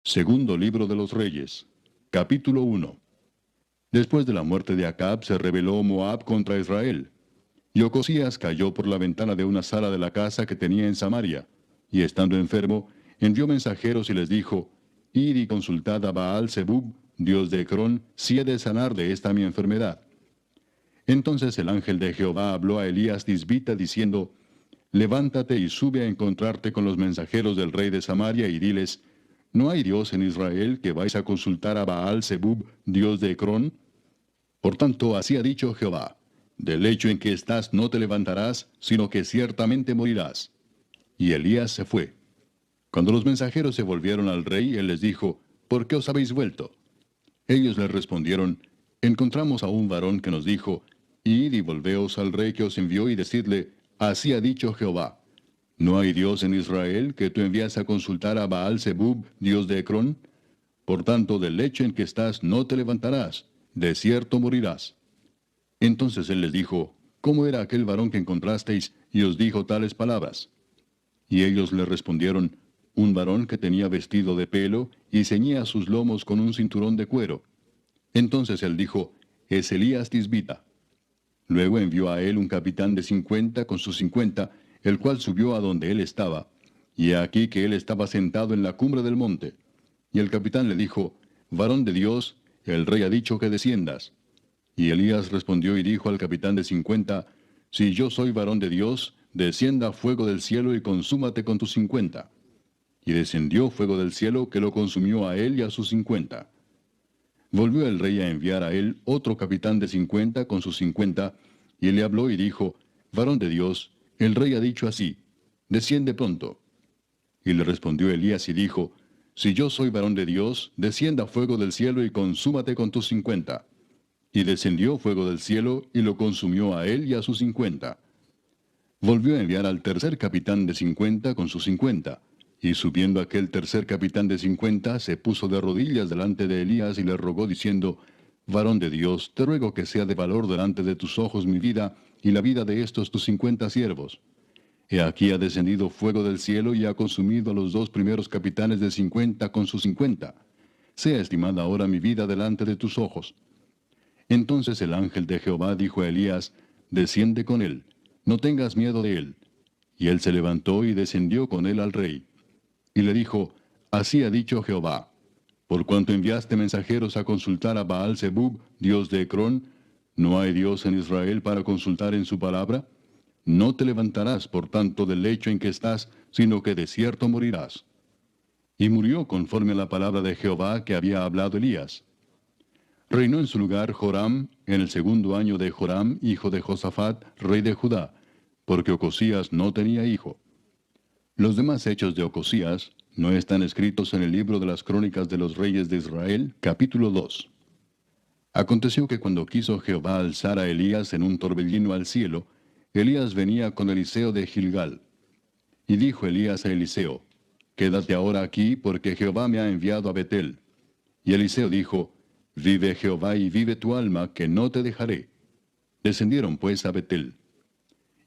Segundo libro de los Reyes. Capítulo 1. Después de la muerte de Acab se rebeló Moab contra Israel. Y Ocosías cayó por la ventana de una sala de la casa que tenía en Samaria, y estando enfermo, envió mensajeros y les dijo, Id y consultad a Baal Zebub, dios de Ecrón, si he de sanar de esta mi enfermedad. Entonces el ángel de Jehová habló a Elías Tisbita diciendo, Levántate y sube a encontrarte con los mensajeros del rey de Samaria y diles, ¿no hay Dios en Israel que vais a consultar a Baal Zebub, dios de Ecrón? Por tanto, así ha dicho Jehová, del lecho en que estás no te levantarás, sino que ciertamente morirás. Y Elías se fue. Cuando los mensajeros se volvieron al rey, él les dijo, ¿por qué os habéis vuelto? Ellos le respondieron, encontramos a un varón que nos dijo, id y volveos al rey que os envió y decidle, así ha dicho Jehová, ¿no hay Dios en Israel que tú envías a consultar a Baal Zebub, dios de Ecrón? Por tanto, del lecho en que estás no te levantarás, de cierto morirás. Entonces él les dijo, ¿cómo era aquel varón que encontrasteis y os dijo tales palabras? Y ellos le respondieron, un varón que tenía vestido de pelo y ceñía sus lomos con un cinturón de cuero. Entonces él dijo, es Elías Tisbita. Luego envió a él un capitán de 50 con sus 50, el cual subió a donde él estaba. Y he aquí que él estaba sentado en la cumbre del monte. Y el capitán le dijo, varón de Dios, el rey ha dicho que desciendas. Y Elías respondió y dijo al capitán de 50, si yo soy varón de Dios, descienda fuego del cielo y consúmate con tus 50. Y descendió fuego del cielo que lo consumió a él y a sus 50. Volvió el rey a enviar a él otro capitán de 50 con sus 50, y le habló y dijo, varón de Dios, el rey ha dicho así, desciende pronto. Y le respondió Elías y dijo, si yo soy varón de Dios, descienda fuego del cielo y consúmate con tus 50. Y descendió fuego del cielo y lo consumió a él y a sus 50. Volvió a enviar al tercer capitán de 50 con sus 50. Y subiendo aquel tercer capitán de 50, se puso de rodillas delante de Elías y le rogó diciendo, varón de Dios, te ruego que sea de valor delante de tus ojos mi vida y la vida de estos tus 50 siervos. He aquí ha descendido fuego del cielo y ha consumido a los dos primeros capitanes de 50 con sus 50. Sea estimada ahora mi vida delante de tus ojos. Entonces el ángel de Jehová dijo a Elías, desciende con él, no tengas miedo de él. Y él se levantó y descendió con él al rey. Y le dijo, así ha dicho Jehová, por cuanto enviaste mensajeros a consultar a Baal Zebub, dios de Ecrón, ¿no hay Dios en Israel para consultar en su palabra? No te levantarás, por tanto, del lecho en que estás, sino que de cierto morirás. Y murió conforme a la palabra de Jehová que había hablado Elías. Reinó en su lugar Joram, en el segundo año de Joram, hijo de Josafat, rey de Judá, porque Ocosías no tenía hijo. Los demás hechos de Ocosías no están escritos en el libro de las crónicas de los reyes de Israel, capítulo 2. Aconteció que cuando quiso Jehová alzar a Elías en un torbellino al cielo, Elías venía con Eliseo de Gilgal. Y dijo Elías a Eliseo, quédate ahora aquí, porque Jehová me ha enviado a Betel. Y Eliseo dijo, vive Jehová y vive tu alma, que no te dejaré. Descendieron pues a Betel.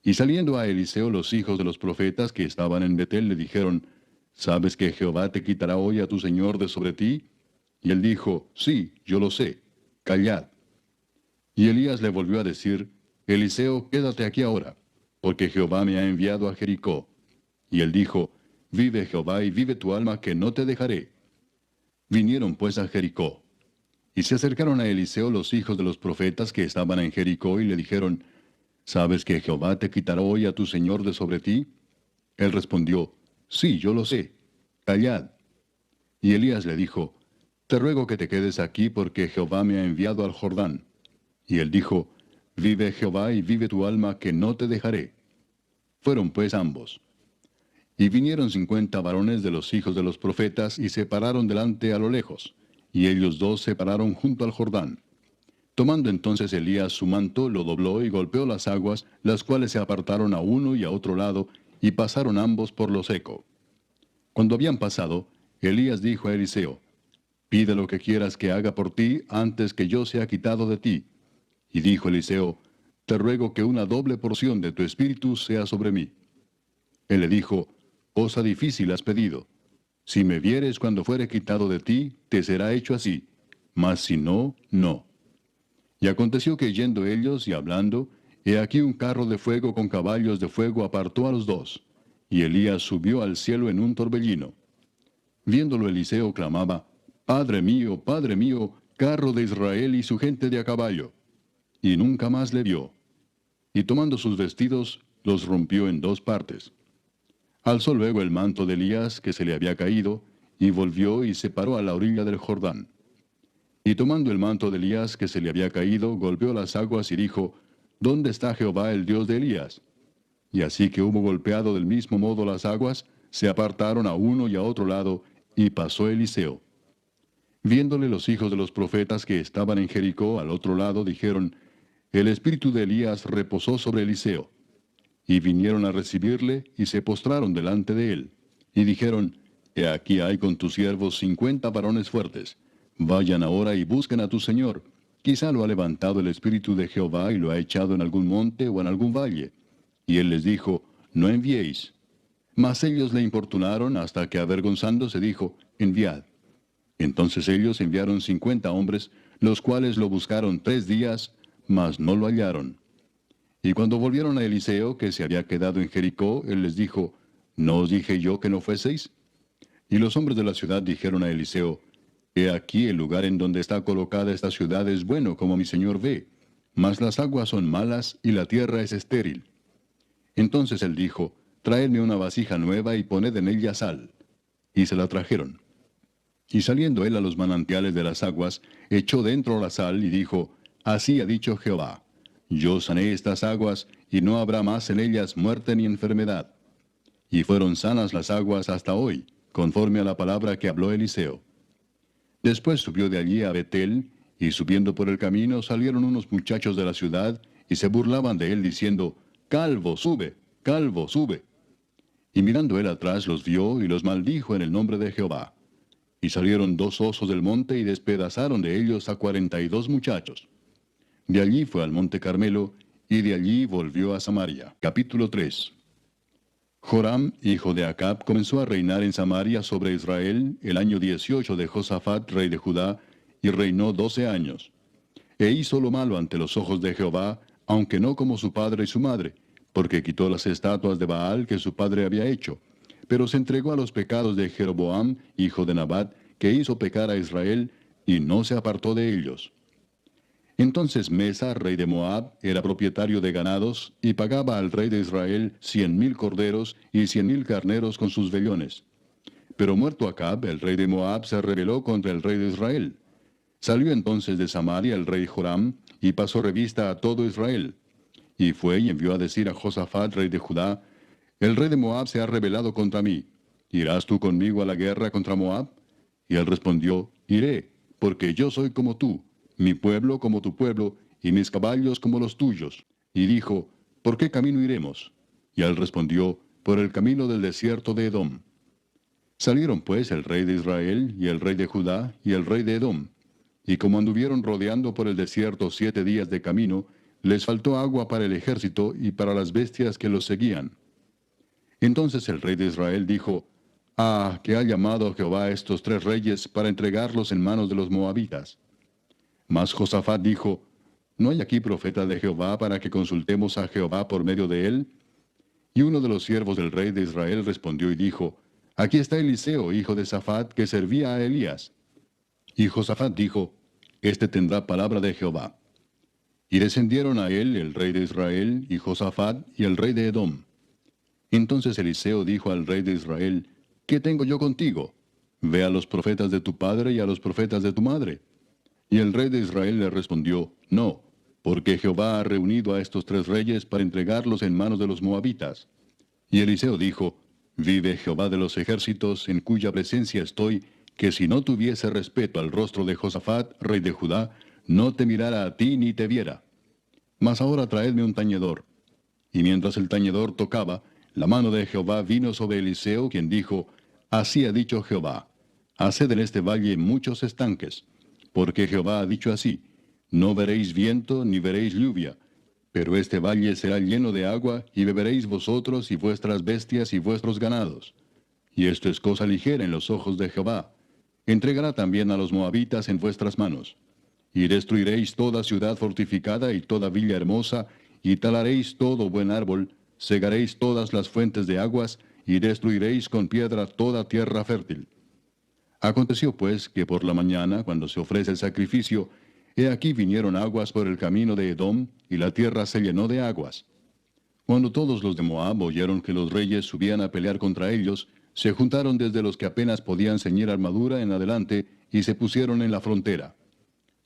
Y saliendo a Eliseo los hijos de los profetas que estaban en Betel le dijeron, ¿sabes que Jehová te quitará hoy a tu señor de sobre ti? Y él dijo, sí, yo lo sé, callad. Y Elías le volvió a decir, Eliseo, quédate aquí ahora, porque Jehová me ha enviado a Jericó. Y él dijo, vive Jehová y vive tu alma, que no te dejaré. Vinieron pues a Jericó. Y se acercaron a Eliseo los hijos de los profetas que estaban en Jericó y le dijeron, ¿sabes que Jehová te quitará hoy a tu señor de sobre ti? Él respondió, sí, yo lo sé, callad. Y Elías le dijo, te ruego que te quedes aquí porque Jehová me ha enviado al Jordán. Y él dijo, vive Jehová y vive tu alma, que no te dejaré. Fueron pues ambos. Y vinieron 50 varones de los hijos de los profetas y se pararon delante a lo lejos, y ellos dos se pararon junto al Jordán. Tomando entonces Elías su manto, lo dobló y golpeó las aguas, las cuales se apartaron a uno y a otro lado, y pasaron ambos por lo seco. Cuando habían pasado, Elías dijo a Eliseo, pide lo que quieras que haga por ti antes que yo sea quitado de ti. Y dijo Eliseo, te ruego que una doble porción de tu espíritu sea sobre mí. Él le dijo, cosa difícil has pedido. Si me vieres cuando fuere quitado de ti, te será hecho así, mas si no, no. Y aconteció que yendo ellos y hablando, he aquí un carro de fuego con caballos de fuego apartó a los dos, y Elías subió al cielo en un torbellino. Viéndolo Eliseo clamaba, Padre mío, carro de Israel y su gente de a caballo. Y nunca más le vio. Y tomando sus vestidos, los rompió en dos partes. Alzó luego el manto de Elías que se le había caído, y volvió y se paró a la orilla del Jordán. Y tomando el manto de Elías que se le había caído, golpeó las aguas y dijo, ¿Dónde está Jehová el Dios de Elías? Y así que hubo golpeado del mismo modo las aguas, se apartaron a uno y a otro lado, y pasó Eliseo. Viéndole los hijos de los profetas que estaban en Jericó al otro lado, dijeron, El espíritu de Elías reposó sobre Eliseo. Y vinieron a recibirle, y se postraron delante de él. Y dijeron, He aquí hay con tus siervos 50 varones fuertes. Vayan ahora y busquen a tu señor. Quizá lo ha levantado el espíritu de Jehová y lo ha echado en algún monte o en algún valle. Y él les dijo, No enviéis. Mas ellos le importunaron hasta que avergonzándose dijo, Enviad. Entonces ellos enviaron 50 hombres, los cuales lo buscaron 3 días, mas no lo hallaron. Y cuando volvieron a Eliseo, que se había quedado en Jericó, él les dijo, ¿No os dije yo que no fueseis? Y los hombres de la ciudad dijeron a Eliseo, He aquí el lugar en donde está colocada esta ciudad es bueno, como mi señor ve, mas las aguas son malas y la tierra es estéril. Entonces él dijo, Traedme una vasija nueva y poned en ella sal. Y se la trajeron. Y saliendo él a los manantiales de las aguas, echó dentro la sal y dijo, Así ha dicho Jehová, Yo sané estas aguas, y no habrá más en ellas muerte ni enfermedad. Y fueron sanas las aguas hasta hoy, conforme a la palabra que habló Eliseo. Después subió de allí a Betel, y subiendo por el camino salieron unos muchachos de la ciudad, y se burlaban de él diciendo, Calvo, sube, calvo, sube. Y mirando él atrás los vio y los maldijo en el nombre de Jehová. Y salieron 2 osos del monte y despedazaron de ellos a 42 muchachos. De allí fue al monte Carmelo, y de allí volvió a Samaria. Capítulo 3. Joram, hijo de Acab, comenzó a reinar en Samaria sobre Israel el año 18 de Josafat, rey de Judá, y reinó 12 años. E hizo lo malo ante los ojos de Jehová, aunque no como su padre y su madre, porque quitó las estatuas de Baal que su padre había hecho, pero se entregó a los pecados de Jeroboam, hijo de Nabat, que hizo pecar a Israel, y no se apartó de ellos. Entonces Mesa, rey de Moab, era propietario de ganados, y pagaba al rey de Israel 100,000 corderos y 100,000 carneros con sus vellones. Pero muerto Acab, el rey de Moab se rebeló contra el rey de Israel. Salió entonces de Samaria el rey Joram, y pasó revista a todo Israel. Y fue y envió a decir a Josafat, rey de Judá, El rey de Moab se ha rebelado contra mí. ¿Irás tú conmigo a la guerra contra Moab? Y él respondió, Iré, porque yo soy como tú, mi pueblo como tu pueblo, y mis caballos como los tuyos. Y dijo, ¿por qué camino iremos? Y él respondió, por el camino del desierto de Edom. Salieron pues el rey de Israel, y el rey de Judá, y el rey de Edom. Y como anduvieron rodeando por el desierto 7 días de camino, les faltó agua para el ejército y para las bestias que los seguían. Entonces el rey de Israel dijo, que ha llamado Jehová a estos 3 reyes para entregarlos en manos de los moabitas. Mas Josafat dijo, ¿no hay aquí profeta de Jehová para que consultemos a Jehová por medio de él? Y uno de los siervos del rey de Israel respondió y dijo, Aquí está Eliseo, hijo de Safat, que servía a Elías. Y Josafat dijo, Este tendrá palabra de Jehová. Y descendieron a él el rey de Israel, y Josafat, y el rey de Edom. Entonces Eliseo dijo al rey de Israel, ¿qué tengo yo contigo? Ve a los profetas de tu padre y a los profetas de tu madre. Y el rey de Israel le respondió, No, porque Jehová ha reunido a estos 3 reyes para entregarlos en manos de los moabitas. Y Eliseo dijo, Vive Jehová de los ejércitos, en cuya presencia estoy, que si no tuviese respeto al rostro de Josafat, rey de Judá, no te mirara a ti ni te viera. Mas ahora traedme un tañedor. Y mientras el tañedor tocaba, la mano de Jehová vino sobre Eliseo, quien dijo, Así ha dicho Jehová, haced en este valle muchos estanques, porque Jehová ha dicho así, no veréis viento ni veréis lluvia, pero este valle será lleno de agua, y beberéis vosotros y vuestras bestias y vuestros ganados. y esto es cosa ligera en los ojos de Jehová. Entregará también a los moabitas en vuestras manos. Y destruiréis toda ciudad fortificada y toda villa hermosa, y talaréis todo buen árbol, cegaréis todas las fuentes de aguas, y destruiréis con piedra toda tierra fértil. Aconteció pues que por la mañana, cuando se ofrece el sacrificio, he aquí vinieron aguas por el camino de Edom, y la tierra se llenó de aguas. Cuando todos los de Moab oyeron que los reyes subían a pelear contra ellos, se juntaron desde los que apenas podían ceñir armadura en adelante, y se pusieron en la frontera.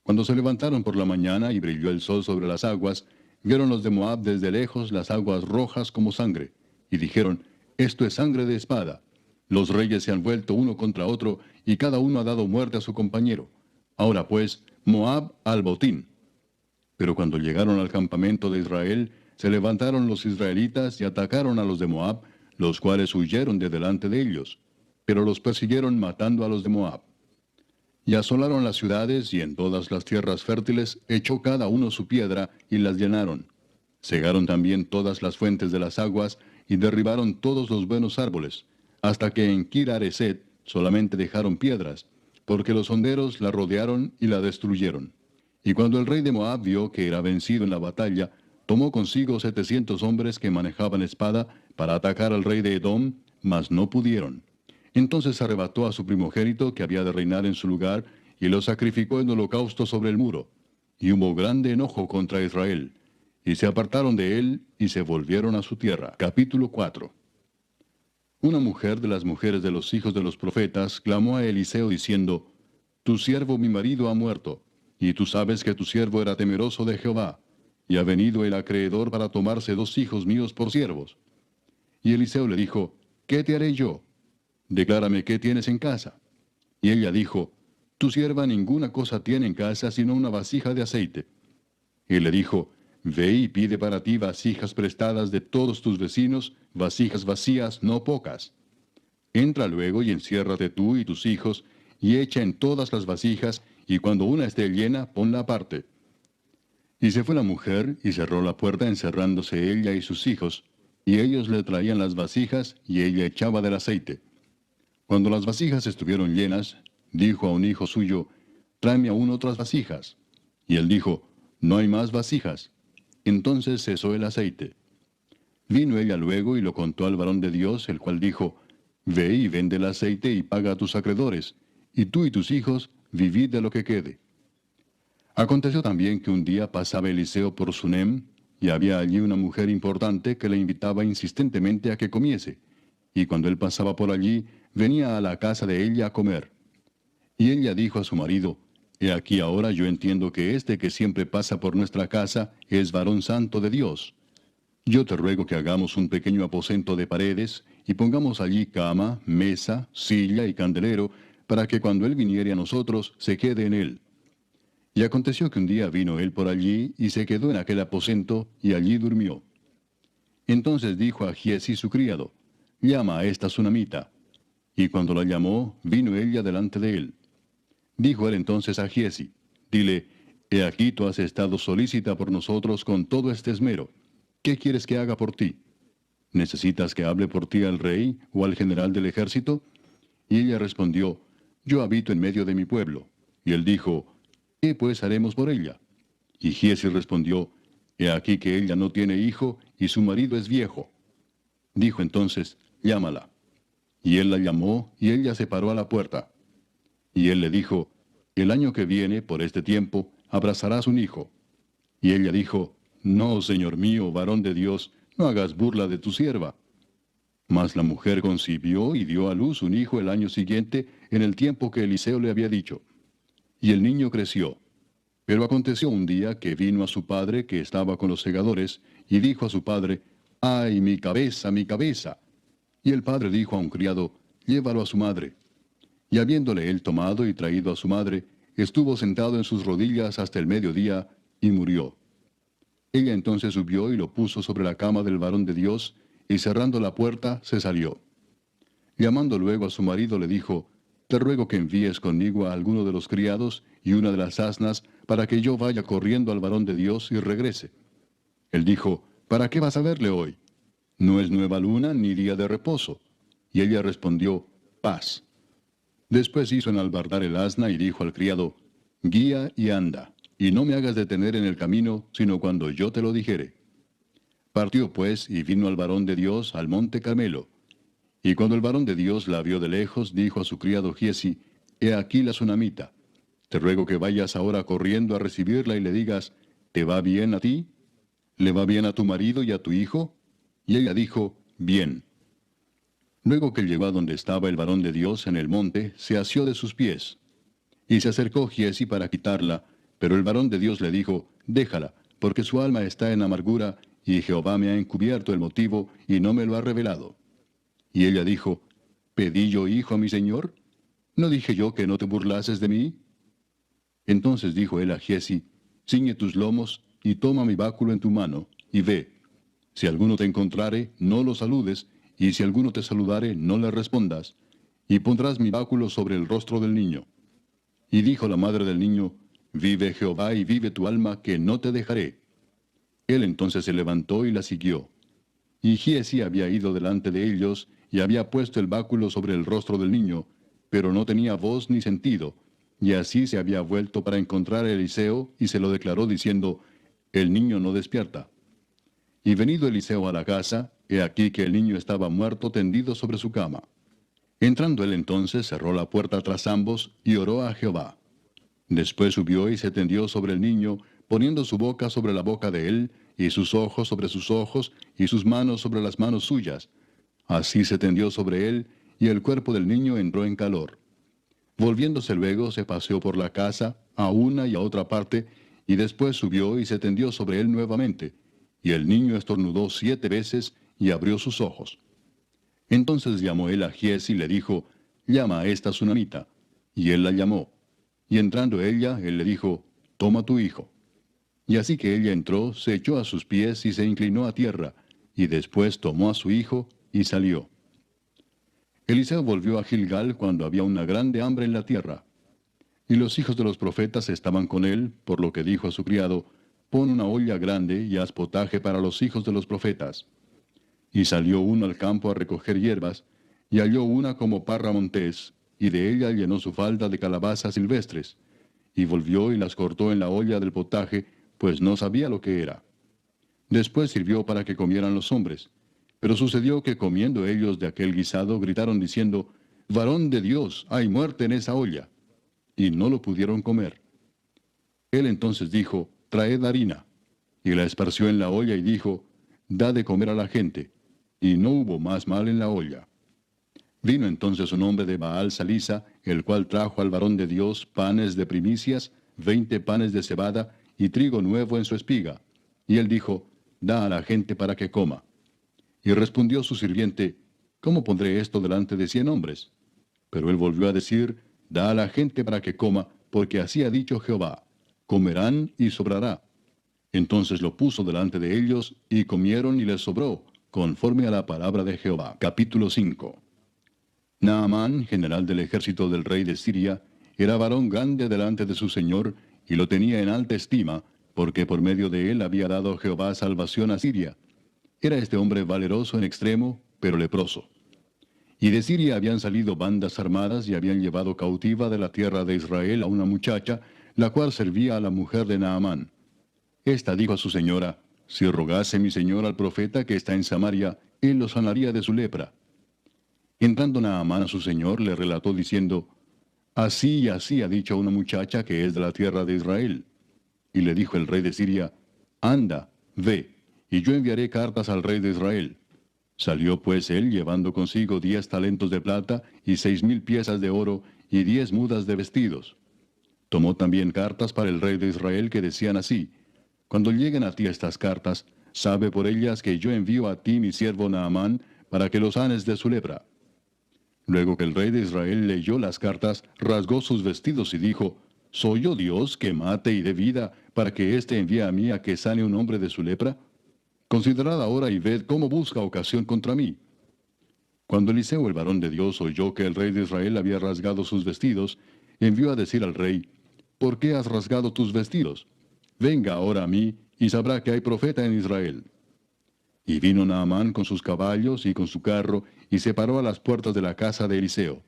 Cuando se levantaron por la mañana y brilló el sol sobre las aguas, vieron los de Moab desde lejos las aguas rojas como sangre, y dijeron, esto es sangre de espada. Los reyes se han vuelto uno contra otro, y cada uno ha dado muerte a su compañero. Ahora pues, Moab al botín. Pero cuando llegaron al campamento de Israel, se levantaron los israelitas y atacaron a los de Moab, los cuales huyeron de delante de ellos. Pero los persiguieron matando a los de Moab. Y asolaron las ciudades, y en todas las tierras fértiles echó cada uno su piedra, y las llenaron. Cegaron también todas las fuentes de las aguas, y derribaron todos los buenos árboles, hasta que en Kir-Hareset solamente dejaron piedras, porque los honderos la rodearon y la destruyeron. Y cuando el rey de Moab vio que era vencido en la batalla, tomó consigo 700 hombres que manejaban espada para atacar al rey de Edom, mas no pudieron. Entonces arrebató a su primogénito que había de reinar en su lugar, y lo sacrificó en holocausto sobre el muro. Y hubo grande enojo contra Israel. Y se apartaron de él, y se volvieron a su tierra. Capítulo 4. Una mujer de las mujeres de los hijos de los profetas clamó a Eliseo diciendo, Tu siervo mi marido ha muerto, y tú sabes que tu siervo era temeroso de Jehová, y ha venido el acreedor para tomarse 2 hijos míos por siervos. Y Eliseo le dijo, ¿qué te haré yo? Declárame qué tienes en casa. Y ella dijo, Tu sierva ninguna cosa tiene en casa sino una vasija de aceite. Y él le dijo, Ve y pide para ti vasijas prestadas de todos tus vecinos, vasijas vacías, no pocas. Entra luego y enciérrate tú y tus hijos, y echa en todas las vasijas, y cuando una esté llena, ponla aparte. Y se fue la mujer, y cerró la puerta encerrándose ella y sus hijos, y ellos le traían las vasijas, y ella echaba del aceite. Cuando las vasijas estuvieron llenas, dijo a un hijo suyo, Tráeme aún otras vasijas. Y él dijo, No hay más vasijas. Entonces cesó el aceite. Vino ella luego y lo contó al varón de Dios, el cual dijo, Ve y vende el aceite y paga a tus acreedores, y tú y tus hijos vivid de lo que quede. Aconteció también que un día pasaba Eliseo por Sunem, y había allí una mujer importante que le invitaba insistentemente a que comiese, y cuando él pasaba por allí, venía a la casa de ella a comer. Y ella dijo a su marido, He aquí ahora yo entiendo que este que siempre pasa por nuestra casa es varón santo de Dios. Yo te ruego que hagamos un pequeño aposento de paredes, y pongamos allí cama, mesa, silla y candelero, para que cuando él viniere a nosotros, se quede en él. Y aconteció que un día vino él por allí, y se quedó en aquel aposento, y allí durmió. Entonces dijo a Giezi su criado, Llama a esta sunamita. Y cuando la llamó, vino ella delante de él. Dijo él entonces a Giezi, Dile, He aquí tú has estado solícita por nosotros con todo este esmero. ¿Qué quieres que haga por ti? ¿Necesitas que hable por ti al rey o al general del ejército? Y ella respondió, Yo habito en medio de mi pueblo. Y él dijo, ¿Qué pues haremos por ella? Y Giezi respondió, He aquí que ella no tiene hijo y su marido es viejo. Dijo entonces, Llámala. Y él la llamó, y ella se paró a la puerta. Y él le dijo, El año que viene, por este tiempo, abrazarás un hijo. Y ella dijo, No, señor mío, varón de Dios, no hagas burla de tu sierva. Mas la mujer concibió y dio a luz un hijo el año siguiente, en el tiempo que Eliseo le había dicho. Y el niño creció. Pero aconteció un día que vino a su padre, que estaba con los segadores, y dijo a su padre, ¡Ay, mi cabeza, mi cabeza! Y el padre dijo a un criado, Llévalo a su madre. Y habiéndole él tomado y traído a su madre, estuvo sentado en sus rodillas hasta el mediodía, y murió. Ella entonces subió y lo puso sobre la cama del varón de Dios, y cerrando la puerta, se salió. Llamando luego a su marido, le dijo, Te ruego que envíes conmigo a alguno de los criados y una de las asnas, para que yo vaya corriendo al varón de Dios y regrese. Él dijo, ¿Para qué vas a verle hoy? No es nueva luna ni día de reposo. Y ella respondió, paz. Después hizo enalbardar el asna y dijo al criado, guía y anda, y no me hagas detener en el camino, sino cuando yo te lo dijere. Partió pues y vino al varón de Dios al monte Carmelo. Y cuando el varón de Dios la vio de lejos, dijo a su criado Giesi, he aquí la sunamita. Te ruego que vayas ahora corriendo a recibirla y le digas, ¿te va bien a ti? ¿Le va bien a tu marido y a tu hijo? Y ella dijo, bien. Luego que llegó a donde estaba el varón de Dios en el monte, se asió de sus pies. Y se acercó Giesi para quitarla, pero el varón de Dios le dijo, déjala, porque su alma está en amargura, y Jehová me ha encubierto el motivo, y no me lo ha revelado. Y ella dijo, ¿pedí yo hijo a mi señor? ¿No dije yo que no te burlases de mí? Entonces dijo él a Giesi, ciñe tus lomos, y toma mi báculo en tu mano, y ve. Si alguno te encontrare, no lo saludes, y si alguno te saludare, no le respondas, y pondrás mi báculo sobre el rostro del niño. Y dijo la madre del niño, vive Jehová y vive tu alma, que no te dejaré. Él entonces se levantó y la siguió. Y Giesi había ido delante de ellos, y había puesto el báculo sobre el rostro del niño, pero no tenía voz ni sentido, y así se había vuelto para encontrar a Eliseo, y se lo declaró diciendo, el niño no despierta. Y venido Eliseo a la casa, he aquí que el niño estaba muerto tendido sobre su cama. Entrando él entonces cerró la puerta tras ambos, y oró a Jehová. Después subió y se tendió sobre el niño, poniendo su boca sobre la boca de él, y sus ojos sobre sus ojos, y sus manos sobre las manos suyas. Así se tendió sobre él, y el cuerpo del niño entró en calor. Volviéndose luego se paseó por la casa, a una y a otra parte, y después subió y se tendió sobre él nuevamente. Y el niño estornudó 7 veces, y abrió sus ojos. Entonces llamó él a Giesi y le dijo, llama a esta sunamita. Y él la llamó. Y entrando ella, él le dijo, toma tu hijo. Y así que ella entró, se echó a sus pies y se inclinó a tierra, y después tomó a su hijo y salió. Eliseo volvió a Gilgal cuando había una grande hambre en la tierra. Y los hijos de los profetas estaban con él, por lo que dijo a su criado, pon una olla grande y haz potaje para los hijos de los profetas. Y salió uno al campo a recoger hierbas, y halló una como parra montés, y de ella llenó su falda de calabazas silvestres, y volvió y las cortó en la olla del potaje, pues no sabía lo que era. Después sirvió para que comieran los hombres. Pero sucedió que comiendo ellos de aquel guisado, gritaron diciendo, varón de Dios, hay muerte en esa olla. Y no lo pudieron comer. Él entonces dijo, traed harina. Y la esparció en la olla y dijo, da de comer a la gente. Y no hubo más mal en la olla. Vino entonces un hombre de Baal Salisa, el cual trajo al varón de Dios panes de primicias, 20 panes de cebada, y trigo nuevo en su espiga. Y él dijo, da a la gente para que coma. Y respondió su sirviente, ¿cómo pondré esto delante de 100 hombres? Pero él volvió a decir, da a la gente para que coma, porque así ha dicho Jehová, comerán y sobrará. Entonces lo puso delante de ellos, y comieron y les sobró, conforme a la palabra de Jehová. Capítulo 5. Naamán, general del ejército del rey de Siria, era varón grande delante de su señor, y lo tenía en alta estima, porque por medio de él había dado Jehová salvación a Siria. Era este hombre valeroso en extremo, pero leproso. Y de Siria habían salido bandas armadas y habían llevado cautiva de la tierra de Israel a una muchacha, la cual servía a la mujer de Naamán. Esta dijo a su señora, si rogase mi señor al profeta que está en Samaria, él lo sanaría de su lepra. Entrando Naamán a su señor, le relató diciendo, así y así ha dicho una muchacha que es de la tierra de Israel. Y le dijo el rey de Siria, anda, ve, y yo enviaré cartas al rey de Israel. Salió pues él llevando consigo 10 talentos de plata y 6,000 piezas de oro y 10 mudas de vestidos. Tomó también cartas para el rey de Israel que decían así, cuando lleguen a ti estas cartas, sabe por ellas que yo envío a ti mi siervo Naamán para que lo sanes de su lepra. Luego que el rey de Israel leyó las cartas, rasgó sus vestidos y dijo, ¿soy yo Dios que mate y dé vida para que éste envíe a mí a que sane un hombre de su lepra? Considerad ahora y ved cómo busca ocasión contra mí. Cuando Eliseo el varón de Dios oyó que el rey de Israel había rasgado sus vestidos, envió a decir al rey, ¿por qué has rasgado tus vestidos? Venga ahora a mí, y sabrá que hay profeta en Israel. Y vino Naamán con sus caballos y con su carro, y se paró a las puertas de la casa de Eliseo.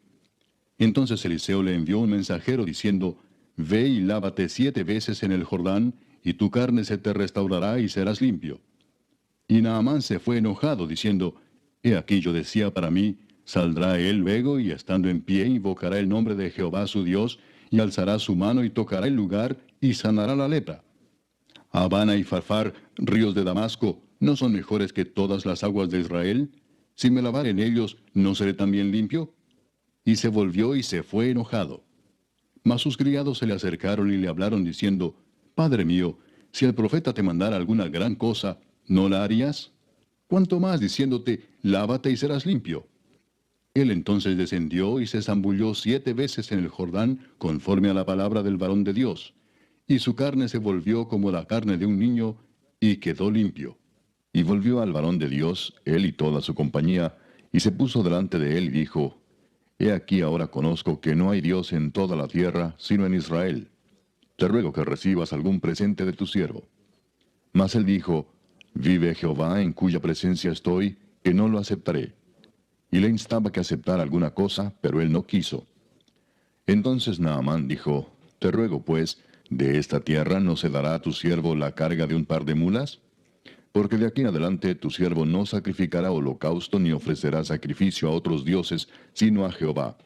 Entonces Eliseo le envió un mensajero diciendo, Ve y lávate 7 veces en el Jordán, y tu carne se te restaurará y serás limpio. Y Naamán se fue enojado, diciendo, He aquí yo decía para mí, saldrá él luego, y estando en pie invocará el nombre de Jehová su Dios, y alzará su mano y tocará el lugar, y sanará la lepra. Habana y Farfar, ríos de Damasco, ¿no son mejores que todas las aguas de Israel? Si me lavare en ellos, ¿no seré también limpio? Y se volvió y se fue enojado. Mas sus criados se le acercaron y le hablaron diciendo, Padre mío, si el profeta te mandara alguna gran cosa, ¿no la harías? ¿Cuánto más diciéndote, lávate y serás limpio? Él entonces descendió y se zambulló 7 veces en el Jordán, conforme a la palabra del varón de Dios. Y su carne se volvió como la carne de un niño, y quedó limpio. Y volvió al varón de Dios, él y toda su compañía, y se puso delante de él y dijo, He aquí ahora conozco que no hay Dios en toda la tierra, sino en Israel. Te ruego que recibas algún presente de tu siervo. Mas él dijo, Vive Jehová en cuya presencia estoy, que no lo aceptaré. Y le instaba que aceptara alguna cosa, pero él no quiso. Entonces Naamán dijo, Te ruego pues, ¿de esta tierra no se dará a tu siervo la carga de un par de mulas? Porque de aquí en adelante tu siervo no sacrificará holocausto ni ofrecerá sacrificio a otros dioses, sino a Jehová.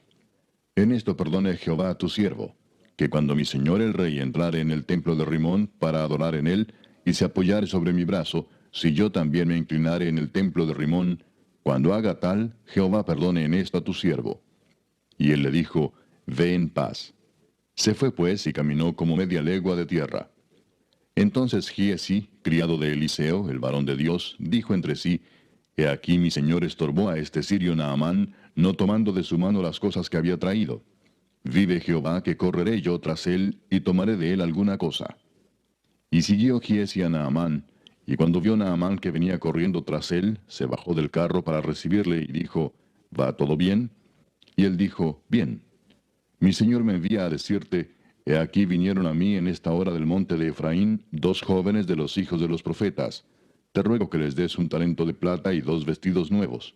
En esto perdone Jehová a tu siervo, que cuando mi señor el rey entrare en el templo de Rimón para adorar en él, y se apoyare sobre mi brazo, si yo también me inclinare en el templo de Rimón, cuando haga tal, Jehová perdone en esto a tu siervo. Y él le dijo, Ve en paz. Se fue pues y caminó como media legua de tierra. Entonces Giezi, criado de Eliseo, el varón de Dios, dijo entre sí, He aquí mi señor estorbó a este sirio Naamán, no tomando de su mano las cosas que había traído. Vive Jehová que correré yo tras él, y tomaré de él alguna cosa. Y siguió Giezi a Naamán, y cuando vio Naamán que venía corriendo tras él, se bajó del carro para recibirle y dijo, ¿Va todo bien? Y él dijo, Bien. Mi señor me envía a decirte, He aquí vinieron a mí en esta hora del monte de Efraín 2 jóvenes de los hijos de los profetas. Te ruego que les des un talento de plata y 2 vestidos nuevos.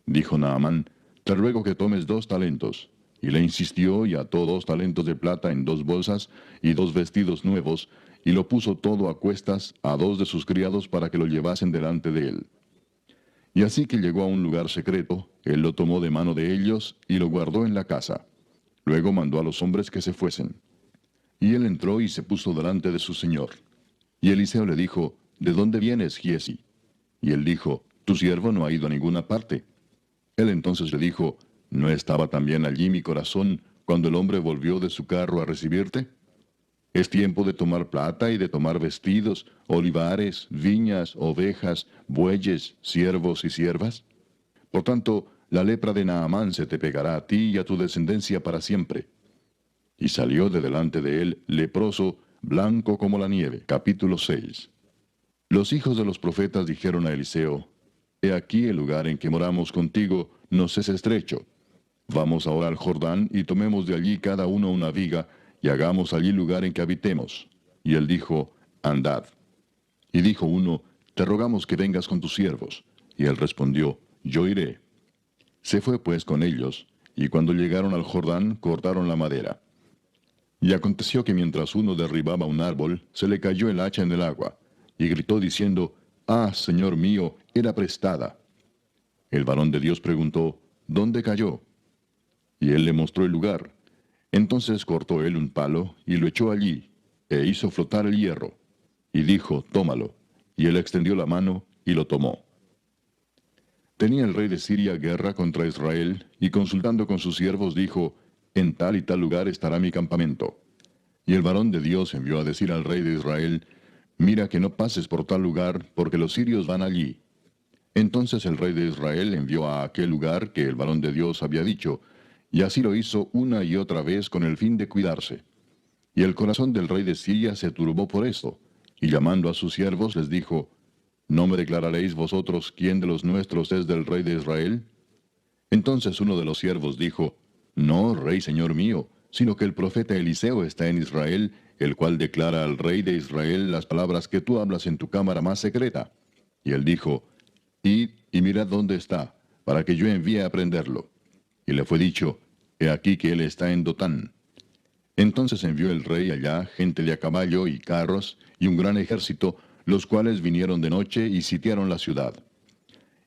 Dijo Naamán, Te ruego que tomes 2 talentos. Y le insistió y ató 2 talentos de plata en 2 bolsas y 2 vestidos nuevos, y lo puso todo a cuestas a 2 de sus criados para que lo llevasen delante de él. Y así que llegó a un lugar secreto, él lo tomó de mano de ellos y lo guardó en la casa. Luego mandó a los hombres que se fuesen. Y él entró y se puso delante de su señor. Y Eliseo le dijo, ¿De dónde vienes, Giezi? Y él dijo, Tu siervo no ha ido a ninguna parte. Él entonces le dijo, ¿No estaba también allí mi corazón cuando el hombre volvió de su carro a recibirte? Es tiempo de tomar plata y de tomar vestidos, olivares, viñas, ovejas, bueyes, siervos y siervas. Por tanto, la lepra de Naamán se te pegará a ti y a tu descendencia para siempre. Y salió de delante de él, leproso, blanco como la nieve. Capítulo 6. Los hijos de los profetas dijeron a Eliseo, He aquí el lugar en que moramos contigo nos es estrecho. Vamos ahora al Jordán y tomemos de allí cada uno una viga, y hagamos allí lugar en que habitemos. Y él dijo, Andad. Y dijo uno, Te rogamos que vengas con tus siervos. Y él respondió, Yo iré. Se fue pues con ellos, y cuando llegaron al Jordán cortaron la madera. Y aconteció que mientras uno derribaba un árbol, se le cayó el hacha en el agua, y gritó diciendo, Ah, Señor mío, era prestada. El varón de Dios preguntó, ¿Dónde cayó? Y él le mostró el lugar. Entonces cortó él un palo, y lo echó allí, e hizo flotar el hierro. Y dijo, Tómalo. Y él extendió la mano, y lo tomó. Tenía el rey de Siria guerra contra Israel, y consultando con sus siervos dijo, En tal y tal lugar estará mi campamento. Y el varón de Dios envió a decir al rey de Israel, Mira que no pases por tal lugar, porque los sirios van allí. Entonces el rey de Israel envió a aquel lugar que el varón de Dios había dicho, y así lo hizo una y otra vez con el fin de cuidarse. Y el corazón del rey de Siria se turbó por esto, y llamando a sus siervos les dijo, ¿No me declararéis vosotros quién de los nuestros es del rey de Israel? Entonces uno de los siervos dijo, No, rey señor mío, sino que el profeta Eliseo está en Israel, el cual declara al rey de Israel las palabras que tú hablas en tu cámara más secreta. Y él dijo, Id y mirad dónde está, para que yo envíe a prenderlo. Y le fue dicho, he aquí que él está en Dotán. Entonces envió el rey allá gente de a caballo y carros y un gran ejército, los cuales vinieron de noche y sitiaron la ciudad.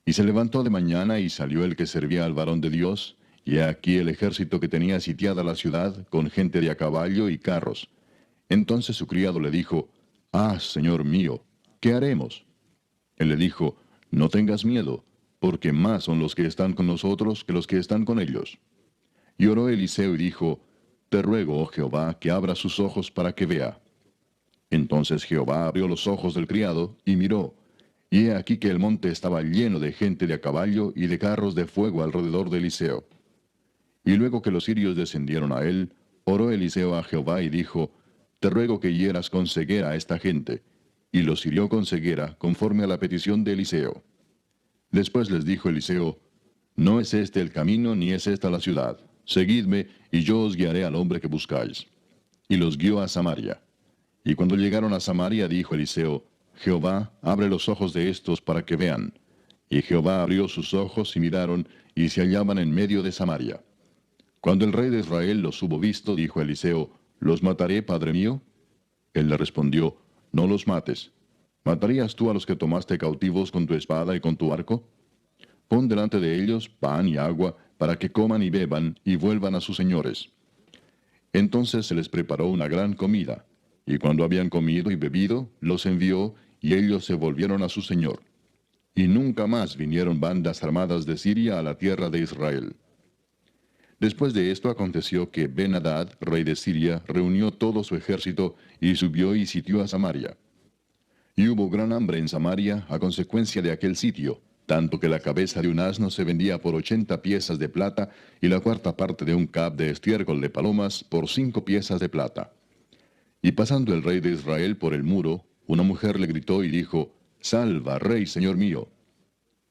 Y se levantó de mañana y salió el que servía al varón de Dios, y he aquí el ejército que tenía sitiada la ciudad, con gente de a caballo y carros. Entonces su criado le dijo, ah, señor mío, ¿qué haremos? Él le dijo, no tengas miedo, porque más son los que están con nosotros que los que están con ellos. Y oró Eliseo y dijo, te ruego, oh Jehová, que abra sus ojos para que vea. Entonces Jehová abrió los ojos del criado, y miró, y he aquí que el monte estaba lleno de gente de a caballo y de carros de fuego alrededor de Eliseo. Y luego que los sirios descendieron a él, oró Eliseo a Jehová y dijo, te ruego que hieras con ceguera a esta gente. Y los hirió con ceguera, conforme a la petición de Eliseo. Después les dijo Eliseo, no es este el camino ni es esta la ciudad. Seguidme, y yo os guiaré al hombre que buscáis. Y los guió a Samaria. Y cuando llegaron a Samaria, dijo Eliseo, Jehová, abre los ojos de estos para que vean. Y Jehová abrió sus ojos y miraron, y se hallaban en medio de Samaria. Cuando el rey de Israel los hubo visto, dijo Eliseo, ¿los mataré, padre mío? Él le respondió, no los mates. ¿Matarías tú a los que tomaste cautivos con tu espada y con tu arco? Pon delante de ellos pan y agua, para que coman y beban, y vuelvan a sus señores. Entonces se les preparó una gran comida, y cuando habían comido y bebido, los envió, y ellos se volvieron a su señor. Y nunca más vinieron bandas armadas de Siria a la tierra de Israel. Después de esto aconteció que Ben-Hadad, rey de Siria, reunió todo su ejército, y subió y sitió a Samaria. Y hubo gran hambre en Samaria a consecuencia de aquel sitio, tanto que la cabeza de un asno se vendía por 80 piezas de plata, y la cuarta parte de un cab de estiércol de palomas por 5 piezas de plata. Y pasando el rey de Israel por el muro, una mujer le gritó y dijo, Salva, rey, señor mío.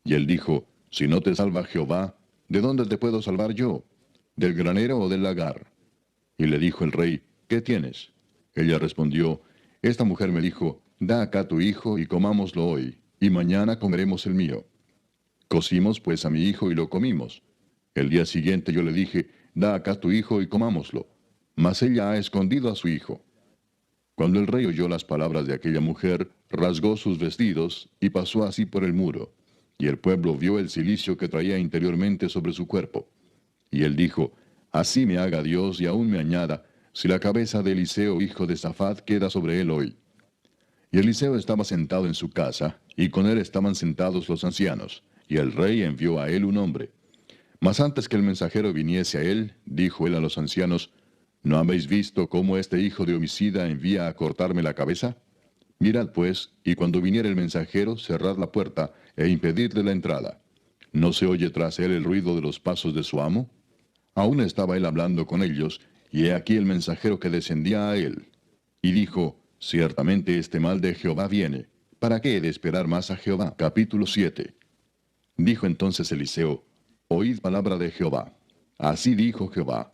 Y él dijo, Si no te salva Jehová, ¿de dónde te puedo salvar yo? ¿Del granero o del lagar? Y le dijo el rey, ¿qué tienes? Ella respondió, Esta mujer me dijo, Da acá tu hijo y comámoslo hoy, y mañana comeremos el mío. Cocimos pues a mi hijo y lo comimos. El día siguiente yo le dije, Da acá tu hijo y comámoslo. Mas ella ha escondido a su hijo. Cuando el rey oyó las palabras de aquella mujer, rasgó sus vestidos y pasó así por el muro. Y el pueblo vio el cilicio que traía interiormente sobre su cuerpo. Y él dijo, Así me haga Dios y aún me añada, si la cabeza de Eliseo hijo de Safat queda sobre él hoy. Y Eliseo estaba sentado en su casa, y con él estaban sentados los ancianos, y el rey envió a él un hombre. Mas antes que el mensajero viniese a él, dijo él a los ancianos, ¿No habéis visto cómo este hijo de homicida envía a cortarme la cabeza? Mirad pues, y cuando viniere el mensajero, cerrad la puerta, e impedidle la entrada. ¿No se oye tras él el ruido de los pasos de su amo? Aún estaba él hablando con ellos, y he aquí el mensajero que descendía a él. Y dijo, Ciertamente este mal de Jehová viene. ¿Para qué he de esperar más a Jehová? Capítulo 7. Dijo entonces Eliseo, Oíd palabra de Jehová. Así dijo Jehová,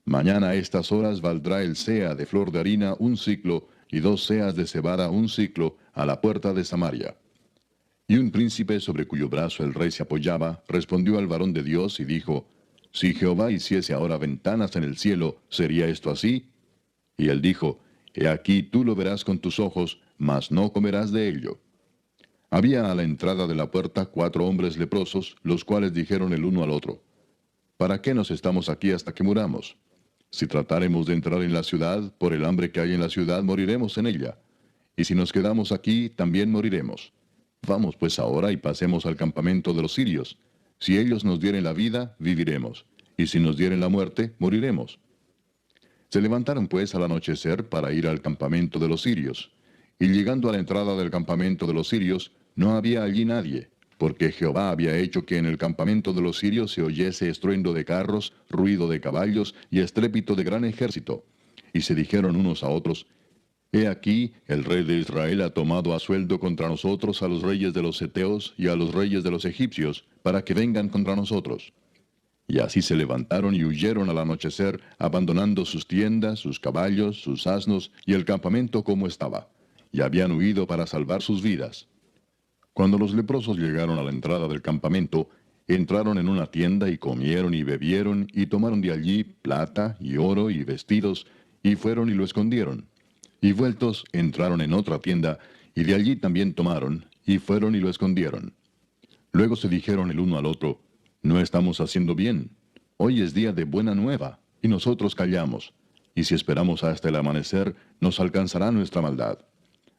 Mañana a estas horas valdrá el sea de flor de harina un siclo, y 2 seas de cebada un siclo, a la puerta de Samaria. Y un príncipe sobre cuyo brazo el rey se apoyaba, respondió al varón de Dios y dijo, Si Jehová hiciese ahora ventanas en el cielo, ¿sería esto así? Y él dijo, He aquí tú lo verás con tus ojos, mas no comerás de ello. Había a la entrada de la puerta 4 hombres leprosos, los cuales dijeron el uno al otro, ¿Para qué nos estamos aquí hasta que muramos? Si tratáremos de entrar en la ciudad, por el hambre que hay en la ciudad moriremos en ella. Y si nos quedamos aquí, también moriremos. Vamos pues ahora y pasemos al campamento de los sirios. Si ellos nos dieren la vida, viviremos. Y si nos dieren la muerte, moriremos. Se levantaron pues al anochecer para ir al campamento de los sirios. Y llegando a la entrada del campamento de los sirios, no había allí nadie, porque Jehová había hecho que en el campamento de los sirios se oyese estruendo de carros, ruido de caballos y estrépito de gran ejército. Y se dijeron unos a otros, He aquí, el rey de Israel ha tomado a sueldo contra nosotros a los reyes de los heteos y a los reyes de los egipcios, para que vengan contra nosotros. Y así se levantaron y huyeron al anochecer, abandonando sus tiendas, sus caballos, sus asnos y el campamento como estaba. Y habían huido para salvar sus vidas. Cuando los leprosos llegaron a la entrada del campamento, entraron en una tienda y comieron y bebieron y tomaron de allí plata y oro y vestidos y fueron y lo escondieron. Y vueltos entraron en otra tienda y de allí también tomaron y fueron y lo escondieron. Luego se dijeron el uno al otro, no estamos haciendo bien. Hoy es día de buena nueva y nosotros callamos. Y si esperamos hasta el amanecer, nos alcanzará nuestra maldad.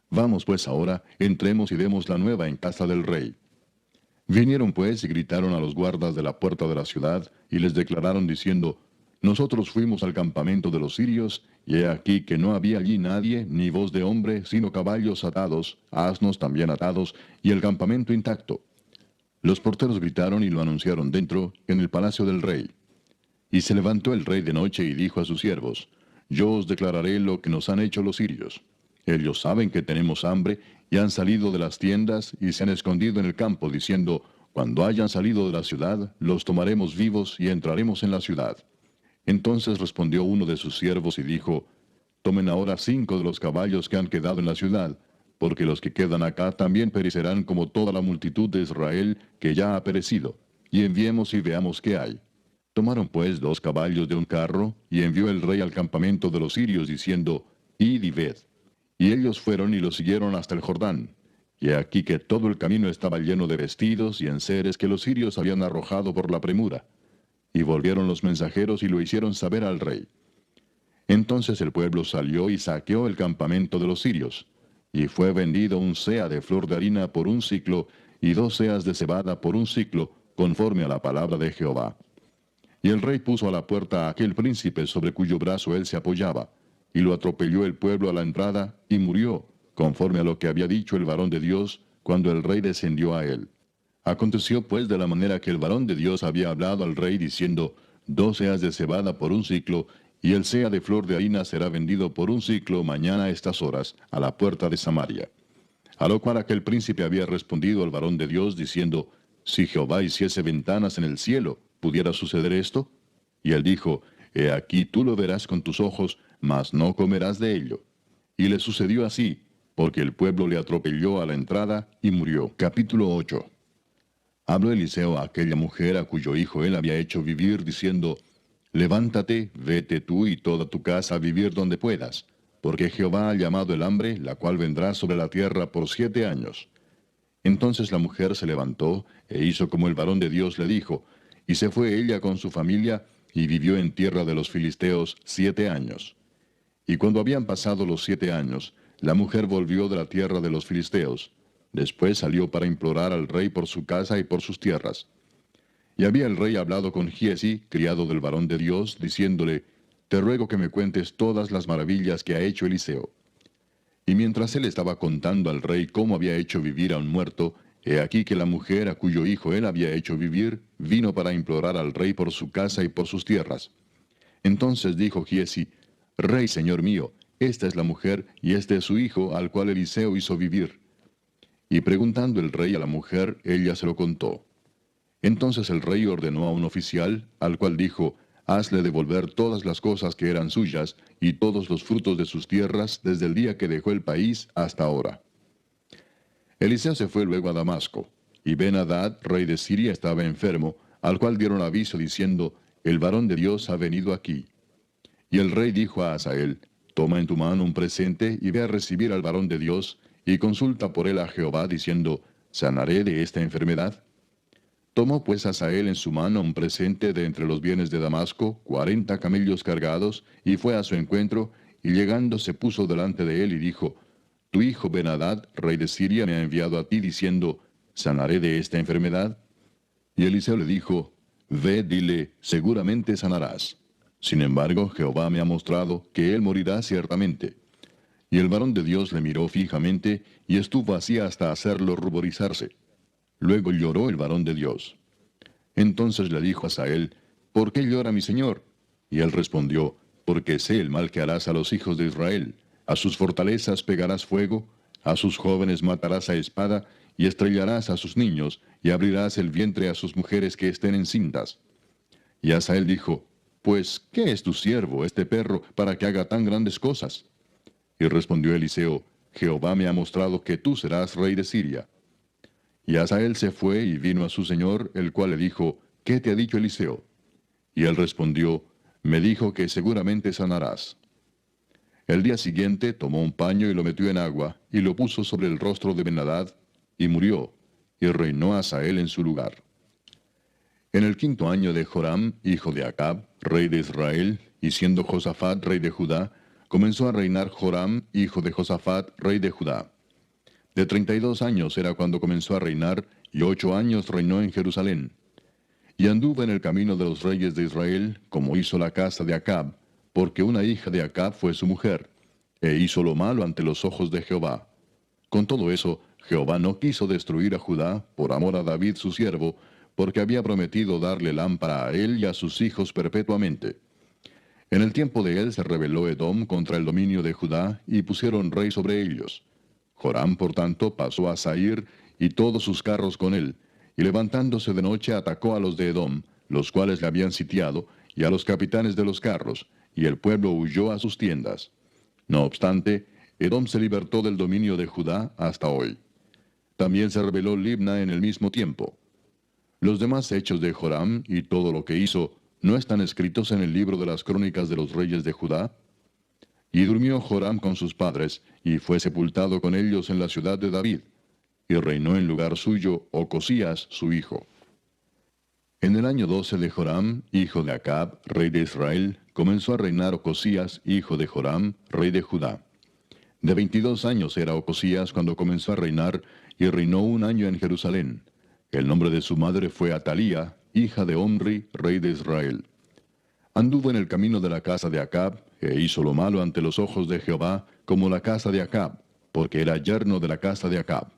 Vamos pues ahora, entremos y demos la nueva en casa del rey. Vinieron pues y gritaron a los guardas de la puerta de la ciudad, y les declararon diciendo, nosotros fuimos al campamento de los sirios, y he aquí que no había allí nadie, ni voz de hombre, sino caballos atados, asnos también atados, y el campamento intacto. Los porteros gritaron y lo anunciaron dentro, en el palacio del rey. Y se levantó el rey de noche y dijo a sus siervos, yo os declararé lo que nos han hecho los sirios. Ellos saben que tenemos hambre, y han salido de las tiendas, y se han escondido en el campo, diciendo, cuando hayan salido de la ciudad, los tomaremos vivos, y entraremos en la ciudad. Entonces respondió uno de sus siervos y dijo, tomen ahora 5 de los caballos que han quedado en la ciudad, porque los que quedan acá también perecerán como toda la multitud de Israel que ya ha perecido, y enviemos y veamos qué hay. Tomaron pues 2 caballos de un carro, y envió el rey al campamento de los sirios, diciendo, id y ved. Y ellos fueron y lo siguieron hasta el Jordán. Y aquí que todo el camino estaba lleno de vestidos y enseres que los sirios habían arrojado por la premura. Y volvieron los mensajeros y lo hicieron saber al rey. Entonces el pueblo salió y saqueó el campamento de los sirios. Y fue vendido un seah de flor de harina por un siclo, y 2 seas de cebada por un siclo, conforme a la palabra de Jehová. Y el rey puso a la puerta a aquel príncipe sobre cuyo brazo él se apoyaba, y lo atropelló el pueblo a la entrada, y murió, conforme a lo que había dicho el varón de Dios, cuando el rey descendió a él. Aconteció pues de la manera que el varón de Dios había hablado al rey, diciendo, 2 seas de cebada por un siclo, y el seah de flor de harina será vendido por un siclo mañana a estas horas, a la puerta de Samaria. A lo cual aquel príncipe había respondido al varón de Dios, diciendo, si Jehová hiciese ventanas en el cielo, ¿pudiera suceder esto? Y él dijo, he aquí tú lo verás con tus ojos, mas no comerás de ello. Y le sucedió así, porque el pueblo le atropelló a la entrada y murió. Capítulo 8. Habló Eliseo a aquella mujer a cuyo hijo él había hecho vivir, diciendo, levántate, vete tú y toda tu casa a vivir donde puedas, porque Jehová ha llamado el hambre, la cual vendrá sobre la tierra por 7 años. Entonces la mujer se levantó, e hizo como el varón de Dios le dijo, y se fue ella con su familia, y vivió en tierra de los filisteos 7 años. Y cuando habían pasado los 7 años, la mujer volvió de la tierra de los filisteos. Después salió para implorar al rey por su casa y por sus tierras. Y había el rey hablado con Giezi, criado del varón de Dios, diciéndole, te ruego que me cuentes todas las maravillas que ha hecho Eliseo. Y mientras él estaba contando al rey cómo había hecho vivir a un muerto, he aquí que la mujer a cuyo hijo él había hecho vivir, vino para implorar al rey por su casa y por sus tierras. Entonces dijo Giezi, Rey, señor mío, esta es la mujer, y este es su hijo, al cual Eliseo hizo vivir. Y preguntando el rey a la mujer, ella se lo contó. Entonces el rey ordenó a un oficial, al cual dijo, hazle devolver todas las cosas que eran suyas, y todos los frutos de sus tierras, desde el día que dejó el país hasta ahora. Eliseo se fue luego a Damasco, y Ben-Hadad, rey de Siria, estaba enfermo, al cual dieron aviso diciendo, el varón de Dios ha venido aquí. Y el rey dijo a Hazael, toma en tu mano un presente y ve a recibir al varón de Dios, y consulta por él a Jehová, diciendo, ¿sanaré de esta enfermedad? Tomó pues Hazael en su mano un presente de entre los bienes de Damasco, 40 camellos cargados, y fue a su encuentro, y llegando se puso delante de él y dijo, tu hijo Ben-Hadad, rey de Siria, me ha enviado a ti diciendo, ¿sanaré de esta enfermedad? Y Eliseo le dijo, ve, dile, seguramente sanarás. Sin embargo, Jehová me ha mostrado que él morirá ciertamente. Y el varón de Dios le miró fijamente, y estuvo así hasta hacerlo ruborizarse. Luego lloró el varón de Dios. Entonces le dijo a Hazael, ¿por qué llora mi señor? Y él respondió, porque sé el mal que harás a los hijos de Israel. A sus fortalezas pegarás fuego, a sus jóvenes matarás a espada, y estrellarás a sus niños, y abrirás el vientre a sus mujeres que estén encintas. Y Hazael dijo, pues, ¿qué es tu siervo, este perro, para que haga tan grandes cosas? Y respondió Eliseo, Jehová me ha mostrado que tú serás rey de Siria. Y Hazael se fue y vino a su señor, el cual le dijo, ¿qué te ha dicho Eliseo? Y él respondió, me dijo que seguramente sanarás. El día siguiente tomó un paño y lo metió en agua, y lo puso sobre el rostro de Ben-Hadad, y murió, y reinó Hazael en su lugar. En el 5.º año de Joram, hijo de Acab, rey de Israel, y siendo Josafat rey de Judá, comenzó a reinar Joram, hijo de Josafat, rey de Judá. De 32 años era cuando comenzó a reinar, y 8 años reinó en Jerusalén. Y anduvo en el camino de los reyes de Israel, como hizo la casa de Acab, porque una hija de Acab fue su mujer, e hizo lo malo ante los ojos de Jehová. Con todo eso, Jehová no quiso destruir a Judá por amor a David su siervo, porque había prometido darle lámpara a él y a sus hijos perpetuamente. En el tiempo de él se rebeló Edom contra el dominio de Judá, y pusieron rey sobre ellos. Joram, por tanto, pasó a Sair, y todos sus carros con él, y levantándose de noche atacó a los de Edom, los cuales le habían sitiado, y a los capitanes de los carros, y el pueblo huyó a sus tiendas. No obstante, Edom se libertó del dominio de Judá hasta hoy. También se rebeló Libna en el mismo tiempo. Los demás hechos de Joram y todo lo que hizo, ¿no están escritos en el libro de las crónicas de los reyes de Judá? Y durmió Joram con sus padres, y fue sepultado con ellos en la ciudad de David, y reinó en lugar suyo Ocosías su hijo. En el año 12 de Joram, hijo de Acab, rey de Israel, comenzó a reinar Ocosías, hijo de Joram, rey de Judá. De 22 años era Ocosías cuando comenzó a reinar, y reinó 1 año en Jerusalén. El nombre de su madre fue Atalía, hija de Omri, rey de Israel. Anduvo en el camino de la casa de Acab, e hizo lo malo ante los ojos de Jehová, como la casa de Acab, porque era yerno de la casa de Acab.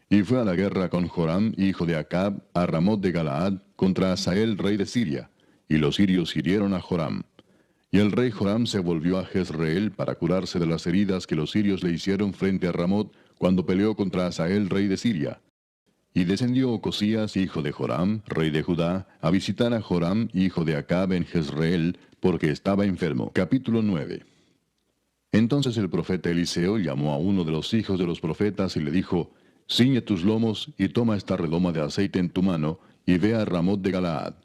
Y fue a la guerra con Joram, hijo de Acab, a Ramot de Galaad, contra Hazael, rey de Siria, y los sirios hirieron a Joram. Y el rey Joram se volvió a Jezreel para curarse de las heridas que los sirios le hicieron frente a Ramot, cuando peleó contra Hazael, rey de Siria. Y descendió Ocosías, hijo de Joram, rey de Judá, a visitar a Joram, hijo de Acab, en Jezreel, porque estaba enfermo. Capítulo 9. Entonces el profeta Eliseo llamó a uno de los hijos de los profetas y le dijo, ciñe tus lomos y toma esta redoma de aceite en tu mano, y ve a Ramot de Galaad.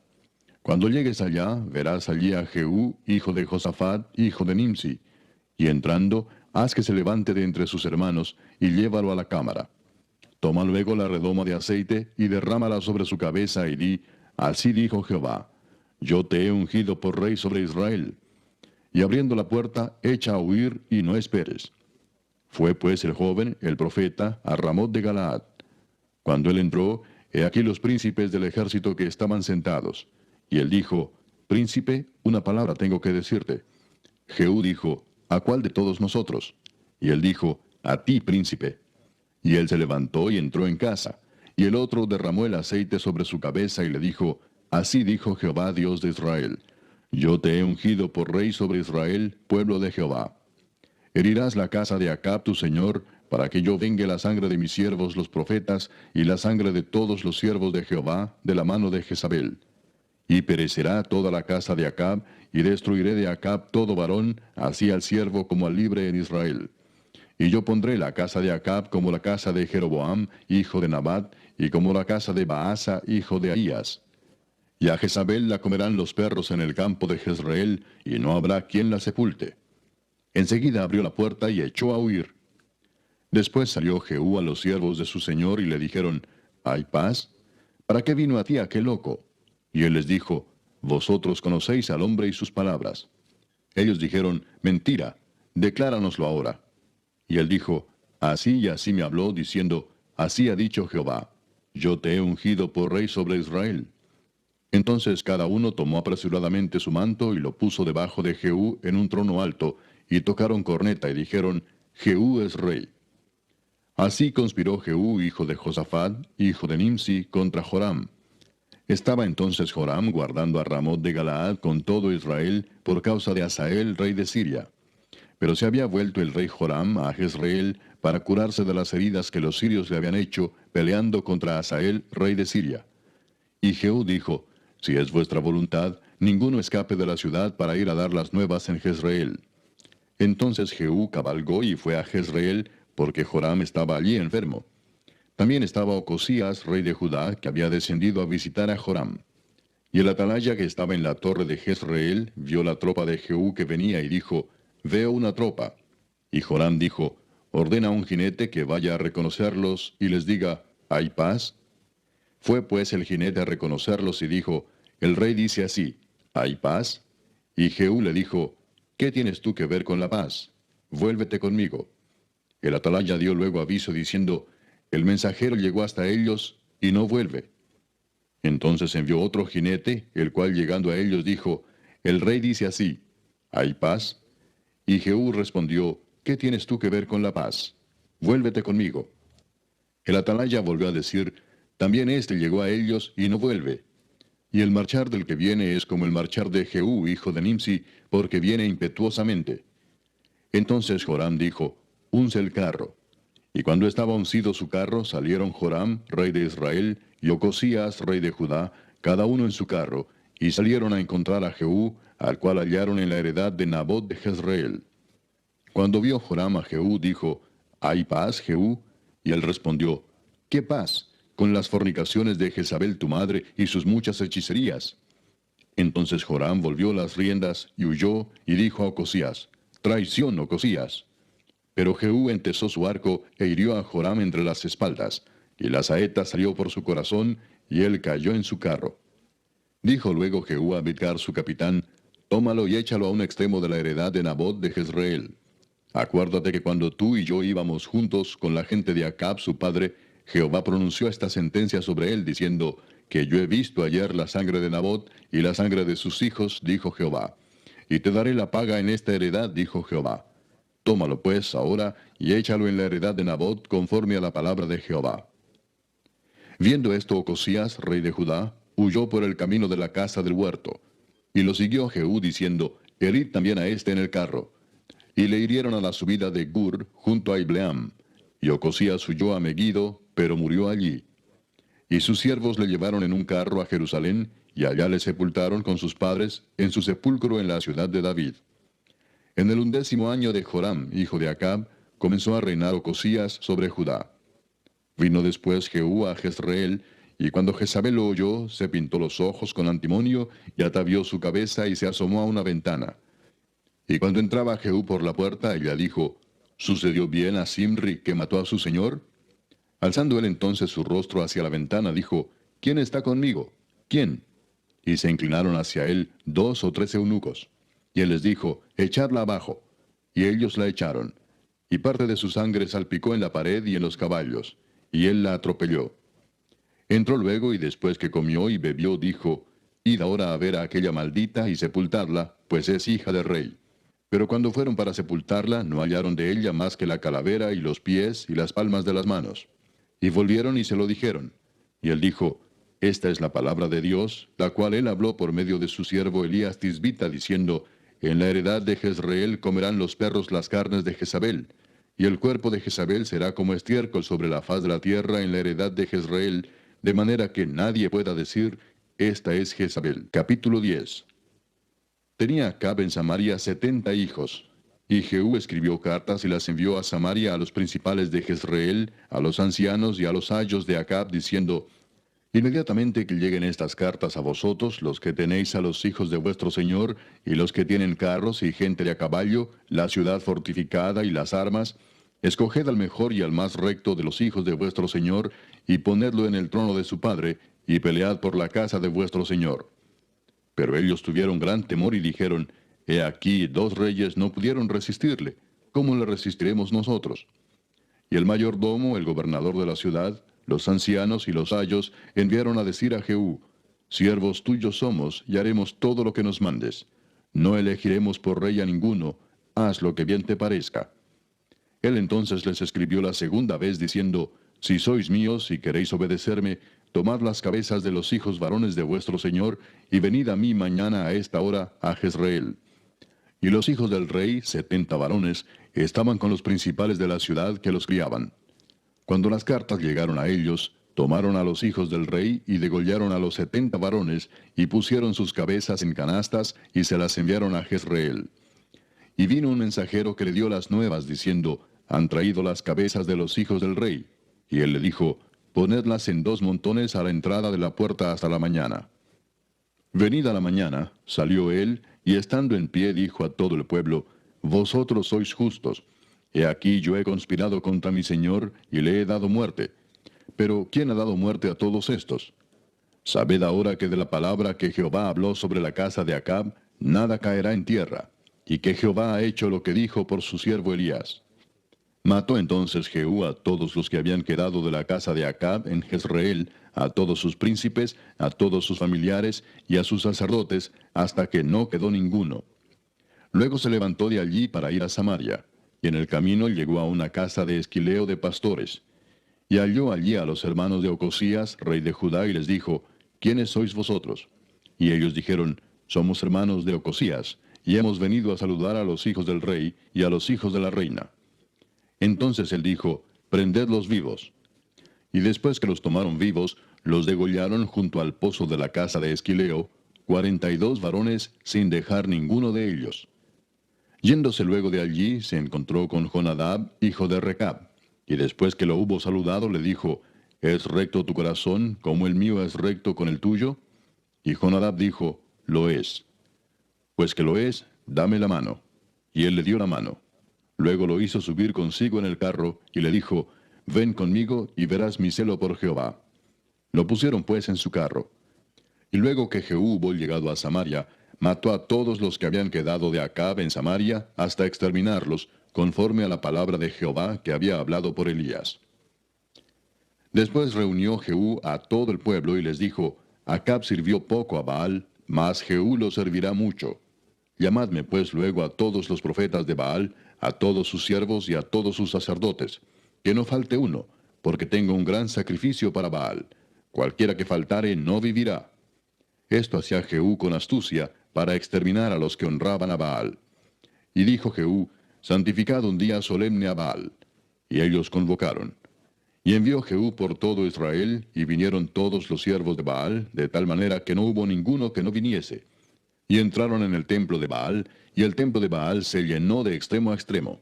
Cuando llegues allá, verás allí a Jehú, hijo de Josafat, hijo de Nimsi, y entrando, haz que se levante de entre sus hermanos, y llévalo a la cámara. Toma luego la redoma de aceite, y derrámala sobre su cabeza, y di, así dijo Jehová, yo te he ungido por rey sobre Israel. Y abriendo la puerta, echa a huir, y no esperes. Fue pues el joven, el profeta, a Ramot de Galaad. Cuando él entró, he aquí los príncipes del ejército que estaban sentados. Y él dijo, príncipe, una palabra tengo que decirte. Jehú dijo, ¿a cuál de todos nosotros? Y él dijo, a ti, príncipe. Y él se levantó y entró en casa. Y el otro derramó el aceite sobre su cabeza y le dijo, así dijo Jehová, Dios de Israel, yo te he ungido por rey sobre Israel, pueblo de Jehová. Herirás la casa de Acab tu señor, para que yo vengue la sangre de mis siervos los profetas, y la sangre de todos los siervos de Jehová, de la mano de Jezabel. Y perecerá toda la casa de Acab, y destruiré de Acab todo varón, así al siervo como al libre en Israel. Y yo pondré la casa de Acab como la casa de Jeroboam, hijo de Nabat, y como la casa de Baasa, hijo de Ahías. Y a Jezabel la comerán los perros en el campo de Jezreel, y no habrá quien la sepulte. Enseguida abrió la puerta y echó a huir. Después salió Jehú a los siervos de su señor y le dijeron, ¿hay paz? ¿Para qué vino a ti aquel loco? Y él les dijo, vosotros conocéis al hombre y sus palabras. Ellos dijeron, mentira, decláranoslo ahora. Y él dijo, así y así me habló, diciendo, así ha dicho Jehová, yo te he ungido por rey sobre Israel. Entonces cada uno tomó apresuradamente su manto y lo puso debajo de Jehú en un trono alto, y tocaron corneta y dijeron, Jehú es rey. Así conspiró Jehú, hijo de Josafat, hijo de Nimsi, contra Joram. Estaba entonces Joram guardando a Ramot de Galaad con todo Israel por causa de Hazael, rey de Siria. Pero se había vuelto el rey Joram a Jezreel para curarse de las heridas que los sirios le habían hecho peleando contra Hazael, rey de Siria. Y Jehú dijo, si es vuestra voluntad, ninguno escape de la ciudad para ir a dar las nuevas en Jezreel. Entonces Jehú cabalgó y fue a Jezreel, porque Joram estaba allí enfermo. También estaba Ocosías, rey de Judá, que había descendido a visitar a Joram. Y el atalaya que estaba en la torre de Jezreel vio la tropa de Jehú que venía y dijo, Veo una tropa. Y Joram dijo, Ordena a un jinete que vaya a reconocerlos y les diga, ¿hay paz? Fue pues el jinete a reconocerlos y dijo, El rey dice así, ¿hay paz? Y Jehú le dijo, ¿qué tienes tú que ver con la paz? Vuélvete conmigo. El atalaya dio luego aviso diciendo, El mensajero llegó hasta ellos y no vuelve. Entonces envió otro jinete, el cual llegando a ellos dijo, El rey dice así, ¿hay paz? Y Jehú respondió, ¿qué tienes tú que ver con la paz? Vuélvete conmigo. El atalaya volvió a decir, También éste llegó a ellos y no vuelve. Y el marchar del que viene es como el marchar de Jehú, hijo de Nimsi, porque viene impetuosamente. Entonces Joram dijo, Unce el carro. Y cuando estaba uncido su carro, salieron Joram, rey de Israel, y Ocosías, rey de Judá, cada uno en su carro, y salieron a encontrar a Jehú, al cual hallaron en la heredad de Nabot de Jezreel. Cuando vio Joram a Jehú, dijo, ¿hay paz, Jehú? Y él respondió, ¿qué paz? Con las fornicaciones de Jezabel tu madre y sus muchas hechicerías. Entonces Joram volvió las riendas y huyó, y dijo a Ocosías, Traición, Ocosías. Pero Jehú entesó su arco e hirió a Joram entre las espaldas, y la saeta salió por su corazón, y él cayó en su carro. Dijo luego Jehú a Bidkar su capitán, Tómalo y échalo a un extremo de la heredad de Nabot de Jezreel. Acuérdate que cuando tú y yo íbamos juntos con la gente de Acab su padre, Jehová pronunció esta sentencia sobre él, diciendo, que yo he visto ayer la sangre de Nabot y la sangre de sus hijos, dijo Jehová. Y te daré la paga en esta heredad, dijo Jehová. Tómalo pues ahora y échalo en la heredad de Nabot conforme a la palabra de Jehová. Viendo esto Ocosías, rey de Judá, huyó por el camino de la casa del huerto. Y lo siguió Jehú diciendo, Herid también a este en el carro. Y le hirieron a la subida de Gur, junto a Ibleam. Y Ocosías huyó a Megiddo, pero murió allí. Y sus siervos le llevaron en un carro a Jerusalén, y allá le sepultaron con sus padres, en su sepulcro en la ciudad de David. En el 11º año de Joram, hijo de Acab, comenzó a reinar Ocosías sobre Judá. Vino después Jehú a Jezreel, y cuando Jezabel lo oyó, se pintó los ojos con antimonio, y atavió su cabeza y se asomó a una ventana. Y cuando entraba Jehú por la puerta, ella dijo, ¿sucedió bien a Simri que mató a su señor? Alzando él entonces su rostro hacia la ventana, dijo, ¿quién está conmigo? ¿Quién? Y se inclinaron hacia él 2 o 3 eunucos. Y él les dijo, echadla abajo. Y ellos la echaron. Y parte de su sangre salpicó en la pared y en los caballos. Y él la atropelló. Entró luego y después que comió y bebió, dijo, Id ahora a ver a aquella maldita y sepultarla, pues es hija del rey. Pero cuando fueron para sepultarla, no hallaron de ella más que la calavera y los pies y las palmas de las manos. Y volvieron y se lo dijeron. Y él dijo, Esta es la palabra de Dios, la cual él habló por medio de su siervo Elías Tisbita, diciendo, En la heredad de Jezreel comerán los perros las carnes de Jezabel, y el cuerpo de Jezabel será como estiércol sobre la faz de la tierra en la heredad de Jezreel, de manera que nadie pueda decir, Esta es Jezabel. Capítulo 10. Tenía Acab en Samaria 70 hijos. Y Jehú escribió cartas y las envió a Samaria a los principales de Jezreel, a los ancianos y a los ayos de Acab, diciendo, Inmediatamente que lleguen estas cartas a vosotros, los que tenéis a los hijos de vuestro señor, y los que tienen carros y gente de a caballo, la ciudad fortificada y las armas, escoged al mejor y al más recto de los hijos de vuestro señor, y ponedlo en el trono de su padre, y pelead por la casa de vuestro señor. Pero ellos tuvieron gran temor y dijeron, He aquí, 2 reyes no pudieron resistirle. ¿Cómo le resistiremos nosotros? Y el mayordomo, el gobernador de la ciudad, los ancianos y los ayos enviaron a decir a Jehú, Siervos tuyos somos, y haremos todo lo que nos mandes. No elegiremos por rey a ninguno, haz lo que bien te parezca. Él entonces les escribió la segunda vez diciendo, Si sois míos y queréis obedecerme, tomad las cabezas de los hijos varones de vuestro señor, y venid a mí mañana a esta hora a Jezreel. Y los hijos del rey, 70 varones, estaban con los principales de la ciudad que los criaban. Cuando las cartas llegaron a ellos, tomaron a los hijos del rey y degollaron a los 70 varones, y pusieron sus cabezas en canastas, y se las enviaron a Jezreel. Y vino un mensajero que le dio las nuevas, diciendo, Han traído las cabezas de los hijos del rey. Y él le dijo, ponedlas en 2 montones a la entrada de la puerta hasta la mañana. Venida la mañana, salió él, y estando en pie dijo a todo el pueblo, Vosotros sois justos. He aquí yo he conspirado contra mi señor, y le he dado muerte. Pero ¿quién ha dado muerte a todos estos? Sabed ahora que de la palabra que Jehová habló sobre la casa de Acab, nada caerá en tierra, y que Jehová ha hecho lo que dijo por su siervo Elías. Mató entonces Jehú a todos los que habían quedado de la casa de Acab en Jezreel, a todos sus príncipes, a todos sus familiares y a sus sacerdotes, hasta que no quedó ninguno. Luego se levantó de allí para ir a Samaria, y en el camino llegó a una casa de Esquileo de pastores. Y halló allí a los hermanos de Ocosías, rey de Judá, y les dijo, ¿Quiénes sois vosotros? Y ellos dijeron, Somos hermanos de Ocosías, y hemos venido a saludar a los hijos del rey y a los hijos de la reina. Entonces él dijo, Prendedlos vivos. Y después que los tomaron vivos, los degollaron junto al pozo de la casa de Esquileo, 42 varones, sin dejar ninguno de ellos. Yéndose luego de allí, se encontró con Jonadab, hijo de Recab, y después que lo hubo saludado, le dijo, ¿Es recto tu corazón, como el mío es recto con el tuyo? Y Jonadab dijo, Lo es. Pues que lo es, dame la mano. Y él le dio la mano. Luego lo hizo subir consigo en el carro, y le dijo, Ven conmigo, y verás mi celo por Jehová. Lo pusieron pues en su carro. Y luego que Jehú hubo llegado a Samaria, mató a todos los que habían quedado de Acab en Samaria, hasta exterminarlos, conforme a la palabra de Jehová que había hablado por Elías. Después reunió Jehú a todo el pueblo y les dijo, Acab sirvió poco a Baal, mas Jehú lo servirá mucho. Llamadme pues luego a todos los profetas de Baal, a todos sus siervos y a todos sus sacerdotes, que no falte uno, porque tengo un gran sacrificio para Baal. Cualquiera que faltare no vivirá. Esto hacía Jehú con astucia, para exterminar a los que honraban a Baal. Y dijo Jehú, Santificad un día solemne a Baal. Y ellos convocaron. Y envió Jehú por todo Israel, y vinieron todos los siervos de Baal, de tal manera que no hubo ninguno que no viniese. Y entraron en el templo de Baal, y el templo de Baal se llenó de extremo a extremo.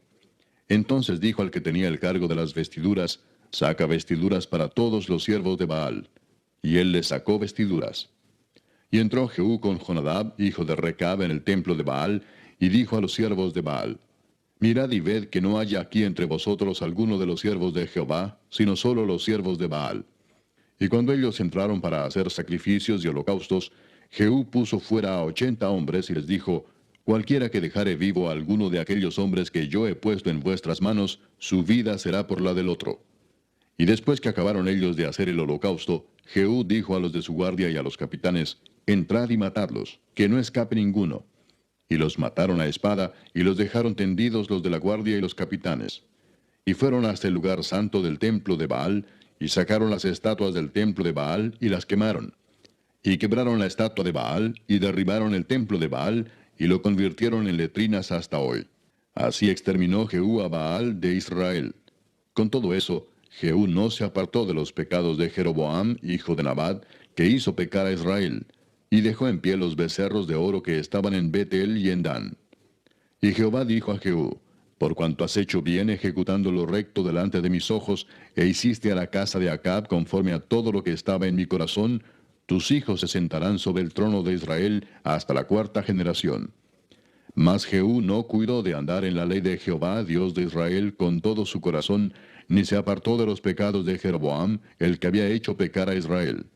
Entonces dijo al que tenía el cargo de las vestiduras, Saca vestiduras para todos los siervos de Baal. Y él les sacó vestiduras. Y entró Jehú con Jonadab, hijo de Recab, en el templo de Baal, y dijo a los siervos de Baal, Mirad y ved que no haya aquí entre vosotros alguno de los siervos de Jehová, sino solo los siervos de Baal. Y cuando ellos entraron para hacer sacrificios y holocaustos, Jehú puso fuera a 80 hombres y les dijo, Cualquiera que dejare vivo a alguno de aquellos hombres que yo he puesto en vuestras manos, su vida será por la del otro. Y después que acabaron ellos de hacer el holocausto, Jehú dijo a los de su guardia y a los capitanes, Entrad y matadlos, que no escape ninguno. Y los mataron a espada, y los dejaron tendidos los de la guardia y los capitanes. Y fueron hasta el lugar santo del templo de Baal, y sacaron las estatuas del templo de Baal, y las quemaron. Y quebraron la estatua de Baal, y derribaron el templo de Baal, y lo convirtieron en letrinas hasta hoy. Así exterminó Jehú a Baal de Israel. Con todo eso, Jehú no se apartó de los pecados de Jeroboam, hijo de Nabat, que hizo pecar a Israel, y dejó en pie los becerros de oro que estaban en Betel y en Dan. Y Jehová dijo a Jehú, Por cuanto has hecho bien ejecutando lo recto delante de mis ojos, e hiciste a la casa de Acab conforme a todo lo que estaba en mi corazón, tus hijos se sentarán sobre el trono de Israel hasta la 4ª generación. Mas Jehú no cuidó de andar en la ley de Jehová, Dios de Israel, con todo su corazón, ni se apartó de los pecados de Jeroboam, el que había hecho pecar a Israel.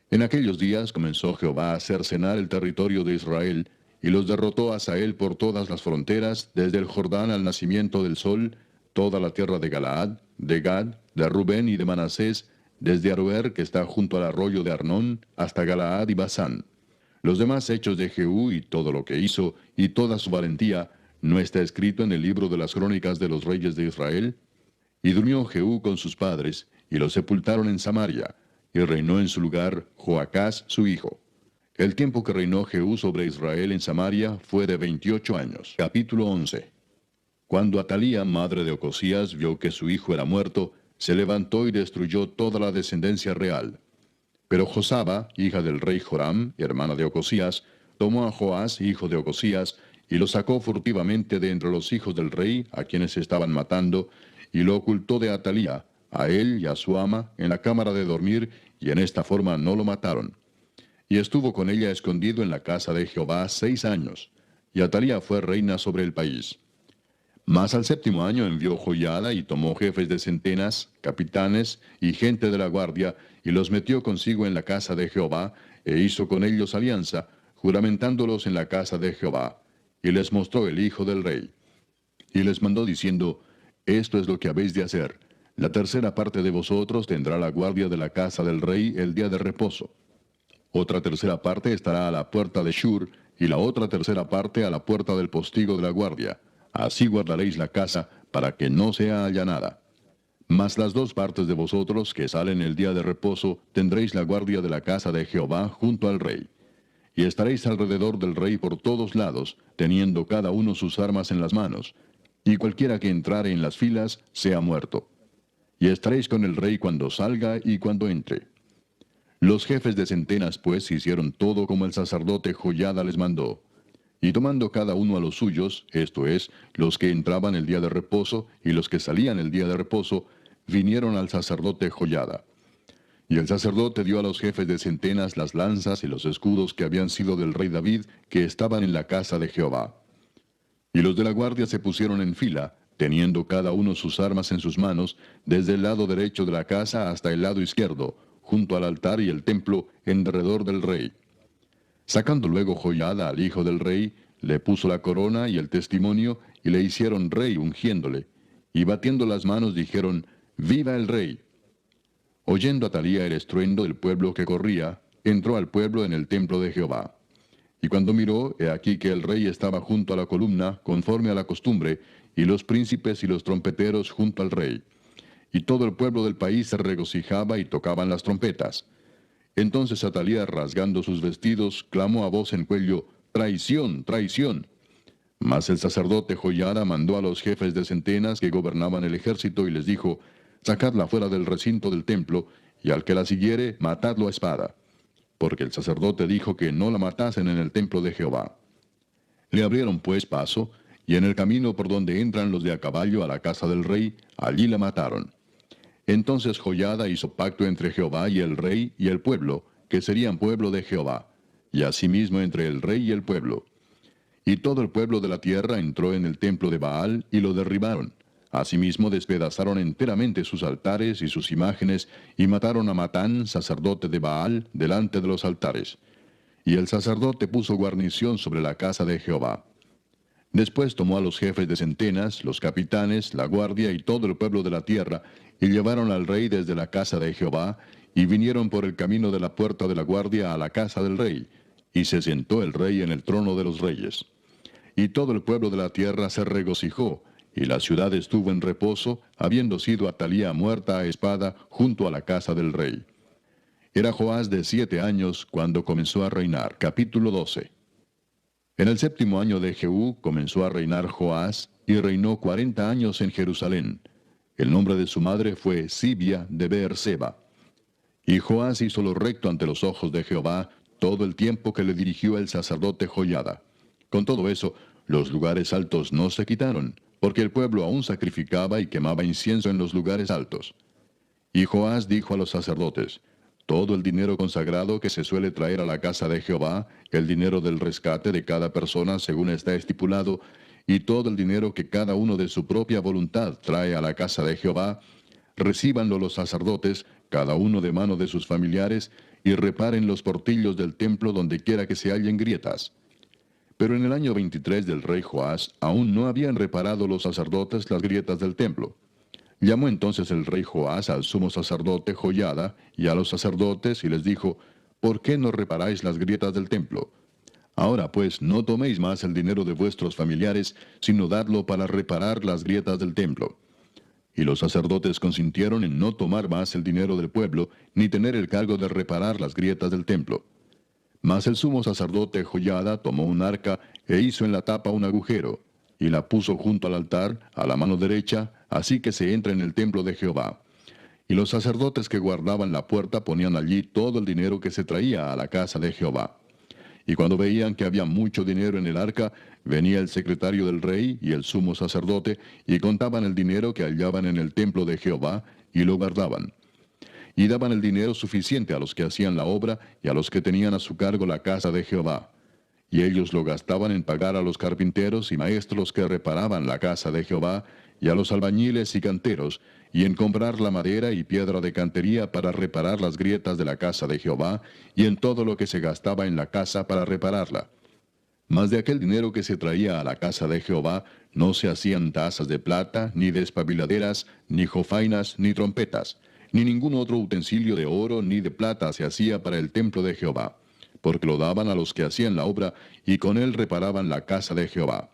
En aquellos días comenzó Jehová a cercenar el territorio de Israel, y los derrotó Hazael por todas las fronteras, desde el Jordán al nacimiento del sol, toda la tierra de Galaad, de Gad, de Rubén y de Manasés, desde Aroer, que está junto al arroyo de Arnón, hasta Galaad y Basán. Los demás hechos de Jehú y todo lo que hizo, y toda su valentía, ¿no está escrito en el libro de las crónicas de los reyes de Israel? Y durmió Jehú con sus padres, y lo sepultaron en Samaria, y reinó en su lugar Joacás su hijo. El tiempo que reinó Jehú sobre Israel en Samaria fue de 28 años. Capítulo 11. Cuando Atalía, madre de Ocosías, vio que su hijo era muerto, se levantó y destruyó toda la descendencia real. Pero Josaba, hija del rey Joram, hermana de Ocosías, tomó a Joás, hijo de Ocosías, y lo sacó furtivamente de entre los hijos del rey, a quienes estaban matando, y lo ocultó de Atalía, a él y a su ama, en la cámara de dormir, y en esta forma no lo mataron. Y estuvo con ella escondido en la casa de Jehová 6 años, y Atalía fue reina sobre el país. Mas al séptimo año envió Joiada y tomó jefes de centenas, capitanes y gente de la guardia, y los metió consigo en la casa de Jehová, e hizo con ellos alianza, juramentándolos en la casa de Jehová. Y les mostró el hijo del rey. Y les mandó diciendo, esto es lo que habéis de hacer. La tercera parte de vosotros tendrá la guardia de la casa del rey el día de reposo. Otra tercera parte estará a la puerta de Shur, y la otra tercera parte a la puerta del postigo de la guardia. Así guardaréis la casa, para que no sea allanada. Mas las 2 partes de vosotros que salen el día de reposo, tendréis la guardia de la casa de Jehová junto al rey. Y estaréis alrededor del rey por todos lados, teniendo cada uno sus armas en las manos. Y cualquiera que entrare en las filas, sea muerto. Y estaréis con el rey cuando salga y cuando entre. Los jefes de centenas, pues, hicieron todo como el sacerdote Joiada les mandó. Y tomando cada uno a los suyos, esto es, los que entraban el día de reposo y los que salían el día de reposo, vinieron al sacerdote Joiada. Y el sacerdote dio a los jefes de centenas las lanzas y los escudos que habían sido del rey David, que estaban en la casa de Jehová. Y los de la guardia se pusieron en fila, teniendo cada uno sus armas en sus manos, desde el lado derecho de la casa hasta el lado izquierdo, junto al altar y el templo, en derredor del rey. Sacando luego Joiada al hijo del rey, le puso la corona y el testimonio, y le hicieron rey ungiéndole. Y batiendo las manos dijeron, ¡Viva el rey! Oyendo Atalía el estruendo del pueblo que corría, entró al pueblo en el templo de Jehová. Y cuando miró, he aquí que el rey estaba junto a la columna, conforme a la costumbre, y los príncipes y los trompeteros junto al rey. Y todo el pueblo del país se regocijaba y tocaban las trompetas. Entonces Atalía, rasgando sus vestidos, clamó a voz en cuello, ¡Traición, traición! Mas el sacerdote Joiada mandó a los jefes de centenas que gobernaban el ejército y les dijo, sacadla fuera del recinto del templo, y al que la siguiere, matadlo a espada. Porque el sacerdote dijo que no la matasen en el templo de Jehová. Le abrieron pues paso, y en el camino por donde entran los de a caballo a la casa del rey, allí la mataron. Entonces Joiada hizo pacto entre Jehová y el rey y el pueblo, que serían pueblo de Jehová, y asimismo entre el rey y el pueblo. Y todo el pueblo de la tierra entró en el templo de Baal y lo derribaron. Asimismo despedazaron enteramente sus altares y sus imágenes, y mataron a Matán, sacerdote de Baal, delante de los altares. Y el sacerdote puso guarnición sobre la casa de Jehová. Después tomó a los jefes de centenas, los capitanes, la guardia y todo el pueblo de la tierra, y llevaron al rey desde la casa de Jehová, y vinieron por el camino de la puerta de la guardia a la casa del rey, y se sentó el rey en el trono de los reyes. Y todo el pueblo de la tierra se regocijó, y la ciudad estuvo en reposo, habiendo sido Atalía muerta a espada junto a la casa del rey. Era Joás de 7 años cuando comenzó a reinar. Capítulo 12. En el 7º año de Jehú comenzó a reinar Joás, y reinó 40 años en Jerusalén. El nombre de su madre fue Sibia de Beerseba. Y Joás hizo lo recto ante los ojos de Jehová todo el tiempo que le dirigió el sacerdote Joiada. Con todo eso, los lugares altos no se quitaron, porque el pueblo aún sacrificaba y quemaba incienso en los lugares altos. Y Joás dijo a los sacerdotes, todo el dinero consagrado que se suele traer a la casa de Jehová, el dinero del rescate de cada persona según está estipulado, y todo el dinero que cada uno de su propia voluntad trae a la casa de Jehová, recíbanlo los sacerdotes, cada uno de mano de sus familiares, y reparen los portillos del templo donde quiera que se hallen grietas. Pero en el año 23 del rey Joás, aún no habían reparado los sacerdotes las grietas del templo. Llamó entonces el rey Joás al sumo sacerdote Joiada y a los sacerdotes y les dijo, ¿por qué no reparáis las grietas del templo? Ahora pues no toméis más el dinero de vuestros familiares, sino dadlo para reparar las grietas del templo. Y los sacerdotes consintieron en no tomar más el dinero del pueblo, ni tener el cargo de reparar las grietas del templo. Mas el sumo sacerdote Joiada tomó un arca e hizo en la tapa un agujero, y la puso junto al altar, a la mano derecha, así que se entra en el templo de Jehová. Y los sacerdotes que guardaban la puerta ponían allí todo el dinero que se traía a la casa de Jehová. Y cuando veían que había mucho dinero en el arca, venía el secretario del rey y el sumo sacerdote, y contaban el dinero que hallaban en el templo de Jehová, y lo guardaban. Y daban el dinero suficiente a los que hacían la obra y a los que tenían a su cargo la casa de Jehová. Y ellos lo gastaban en pagar a los carpinteros y maestros que reparaban la casa de Jehová, y a los albañiles y canteros, y en comprar la madera y piedra de cantería para reparar las grietas de la casa de Jehová, y en todo lo que se gastaba en la casa para repararla. Mas de aquel dinero que se traía a la casa de Jehová, no se hacían tazas de plata, ni despabiladeras, ni jofainas, ni trompetas, ni ningún otro utensilio de oro ni de plata se hacía para el templo de Jehová, porque lo daban a los que hacían la obra, y con él reparaban la casa de Jehová.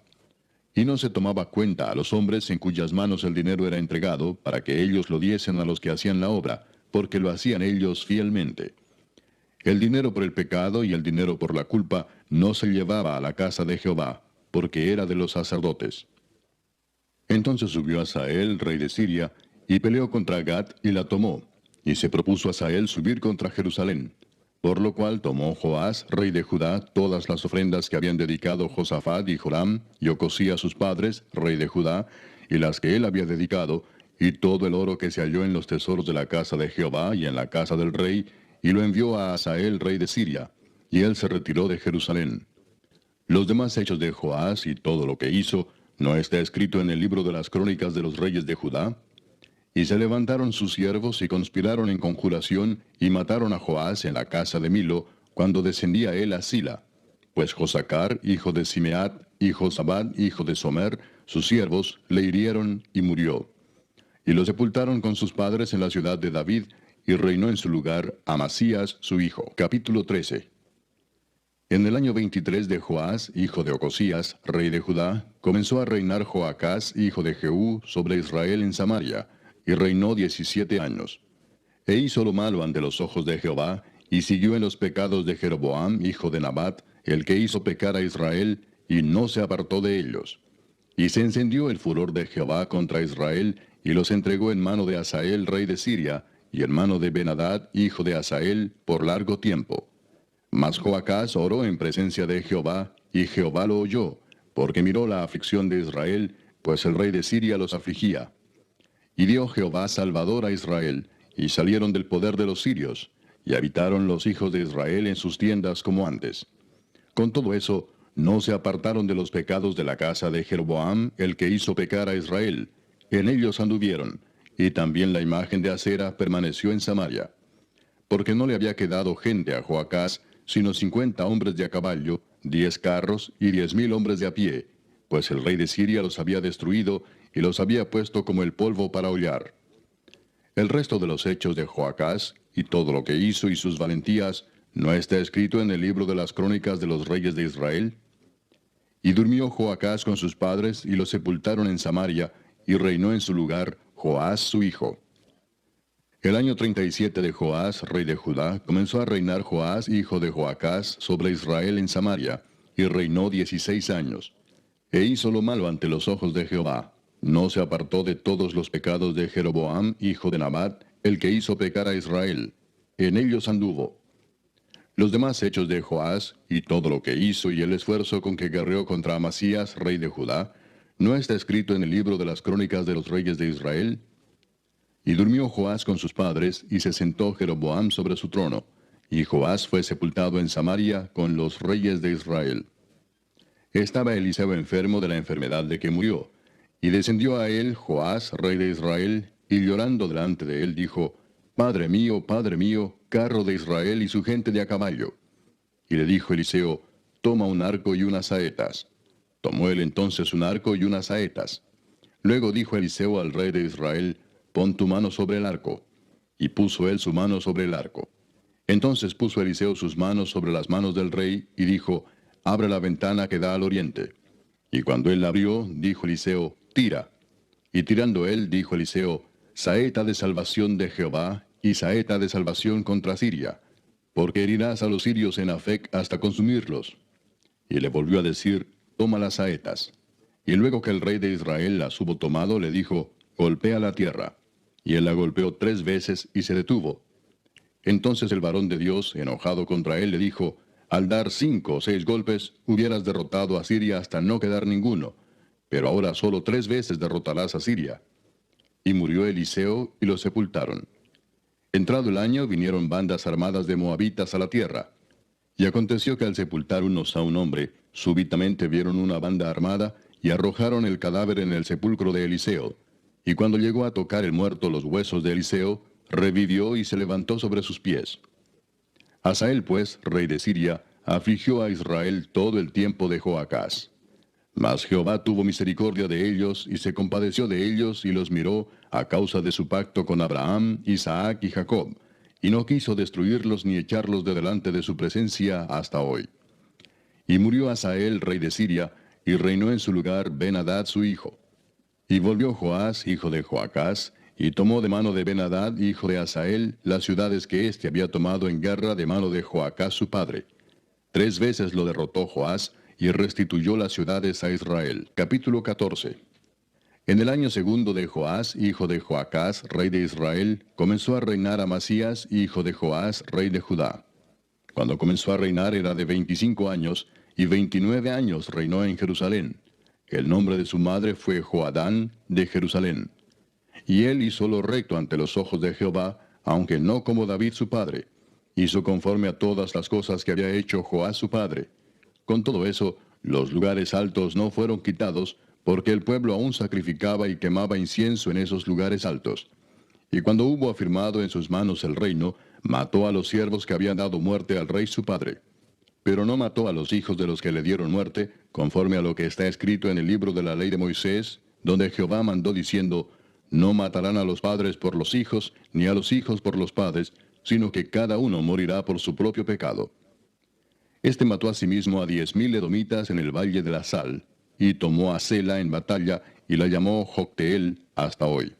Y no se tomaba cuenta a los hombres en cuyas manos el dinero era entregado, para que ellos lo diesen a los que hacían la obra, porque lo hacían ellos fielmente. El dinero por el pecado y el dinero por la culpa no se llevaba a la casa de Jehová, porque era de los sacerdotes. Entonces subió Hazael, rey de Siria, y peleó contra Gat y la tomó, y se propuso Hazael subir contra Jerusalén. Por lo cual tomó Joás, rey de Judá, todas las ofrendas que habían dedicado Josafat y Joram, y Ocosías sus padres, rey de Judá, y las que él había dedicado, y todo el oro que se halló en los tesoros de la casa de Jehová y en la casa del rey, y lo envió a Hazael, rey de Siria, y él se retiró de Jerusalén. Los demás hechos de Joás y todo lo que hizo, ¿no está escrito en el libro de las crónicas de los reyes de Judá? Y se levantaron sus siervos y conspiraron en conjuración, y mataron a Joás en la casa de Milo, cuando descendía él a Sila. Pues Josacar, hijo de Simeat, y Josabad, hijo de Somer, sus siervos, le hirieron y murió. Y lo sepultaron con sus padres en la ciudad de David, y reinó en su lugar Amasías su hijo. Capítulo 13. En el año 23 de Joás, hijo de Ocosías, rey de Judá, comenzó a reinar Joacás, hijo de Jehú, sobre Israel en Samaria, y reinó 17 años. E hizo lo malo ante los ojos de Jehová, y siguió en los pecados de Jeroboam, hijo de Nabat, el que hizo pecar a Israel, y no se apartó de ellos. Y se encendió el furor de Jehová contra Israel, y los entregó en mano de Hazael, rey de Siria, y en mano de Ben-Hadad, hijo de Hazael, por largo tiempo. Mas Joacás oró en presencia de Jehová, y Jehová lo oyó, porque miró la aflicción de Israel, pues el rey de Siria los afligía. Y dio Jehová salvador a Israel, y salieron del poder de los sirios, y habitaron los hijos de Israel en sus tiendas como antes. Con todo eso, no se apartaron de los pecados de la casa de Jeroboam, el que hizo pecar a Israel. En ellos anduvieron, y también la imagen de Acera permaneció en Samaria. Porque no le había quedado gente a Joacás, sino 50 hombres de a caballo, 10 carros y 10,000 hombres de a pie, pues el rey de Siria los había destruido y los había puesto como el polvo para hollar. El resto de los hechos de Joacás, y todo lo que hizo y sus valentías, ¿no está escrito en el libro de las crónicas de los reyes de Israel? Y durmió Joacás con sus padres, y los sepultaron en Samaria, y reinó en su lugar Joás su hijo. El año 37 de Joás, rey de Judá, comenzó a reinar Joás, hijo de Joacás, sobre Israel en Samaria, y reinó 16 años. E hizo lo malo ante los ojos de Jehová. No se apartó de todos los pecados de Jeroboam, hijo de Nabat, el que hizo pecar a Israel. En ellos anduvo. Los demás hechos de Joás, y todo lo que hizo y el esfuerzo con que guerreó contra Amasías, rey de Judá, ¿no está escrito en el libro de las crónicas de los reyes de Israel? Y durmió Joás con sus padres, y se sentó Jeroboam sobre su trono, y Joás fue sepultado en Samaria con los reyes de Israel. Estaba Eliseo enfermo de la enfermedad de que murió, y descendió a él Joás, rey de Israel, y llorando delante de él dijo, Padre mío, carro de Israel y su gente de a caballo. Y le dijo Eliseo, toma un arco y unas saetas. Tomó él entonces un arco y unas saetas. Luego dijo Eliseo al rey de Israel, pon tu mano sobre el arco. Y puso él su mano sobre el arco. Entonces puso Eliseo sus manos sobre las manos del rey, y dijo, abre la ventana que da al oriente. Y cuando él la abrió, dijo Eliseo, tira. Y tirando él, dijo Eliseo, saeta de salvación de Jehová, y saeta de salvación contra Siria, porque herirás a los sirios en Afec hasta consumirlos. Y le volvió a decir, toma las saetas. Y luego que el rey de Israel las hubo tomado, le dijo, golpea la tierra. Y él la golpeó 3 veces y se detuvo. Entonces el varón de Dios, enojado contra él, le dijo, Al dar 5 o 6 golpes, hubieras derrotado a Siria hasta no quedar ninguno, pero ahora solo 3 veces derrotarás a Siria. Y murió Eliseo y lo sepultaron. Entrado el año, vinieron bandas armadas de moabitas a la tierra. Y aconteció que al sepultar unos a un hombre, súbitamente vieron una banda armada y arrojaron el cadáver en el sepulcro de Eliseo. Y cuando llegó a tocar el muerto los huesos de Eliseo, revivió y se levantó sobre sus pies. Hazael, pues, rey de Siria, afligió a Israel todo el tiempo de Joacás. Mas Jehová tuvo misericordia de ellos y se compadeció de ellos y los miró a causa de su pacto con Abraham, Isaac y Jacob, y no quiso destruirlos ni echarlos de delante de su presencia hasta hoy. Y murió Hazael, rey de Siria, y reinó en su lugar Ben-Hadad su hijo. Y volvió Joás, hijo de Joacás, y tomó de mano de Ben-Hadad, hijo de Hazael, las ciudades que éste había tomado en guerra de mano de Joacás su padre. 3 veces lo derrotó Joás, y restituyó las ciudades a Israel. Capítulo 14. En el año segundo de Joás, hijo de Joacás, rey de Israel, comenzó a reinar Amasías, hijo de Joás, rey de Judá. Cuando comenzó a reinar era de 25 años, y 29 años reinó en Jerusalén. El nombre de su madre fue Joadán de Jerusalén. Y él hizo lo recto ante los ojos de Jehová, aunque no como David su padre. Hizo conforme a todas las cosas que había hecho Joás su padre. Con todo eso, los lugares altos no fueron quitados, porque el pueblo aún sacrificaba y quemaba incienso en esos lugares altos. Y cuando hubo afirmado en sus manos el reino, mató a los siervos que habían dado muerte al rey su padre. Pero no mató a los hijos de los que le dieron muerte, conforme a lo que está escrito en el libro de la ley de Moisés, donde Jehová mandó diciendo, no matarán a los padres por los hijos, ni a los hijos por los padres, sino que cada uno morirá por su propio pecado. Este mató asimismo a 10,000 edomitas en el valle de la Sal, y tomó a Sela en batalla, y la llamó Jocteel hasta hoy.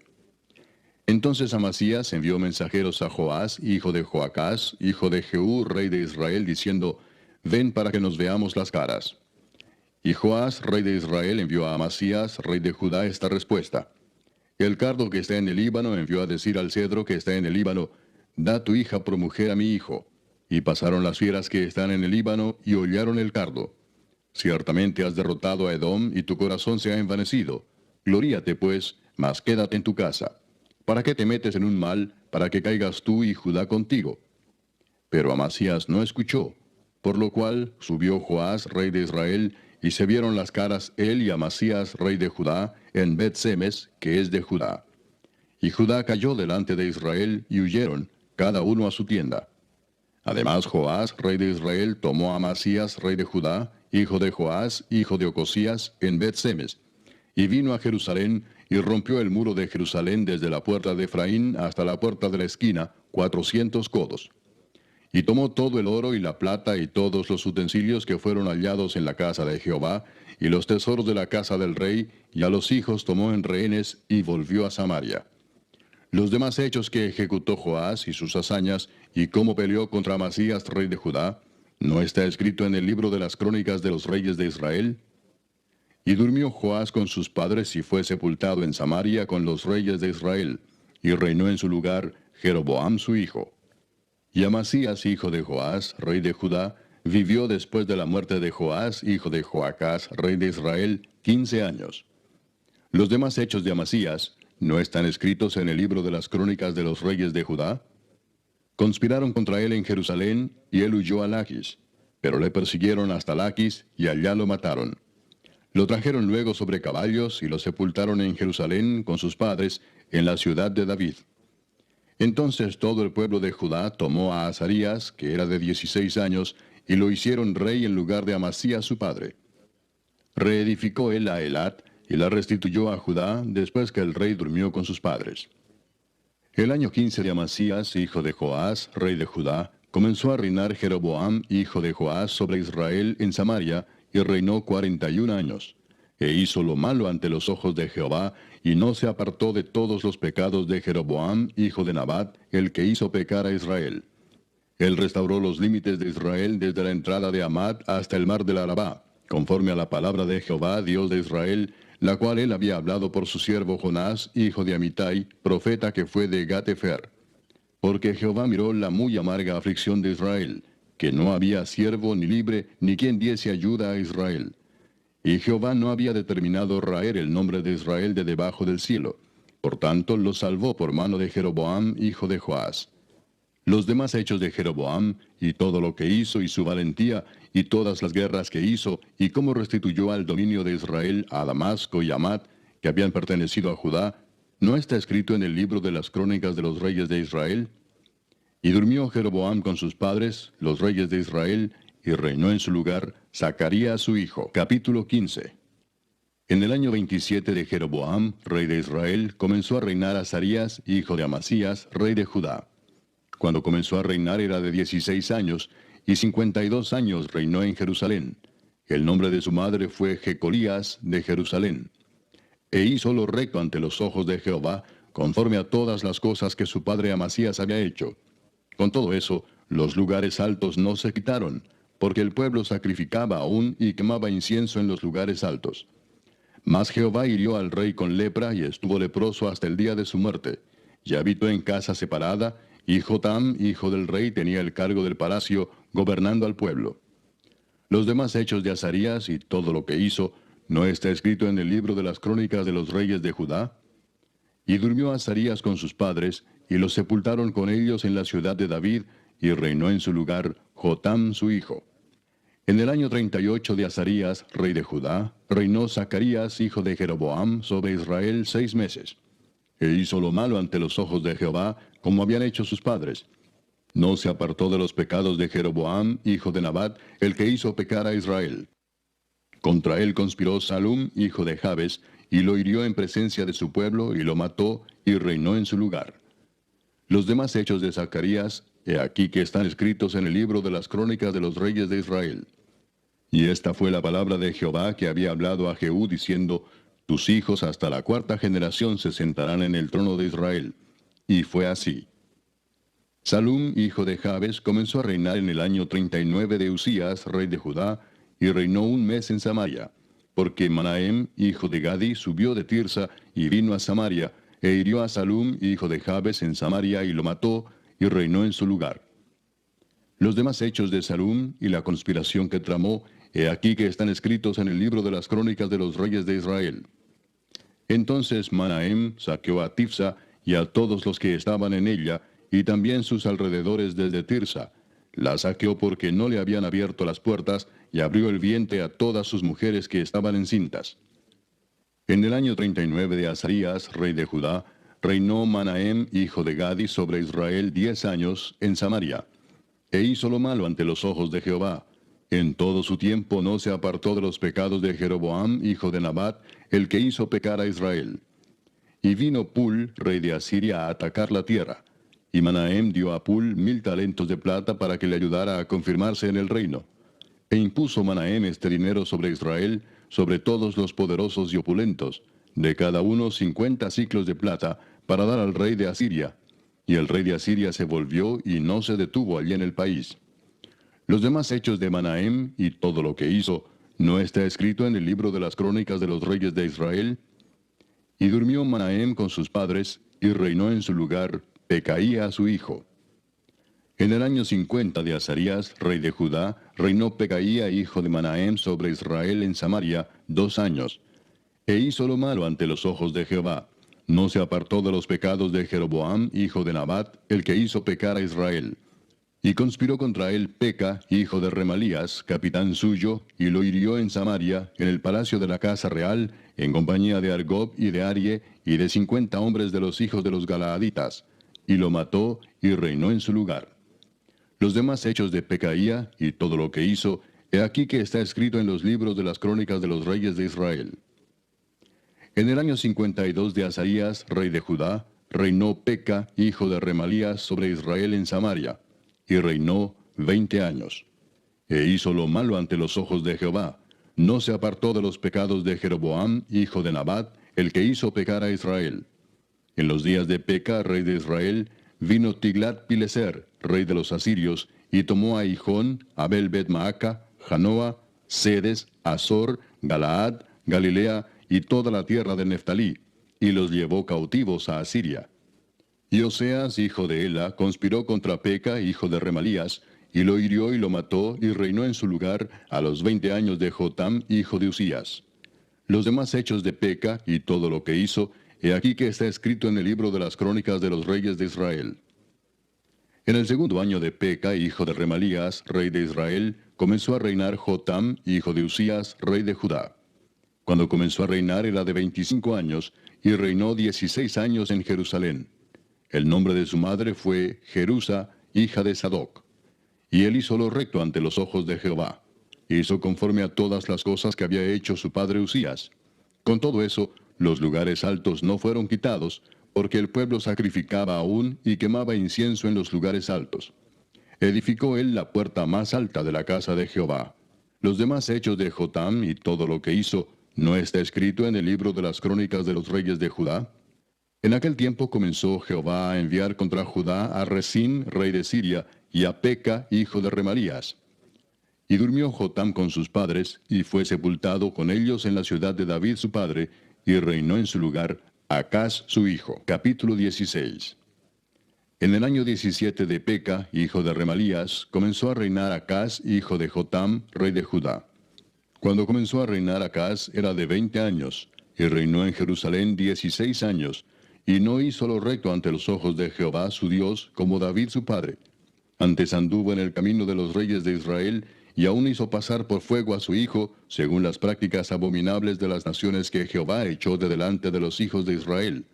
Entonces Amasías envió mensajeros a Joás, hijo de Joacás, hijo de Jehú, rey de Israel, diciendo, ven para que nos veamos las caras. Y Joás, rey de Israel, envió a Amasías, rey de Judá, esta respuesta. El cardo que está en el Líbano envió a decir al cedro que está en el Líbano, da tu hija por mujer a mi hijo. Y pasaron las fieras que están en el Líbano y hollaron el cardo. Ciertamente has derrotado a Edom y tu corazón se ha envanecido. Gloríate pues, mas quédate en tu casa. ¿Para qué te metes en un mal, para que caigas tú y Judá contigo? Pero Amasías no escuchó, por lo cual subió Joás, rey de Israel, y se vieron las caras él y Amasías, rey de Judá, en Bet-Semes, que es de Judá. Y Judá cayó delante de Israel, y huyeron, cada uno a su tienda. Además Joás, rey de Israel, tomó a Amasías, rey de Judá, hijo de Joás, hijo de Ocosías, en Bet-Semes, y vino a Jerusalén, y rompió el muro de Jerusalén desde la puerta de Efraín hasta la puerta de la esquina, 400 codos. Y tomó todo el oro y la plata y todos los utensilios que fueron hallados en la casa de Jehová, y los tesoros de la casa del rey, y a los hijos tomó en rehenes, y volvió a Samaria. Los demás hechos que ejecutó Joás y sus hazañas, y cómo peleó contra Amasías, rey de Judá, ¿no está escrito en el libro de las crónicas de los reyes de Israel? Y durmió Joás con sus padres y fue sepultado en Samaria con los reyes de Israel, y reinó en su lugar Jeroboam su hijo. Y Amasías, hijo de Joás, rey de Judá, vivió después de la muerte de Joás, hijo de Joacás, rey de Israel, 15 años. Los demás hechos de Amasías, ¿no están escritos en el libro de las crónicas de los reyes de Judá? Conspiraron contra él en Jerusalén, y él huyó a Laquis, pero le persiguieron hasta Laquis, y allá lo mataron. Lo trajeron luego sobre caballos, y lo sepultaron en Jerusalén con sus padres, en la ciudad de David. Entonces todo el pueblo de Judá tomó a Azarías, que era de 16 años, y lo hicieron rey en lugar de Amasías su padre. Reedificó él a Elat, y la restituyó a Judá después que el rey durmió con sus padres. El año 15 de Amasías, hijo de Joás, rey de Judá, comenzó a reinar Jeroboam, hijo de Joás, sobre Israel en Samaria, y reinó 41 años. E hizo lo malo ante los ojos de Jehová, y no se apartó de todos los pecados de Jeroboam, hijo de Nabat, el que hizo pecar a Israel. Él restauró los límites de Israel desde la entrada de Amad hasta el mar del Arabá, conforme a la palabra de Jehová, Dios de Israel, la cual él había hablado por su siervo Jonás, hijo de Amitai, profeta que fue de Gat-Hefer. Porque Jehová miró la muy amarga aflicción de Israel, que no había siervo ni libre, ni quien diese ayuda a Israel. Y Jehová no había determinado raer el nombre de Israel de debajo del cielo. Por tanto, lo salvó por mano de Jeroboam, hijo de Joás. Los demás hechos de Jeroboam, y todo lo que hizo, y su valentía, y todas las guerras que hizo, y cómo restituyó al dominio de Israel a Damasco y Amat, que habían pertenecido a Judá, ¿no está escrito en el libro de las crónicas de los reyes de Israel? Y durmió Jeroboam con sus padres, los reyes de Israel, y reinó en su lugar Zacarías su hijo. Capítulo 15. En el año 27 de Jeroboam, rey de Israel, comenzó a reinar Azarías, hijo de Amasías, rey de Judá. Cuando comenzó a reinar era de 16 años, y 52 años reinó en Jerusalén. El nombre de su madre fue Jecolías de Jerusalén. E hizo lo recto ante los ojos de Jehová, conforme a todas las cosas que su padre Amasías había hecho. Con todo eso, los lugares altos no se quitaron, porque el pueblo sacrificaba aún y quemaba incienso en los lugares altos. Mas Jehová hirió al rey con lepra y estuvo leproso hasta el día de su muerte, y habitó en casa separada, y Jotam, hijo del rey, tenía el cargo del palacio, gobernando al pueblo. Los demás hechos de Azarías y todo lo que hizo, ¿no está escrito en el libro de las crónicas de los reyes de Judá? Y durmió Azarías con sus padres, y los sepultaron con ellos en la ciudad de David, y reinó en su lugar Jotam su hijo. En el año 38 de Azarías, rey de Judá, reinó Zacarías, hijo de Jeroboam, sobre Israel 6 meses. E hizo lo malo ante los ojos de Jehová, como habían hecho sus padres. No se apartó de los pecados de Jeroboam, hijo de Nabat, el que hizo pecar a Israel. Contra él conspiró Salum, hijo de Jabes, y lo hirió en presencia de su pueblo, y lo mató, y reinó en su lugar. Los demás hechos de Zacarías, he aquí que están escritos en el libro de las crónicas de los reyes de Israel. Y esta fue la palabra de Jehová que había hablado a Jehú, diciendo, tus hijos hasta la 4ª generación se sentarán en el trono de Israel. Y fue así. Salum, hijo de Jabes, comenzó a reinar en el año 39 de Usías, rey de Judá, y reinó 1 mes en Samaria, porque Manahem, hijo de Gadi, subió de Tirsa y vino a Samaria, e hirió a Salum, hijo de Jabes, en Samaria, y lo mató, y reinó en su lugar. Los demás hechos de Salum y la conspiración que tramó, he aquí que están escritos en el libro de las crónicas de los reyes de Israel. Entonces Manahem saqueó a Tifsa y a todos los que estaban en ella, y también sus alrededores desde Tirsa. La saqueó porque no le habían abierto las puertas, y abrió el vientre a todas sus mujeres que estaban encintas. En el año 39 de Azarías, rey de Judá, reinó Manahem, hijo de Gadi, sobre Israel 10 años en Samaria. E hizo lo malo ante los ojos de Jehová. En todo su tiempo no se apartó de los pecados de Jeroboam, hijo de Nabat, el que hizo pecar a Israel. Y vino Pul, rey de Asiria, a atacar la tierra. Y Manahem dio a Pul 1000 talentos de plata para que le ayudara a confirmarse en el reino. E impuso Manahem este dinero sobre Israel, sobre todos los poderosos y opulentos, de cada uno 50 siclos de plata, para dar al rey de Asiria. Y el rey de Asiria se volvió y no se detuvo allí en el país. Los demás hechos de Manahem y todo lo que hizo, ¿no está escrito en el libro de las crónicas de los reyes de Israel? Y durmió Manahem con sus padres, y reinó en su lugar Pecaía su hijo. En el año 50 de Azarías, rey de Judá, reinó Pecaía, hijo de Manahem, sobre Israel en Samaria 2 años. E hizo lo malo ante los ojos de Jehová. No se apartó de los pecados de Jeroboam, hijo de Nabat, el que hizo pecar a Israel. Y conspiró contra él Peca, hijo de Remalías, capitán suyo, y lo hirió en Samaria, en el palacio de la casa real, en compañía de Argob y de Arie, y de 50 hombres de los hijos de los Galaaditas. Y lo mató, y reinó en su lugar. Los demás hechos de Pecaía, y todo lo que hizo, he aquí que está escrito en los libros de las crónicas de los reyes de Israel. En el año 52 de Azarías, rey de Judá, reinó Peca, hijo de Remalías, sobre Israel en Samaria, y reinó 20 años. E hizo lo malo ante los ojos de Jehová. No se apartó de los pecados de Jeroboam, hijo de Nabat, el que hizo pecar a Israel. En los días de Peca, rey de Israel, vino Tiglat-Pileser, rey de los asirios, y tomó a Hijón, Abel-Bet-Maaca, Janoa, Sedes, Azor, Galaad, Galilea y toda la tierra de Neftalí, y los llevó cautivos a Asiria. Y Oseas, hijo de Ela, conspiró contra Peca, hijo de Remalías, y lo hirió y lo mató, y reinó en su lugar a los 20 años de Jotam, hijo de Usías. Los demás hechos de Peca y todo lo que hizo, he aquí que está escrito en el libro de las crónicas de los reyes de Israel. En el segundo año de Peca, hijo de Remalías, rey de Israel, comenzó a reinar Jotam, hijo de Usías, rey de Judá. Cuando comenzó a reinar era de 25 años, y reinó 16 años en Jerusalén. El nombre de su madre fue Jerusa, hija de Sadoc. Y él hizo lo recto ante los ojos de Jehová. Hizo conforme a todas las cosas que había hecho su padre Usías. Con todo eso, los lugares altos no fueron quitados, porque el pueblo sacrificaba aún y quemaba incienso en los lugares altos. Edificó él la puerta más alta de la casa de Jehová. Los demás hechos de Jotam y todo lo que hizo, ¿no está escrito en el libro de las crónicas de los reyes de Judá? En aquel tiempo comenzó Jehová a enviar contra Judá a Resín, rey de Siria, y a Peca, hijo de Remalías. Y durmió Jotam con sus padres, y fue sepultado con ellos en la ciudad de David su padre, y reinó en su lugar Acaz su hijo. Capítulo 16. En el año 17 de Peca, hijo de Remalías, comenzó a reinar Acaz, hijo de Jotam, rey de Judá. Cuando comenzó a reinar Acaz era de 20 años, y reinó en Jerusalén 16 años, y no hizo lo recto ante los ojos de Jehová su Dios, como David su padre. Antes anduvo en el camino de los reyes de Israel, y aún hizo pasar por fuego a su hijo, según las prácticas abominables de las naciones que Jehová echó de delante de los hijos de Israel.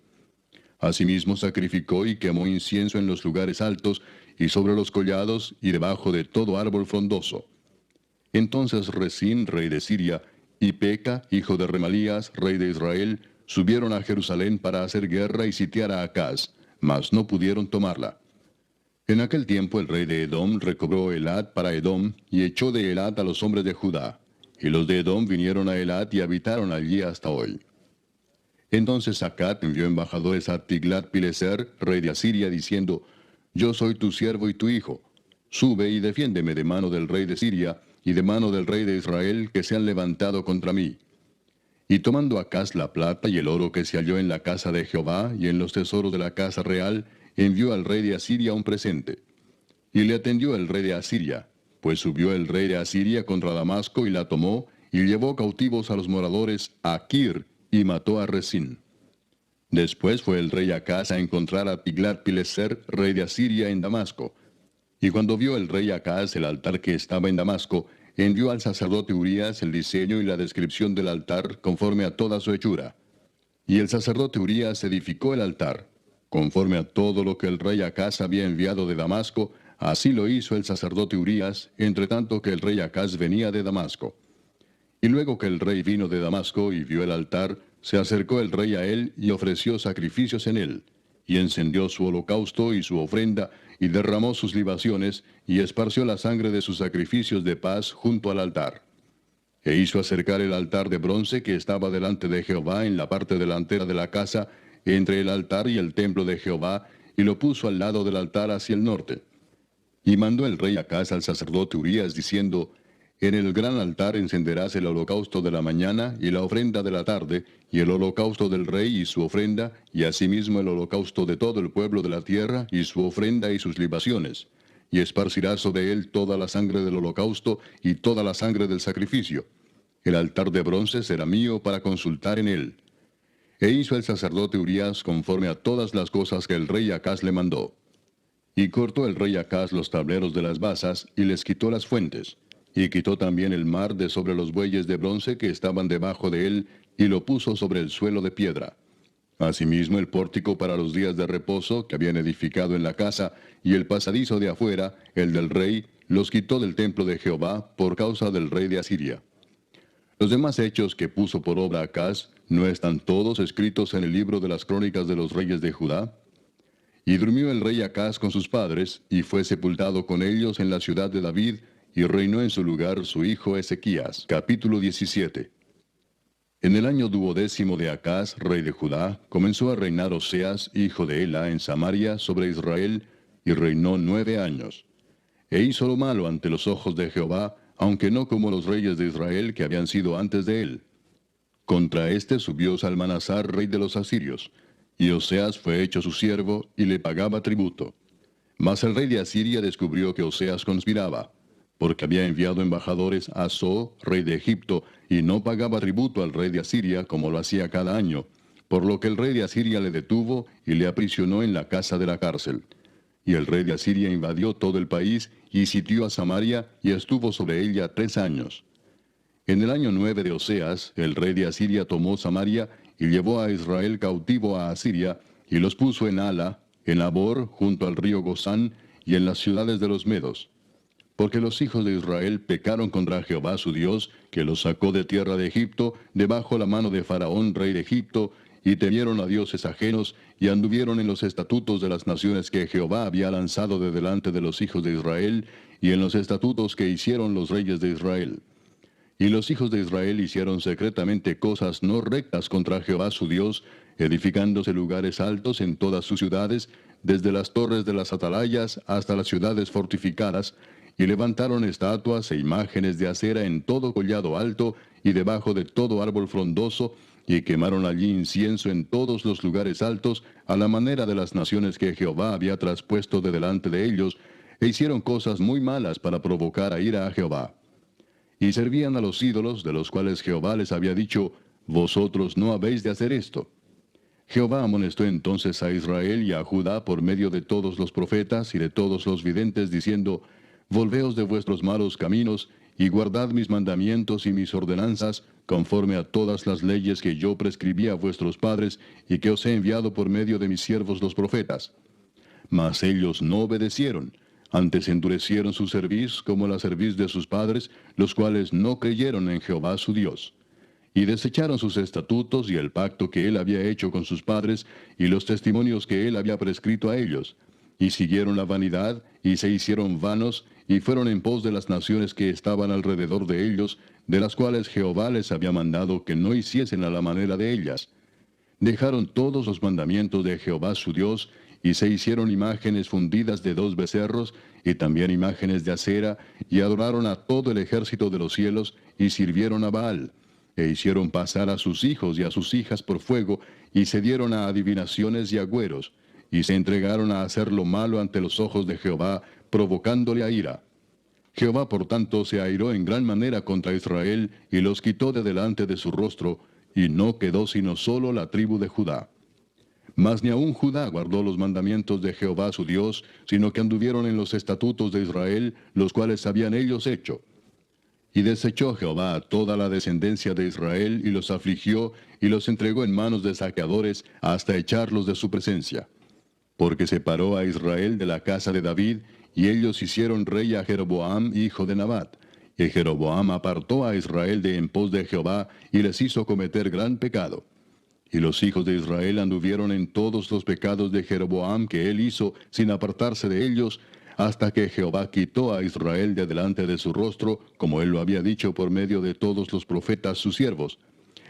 Asimismo sacrificó y quemó incienso en los lugares altos, y sobre los collados, y debajo de todo árbol frondoso. Entonces Resín, rey de Siria, y Peca, hijo de Remalías, rey de Israel, subieron a Jerusalén para hacer guerra y sitiar a Acaz, mas no pudieron tomarla. En aquel tiempo el rey de Edom recobró Elat para Edom, y echó de Elat a los hombres de Judá. Y los de Edom vinieron a Elat y habitaron allí hasta hoy. Entonces Acat envió embajadores a Tiglat-Pileser, rey de Asiria, diciendo, Yo soy tu siervo y tu hijo. Sube y defiéndeme de mano del rey de Siria, y de mano del rey de Israel, que se han levantado contra mí. Y tomando Acaz la plata y el oro que se halló en la casa de Jehová y en los tesoros de la casa real, envió al rey de Asiria un presente. Y le atendió el rey de Asiria, pues subió el rey de Asiria contra Damasco y la tomó, y llevó cautivos a los moradores a Kir, y mató a Resín. Después fue el rey Acaz a encontrar a Tiglat-Pileser, rey de Asiria, en Damasco. Y cuando vio el rey Acaz el altar que estaba en Damasco, envió al sacerdote Urías el diseño y la descripción del altar conforme a toda su hechura. Y el sacerdote Urías edificó el altar. Conforme a todo lo que el rey Acaz había enviado de Damasco, así lo hizo el sacerdote Urías, entre tanto que el rey Acaz venía de Damasco. Y luego que el rey vino de Damasco y vio el altar, se acercó el rey a él y ofreció sacrificios en él, y encendió su holocausto y su ofrenda, y derramó sus libaciones, y esparció la sangre de sus sacrificios de paz junto al altar. E hizo acercar el altar de bronce que estaba delante de Jehová en la parte delantera de la casa, entre el altar y el templo de Jehová, y lo puso al lado del altar hacia el norte. Y mandó el rey Acaz al sacerdote Urías, diciendo, En el gran altar encenderás el holocausto de la mañana y la ofrenda de la tarde, y el holocausto del rey y su ofrenda, y asimismo el holocausto de todo el pueblo de la tierra, y su ofrenda y sus libaciones. Y esparcirás sobre él toda la sangre del holocausto y toda la sangre del sacrificio. El altar de bronce será mío para consultar en él. E hizo el sacerdote Urías conforme a todas las cosas que el rey Acaz le mandó. Y cortó el rey Acaz los tableros de las basas, y les quitó las fuentes. Y quitó también el mar de sobre los bueyes de bronce que estaban debajo de él, y lo puso sobre el suelo de piedra. Asimismo el pórtico para los días de reposo que habían edificado en la casa, y el pasadizo de afuera, el del rey, los quitó del templo de Jehová por causa del rey de Asiria. Los demás hechos que puso por obra Acaz, ¿no están todos escritos en el libro de las crónicas de los reyes de Judá? Y durmió el rey Acaz con sus padres, y fue sepultado con ellos en la ciudad de David, y reinó en su lugar su hijo Ezequías. Capítulo 17. En el año 12º de Acaz, rey de Judá, comenzó a reinar Oseas, hijo de Ela, en Samaria, sobre Israel, y reinó 9 años. E hizo lo malo ante los ojos de Jehová, aunque no como los reyes de Israel que habían sido antes de él. Contra éste subió Salmanasar, rey de los asirios, y Oseas fue hecho su siervo, y le pagaba tributo. Mas el rey de Asiria descubrió que Oseas conspiraba, porque había enviado embajadores a So, rey de Egipto, y no pagaba tributo al rey de Asiria como lo hacía cada año, por lo que el rey de Asiria le detuvo y le aprisionó en la casa de la cárcel. Y el rey de Asiria invadió todo el país y sitió a Samaria y estuvo sobre ella 3 años. En el año 9 de Oseas, el rey de Asiria tomó Samaria y llevó a Israel cautivo a Asiria, y los puso en Hala, en Abor, junto al río Gozán, y en las ciudades de los Medos. Porque los hijos de Israel pecaron contra Jehová su Dios, que los sacó de tierra de Egipto, debajo la mano de Faraón, rey de Egipto, y temieron a dioses ajenos, y anduvieron en los estatutos de las naciones que Jehová había lanzado de delante de los hijos de Israel, y en los estatutos que hicieron los reyes de Israel. Y los hijos de Israel hicieron secretamente cosas no rectas contra Jehová su Dios, edificándose lugares altos en todas sus ciudades, desde las torres de las atalayas hasta las ciudades fortificadas, y levantaron estatuas e imágenes de acera en todo collado alto y debajo de todo árbol frondoso, y quemaron allí incienso en todos los lugares altos, a la manera de las naciones que Jehová había traspuesto de delante de ellos, e hicieron cosas muy malas para provocar a ira a Jehová. Y servían a los ídolos, de los cuales Jehová les había dicho, vosotros no habéis de hacer esto. Jehová amonestó entonces a Israel y a Judá por medio de todos los profetas y de todos los videntes, diciendo, volveos de vuestros malos caminos, y guardad mis mandamientos y mis ordenanzas, conforme a todas las leyes que yo prescribí a vuestros padres, y que os he enviado por medio de mis siervos los profetas. Mas ellos no obedecieron, antes endurecieron su cerviz como la cerviz de sus padres, los cuales no creyeron en Jehová su Dios. Y desecharon sus estatutos y el pacto que él había hecho con sus padres, y los testimonios que él había prescrito a ellos. Y siguieron la vanidad, y se hicieron vanos, y fueron en pos de las naciones que estaban alrededor de ellos, de las cuales Jehová les había mandado que no hiciesen a la manera de ellas. Dejaron todos los mandamientos de Jehová su Dios, y se hicieron imágenes fundidas de 2 becerros, y también imágenes de acera, y adoraron a todo el ejército de los cielos, y sirvieron a Baal, e hicieron pasar a sus hijos y a sus hijas por fuego, y se dieron a adivinaciones y agüeros, y se entregaron a hacer lo malo ante los ojos de Jehová, provocándole a ira. Jehová por tanto se airó en gran manera contra Israel, y los quitó de delante de su rostro, y no quedó sino solo la tribu de Judá. Mas ni aun Judá guardó los mandamientos de Jehová su Dios, sino que anduvieron en los estatutos de Israel, los cuales habían ellos hecho. Y desechó Jehová a toda la descendencia de Israel, y los afligió, y los entregó en manos de saqueadores, hasta echarlos de su presencia. Porque separó a Israel de la casa de David, y ellos hicieron rey a Jeroboam, hijo de Nabat. Y Jeroboam apartó a Israel de en pos de Jehová, y les hizo cometer gran pecado. Y los hijos de Israel anduvieron en todos los pecados de Jeroboam que él hizo, sin apartarse de ellos, hasta que Jehová quitó a Israel de delante de su rostro, como él lo había dicho por medio de todos los profetas sus siervos.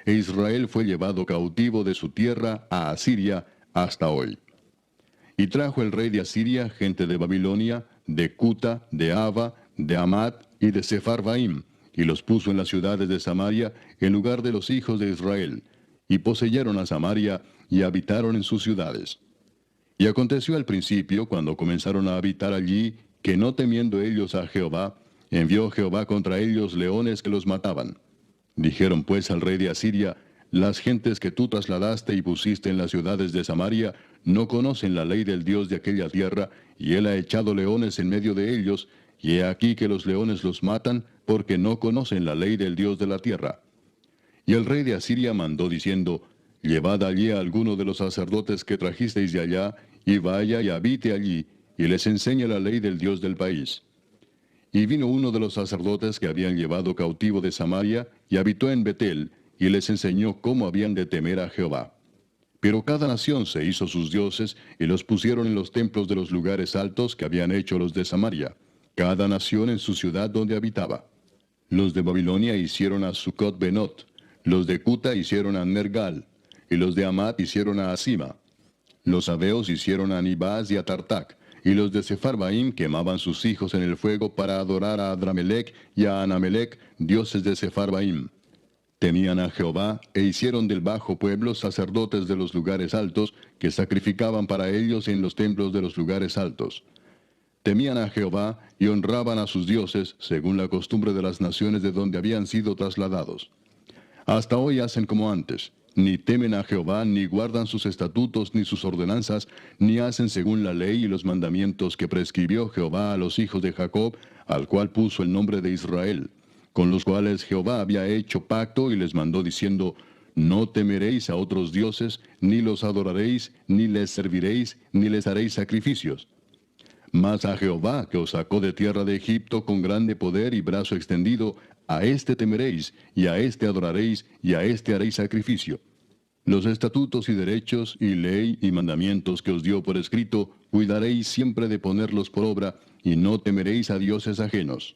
E Israel fue llevado cautivo de su tierra a Asiria hasta hoy. Y trajo el rey de Asiria gente de Babilonia, de Cuta, de Ava, de Amat y de Sepharvaim, y los puso en las ciudades de Samaria, en lugar de los hijos de Israel, y poseyeron a Samaria, y habitaron en sus ciudades. Y aconteció al principio, cuando comenzaron a habitar allí, que no temiendo ellos a Jehová, envió Jehová contra ellos leones que los mataban. Dijeron pues al rey de Asiria, las gentes que tú trasladaste y pusiste en las ciudades de Samaria, no conocen la ley del Dios de aquella tierra, y él ha echado leones en medio de ellos, y he aquí que los leones los matan, porque no conocen la ley del Dios de la tierra. Y el rey de Asiria mandó diciendo, llevad allí a alguno de los sacerdotes que trajisteis de allá, y vaya y habite allí, y les enseñe la ley del Dios del país. Y vino uno de los sacerdotes que habían llevado cautivo de Samaria, y habitó en Betel, y les enseñó cómo habían de temer a Jehová. Pero cada nación se hizo sus dioses, y los pusieron en los templos de los lugares altos que habían hecho los de Samaria, cada nación en su ciudad donde habitaba. Los de Babilonia hicieron a Sucot Benot, los de Cuta hicieron a Nergal, y los de Amat hicieron a Asima. Los sabeos hicieron a Nibaz y a Tartac, y los de Sepharvaim quemaban sus hijos en el fuego para adorar a Adramelech y a Anamelech, dioses de Sepharvaim. Temían a Jehová, e hicieron del bajo pueblo sacerdotes de los lugares altos, que sacrificaban para ellos en los templos de los lugares altos. temían a Jehová y honraban a sus dioses, según la costumbre de las naciones de donde habían sido trasladados. Hasta hoy hacen como antes, ni temen a Jehová, ni guardan sus estatutos, ni sus ordenanzas, ni hacen según la ley y los mandamientos que prescribió Jehová a los hijos de Jacob, al cual puso el nombre de Israel, con los cuales Jehová había hecho pacto y les mandó diciendo, no temeréis a otros dioses, ni los adoraréis, ni les serviréis, ni les haréis sacrificios. Mas a Jehová, que os sacó de tierra de Egipto con grande poder y brazo extendido, a éste temeréis, y a éste adoraréis, y a éste haréis sacrificio. Los estatutos y derechos, y ley y mandamientos que os dio por escrito, cuidaréis siempre de ponerlos por obra, y no temeréis a dioses ajenos.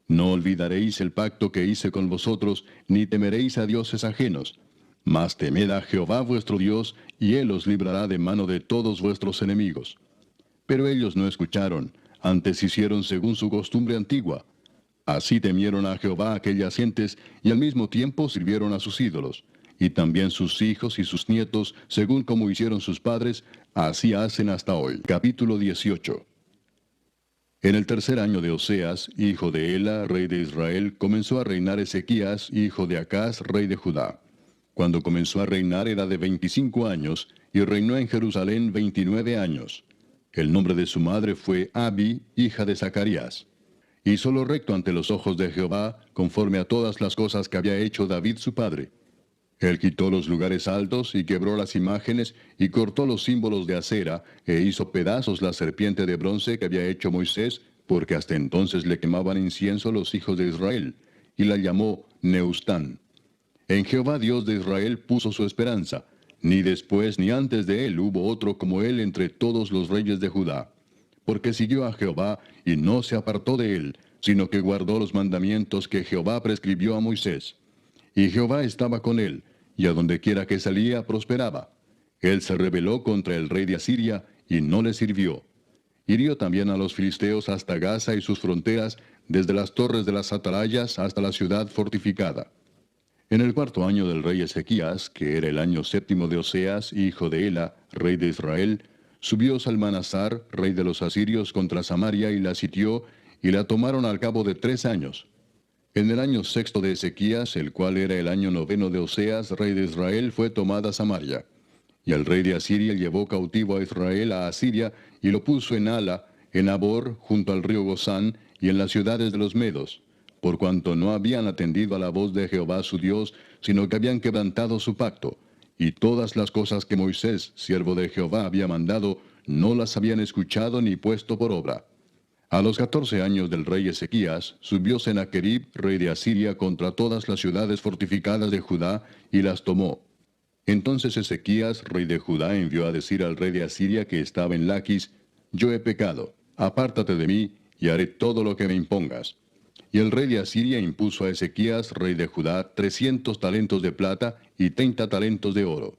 No olvidaréis el pacto que hice con vosotros, ni temeréis a dioses ajenos. Mas temed a Jehová vuestro Dios, y él os librará de mano de todos vuestros enemigos. Pero ellos no escucharon, antes hicieron según su costumbre antigua. Así temieron a Jehová aquellas gentes, y al mismo tiempo sirvieron a sus ídolos. Y también sus hijos y sus nietos, según como hicieron sus padres, así hacen hasta hoy. Capítulo 18. En el tercer año de Oseas, hijo de Ela, rey de Israel, comenzó a reinar Ezequías, hijo de Acaz, rey de Judá. Cuando comenzó a reinar era de 25 años, y reinó en Jerusalén 29 años. El nombre de su madre fue Abi, hija de Zacarías. Hizo lo recto ante los ojos de Jehová, conforme a todas las cosas que había hecho David su padre. Él quitó los lugares altos, y quebró las imágenes, y cortó los símbolos de acera, e hizo pedazos la serpiente de bronce que había hecho Moisés, porque hasta entonces le quemaban incienso los hijos de Israel, y la llamó Neustán. En Jehová Dios de Israel puso su esperanza, ni después ni antes de él hubo otro como él entre todos los reyes de Judá. Porque siguió a Jehová, y no se apartó de él, sino que guardó los mandamientos que Jehová prescribió a Moisés. Y Jehová estaba con él, y a donde quiera que salía prosperaba. Él se rebeló contra el rey de Asiria, y no le sirvió. Hirió también a los filisteos hasta Gaza y sus fronteras, desde las torres de las atalayas hasta la ciudad fortificada. En el cuarto año del rey Ezequías, que era el año séptimo de Oseas, hijo de Ela, rey de Israel, subió Salmanasar, rey de los asirios, contra Samaria y la sitió, y la tomaron al cabo de 3 años. En el año sexto de Ezequías, el cual era el año noveno de Oseas, rey de Israel, fue tomada Samaria. Y el rey de Asiria llevó cautivo a Israel a Asiria, y lo puso en Ala, en Abor, junto al río Gozán, y en las ciudades de los Medos, por cuanto no habían atendido a la voz de Jehová su Dios, sino que habían quebrantado su pacto, y todas las cosas que Moisés, siervo de Jehová, había mandado, no las habían escuchado ni puesto por obra. A los 14 años del rey Ezequías, subió Sennacherib, rey de Asiria, contra todas las ciudades fortificadas de Judá, y las tomó. Entonces Ezequías, rey de Judá, envió a decir al rey de Asiria que estaba en Laquis, yo he pecado, apártate de mí, y haré todo lo que me impongas. Y el rey de Asiria impuso a Ezequías, rey de Judá, 300 talentos de plata y 30 talentos de oro.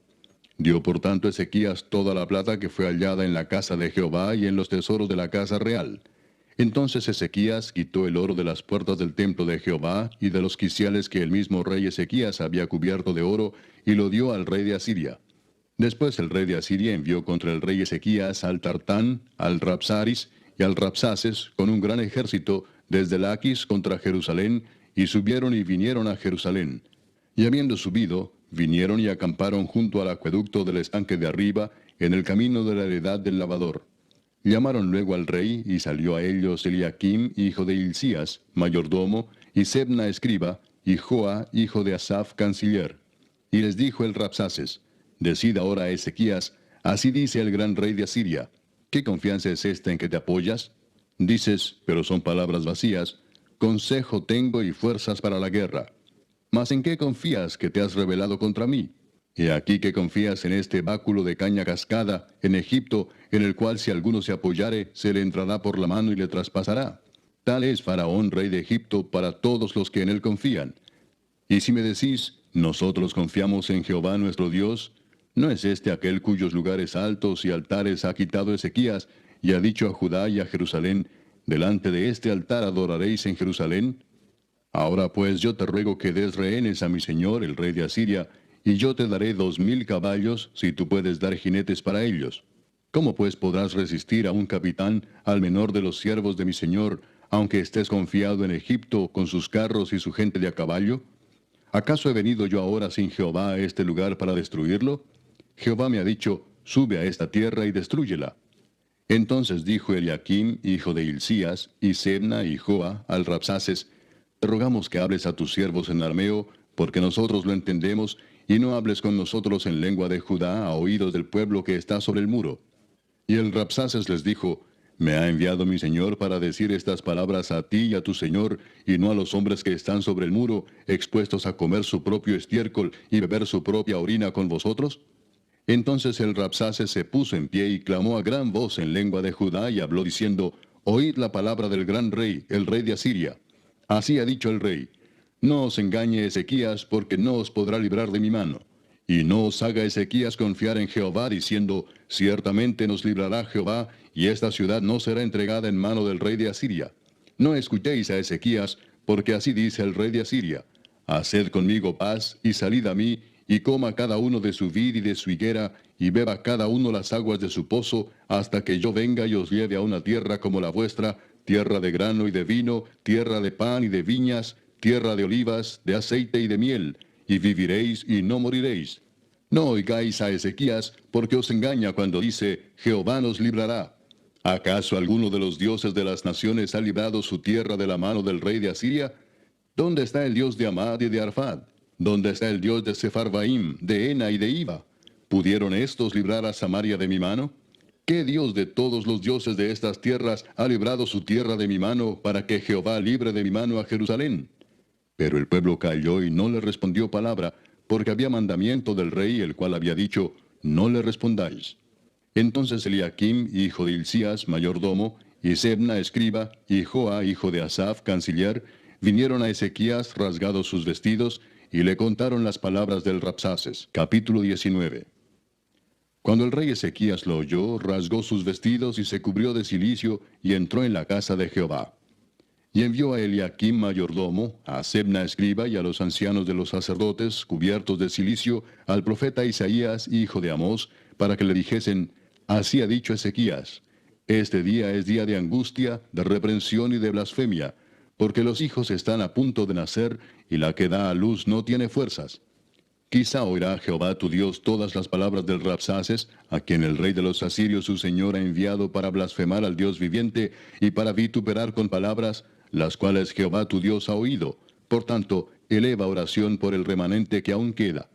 Dio por tanto Ezequías toda la plata que fue hallada en la casa de Jehová y en los tesoros de la casa real. Entonces Ezequías quitó el oro de las puertas del templo de Jehová y de los quiciales que el mismo rey Ezequías había cubierto de oro, y lo dio al rey de Asiria. Después el rey de Asiria envió contra el rey Ezequías al Tartán, al Rabsaris y al Rabsaces con un gran ejército desde Laquis contra Jerusalén, y subieron y vinieron a Jerusalén. Y habiendo subido, vinieron y acamparon junto al acueducto del estanque de arriba, en el camino de la heredad del lavador. Llamaron luego al rey, y salió a ellos Eliaquim, hijo de Hilcías, mayordomo, y Sebna escriba, y Joa, hijo de Asaph, canciller. Y les dijo el Rabsaces, decid ahora a Ezequías, así dice el gran rey de Asiria, ¿qué confianza es esta en que te apoyas? Dices, pero son palabras vacías, consejo tengo y fuerzas para la guerra. Mas ¿en qué confías que te has rebelado contra mí? He aquí que confías en este báculo de caña cascada, en Egipto, en el cual si alguno se apoyare, se le entrará por la mano y le traspasará. Tal es Faraón, rey de Egipto, para todos los que en él confían. Y si me decís, nosotros confiamos en Jehová nuestro Dios, ¿no es este aquel cuyos lugares altos y altares ha quitado Ezequías, y ha dicho a Judá y a Jerusalén, delante de este altar adoraréis en Jerusalén? Ahora pues yo te ruego que des rehenes a mi señor, el rey de Asiria, y yo te daré 2000 caballos, si tú puedes dar jinetes para ellos. ¿Cómo pues podrás resistir a un capitán, al menor de los siervos de mi señor, aunque estés confiado en Egipto con sus carros y su gente de a caballo? ¿Acaso he venido yo ahora sin Jehová a este lugar para destruirlo? Jehová me ha dicho, sube a esta tierra y destrúyela. Entonces dijo Eliaquim, hijo de Hilcías, y Sebna y Joa, al Rabsaces, te rogamos que hables a tus siervos en arameo, porque nosotros lo entendemos, y no hables con nosotros en lengua de Judá a oídos del pueblo que está sobre el muro. Y el Rabsaces les dijo, me ha enviado mi señor para decir estas palabras a ti y a tu señor, y no a los hombres que están sobre el muro, expuestos a comer su propio estiércol y beber su propia orina con vosotros. Entonces el Rabsaces se puso en pie y clamó a gran voz en lengua de Judá y habló diciendo, oíd la palabra del gran rey, el rey de Asiria. Así ha dicho el rey, no os engañe Ezequías, porque no os podrá librar de mi mano. Y no os haga Ezequías confiar en Jehová, diciendo, ciertamente nos librará Jehová, y esta ciudad no será entregada en mano del rey de Asiria. No escuchéis a Ezequías, porque así dice el rey de Asiria, haced conmigo paz, y salid a mí, y coma cada uno de su vid y de su higuera, y beba cada uno las aguas de su pozo, hasta que yo venga y os lleve a una tierra como la vuestra, tierra de grano y de vino, tierra de pan y de viñas, tierra de olivas, de aceite y de miel, y viviréis y no moriréis. No oigáis a Ezequías, porque os engaña cuando dice, Jehová nos librará. ¿Acaso alguno de los dioses de las naciones ha librado su tierra de la mano del rey de Asiria? ¿Dónde está el Dios de Amad y de Arfad? ¿Dónde está el Dios de Sepharvaim, de Ena y de Iva? ¿Pudieron estos librar a Samaria de mi mano? ¿Qué Dios de todos los dioses de estas tierras ha librado su tierra de mi mano, para que Jehová libre de mi mano a Jerusalén? Pero el pueblo calló y no le respondió palabra, porque había mandamiento del rey, el cual había dicho, no le respondáis. Entonces Eliaquim, hijo de Hilcías, mayordomo, y Sebna, escriba, y Joa, hijo de Asaph, canciller, vinieron a Ezequías rasgados sus vestidos, y le contaron las palabras del Rabsaces. Capítulo 19. Cuando el rey Ezequías lo oyó, rasgó sus vestidos y se cubrió de cilicio, y entró en la casa de Jehová. Y envió a Eliaquim mayordomo, a Sebna escriba y a los ancianos de los sacerdotes, cubiertos de cilicio, al profeta Isaías, hijo de Amós, para que le dijesen, así ha dicho Ezequías, este día es día de angustia, de reprensión y de blasfemia, porque los hijos están a punto de nacer, y la que da a luz no tiene fuerzas. Quizá oirá Jehová tu Dios todas las palabras del Rabsaces, a quien el rey de los asirios su señor ha enviado para blasfemar al Dios viviente, y para vituperar con palabras, las cuales Jehová tu Dios ha oído. Por tanto, eleva oración por el remanente que aún queda.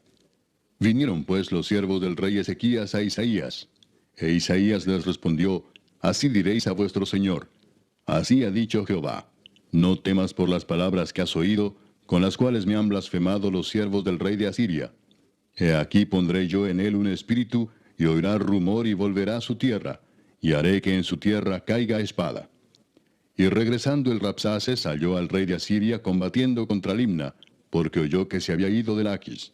Vinieron pues los siervos del rey Ezequías a Isaías. E Isaías les respondió, así diréis a vuestro señor, así ha dicho Jehová, no temas por las palabras que has oído, con las cuales me han blasfemado los siervos del rey de Asiria. He aquí pondré yo en él un espíritu, y oirá rumor y volverá a su tierra, y haré que en su tierra caiga espada. Y regresando el Rabsaces halló al rey de Asiria combatiendo contra Limna, porque oyó que se había ido de Laquis.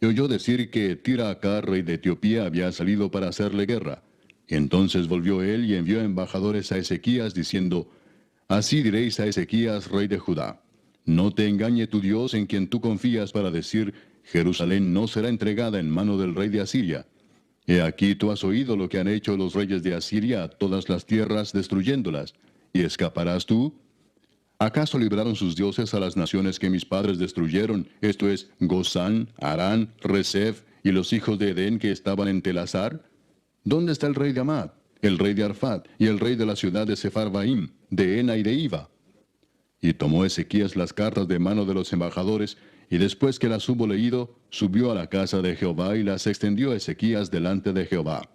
Y oyó decir que Tiraacá, rey de Etiopía, había salido para hacerle guerra. Entonces volvió él y envió embajadores a Ezequías, diciendo, así diréis a Ezequías, rey de Judá, no te engañe tu Dios en quien tú confías para decir, Jerusalén no será entregada en mano del rey de Asiria. He aquí tú has oído lo que han hecho los reyes de Asiria a todas las tierras, destruyéndolas. ¿Y escaparás tú? ¿Acaso libraron sus dioses a las naciones que mis padres destruyeron, esto es, Gozán, Harán, Resef y los hijos de Edén que estaban en Telasar? ¿Dónde está el rey de Amad, el rey de Arfad y el rey de la ciudad de Sepharvaim, de Ena y de Iva? Y tomó Ezequías las cartas de mano de los embajadores, y después que las hubo leído, subió a la casa de Jehová y las extendió Ezequías delante de Jehová.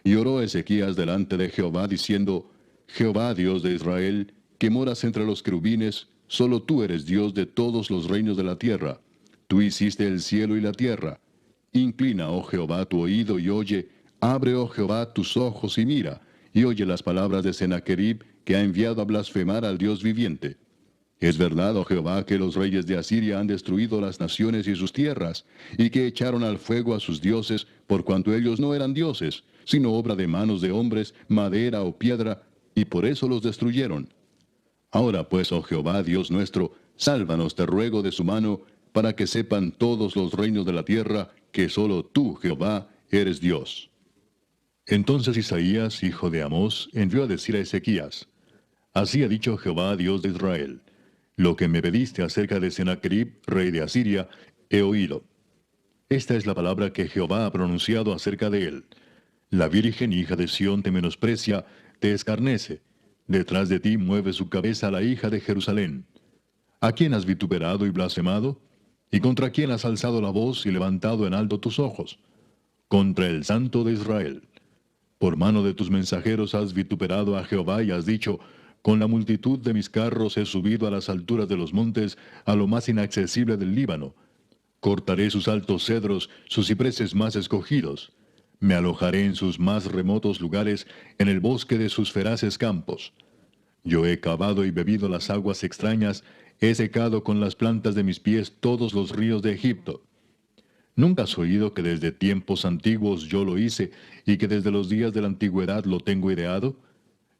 Y oró Ezequías delante de Jehová, diciendo, Jehová, Dios de Israel, que moras entre los querubines, solo tú eres Dios de todos los reinos de la tierra. Tú hiciste el cielo y la tierra. Inclina, oh Jehová, tu oído y oye, abre, oh Jehová, tus ojos y mira, y oye las palabras de Sennacherib, que ha enviado a blasfemar al Dios viviente. Es verdad, oh Jehová, que los reyes de Asiria han destruido las naciones y sus tierras, y que echaron al fuego a sus dioses, por cuanto ellos no eran dioses, sino obra de manos de hombres, madera o piedra, y por eso los destruyeron. Ahora pues, oh Jehová, Dios nuestro, sálvanos, te ruego, de su mano, para que sepan todos los reinos de la tierra, que solo tú, Jehová, eres Dios. Entonces Isaías, hijo de Amós, envió a decir a Ezequías: Así ha dicho Jehová, Dios de Israel: Lo que me pediste acerca de Sennacherib, rey de Asiria, he oído. Esta es la palabra que Jehová ha pronunciado acerca de él. La virgen hija de Sión te menosprecia, te escarnece. Detrás de ti mueve su cabeza la hija de Jerusalén. ¿A quién has vituperado y blasfemado? ¿Y contra quién has alzado la voz y levantado en alto tus ojos? Contra el Santo de Israel. Por mano de tus mensajeros has vituperado a Jehová y has dicho: Con la multitud de mis carros he subido a las alturas de los montes, a lo más inaccesible del Líbano. Cortaré sus altos cedros, sus cipreses más escogidos. Me alojaré en sus más remotos lugares, en el bosque de sus feraces campos. Yo he cavado y bebido las aguas extrañas, he secado con las plantas de mis pies todos los ríos de Egipto. ¿Nunca has oído que desde tiempos antiguos yo lo hice, y que desde los días de la antigüedad lo tengo ideado?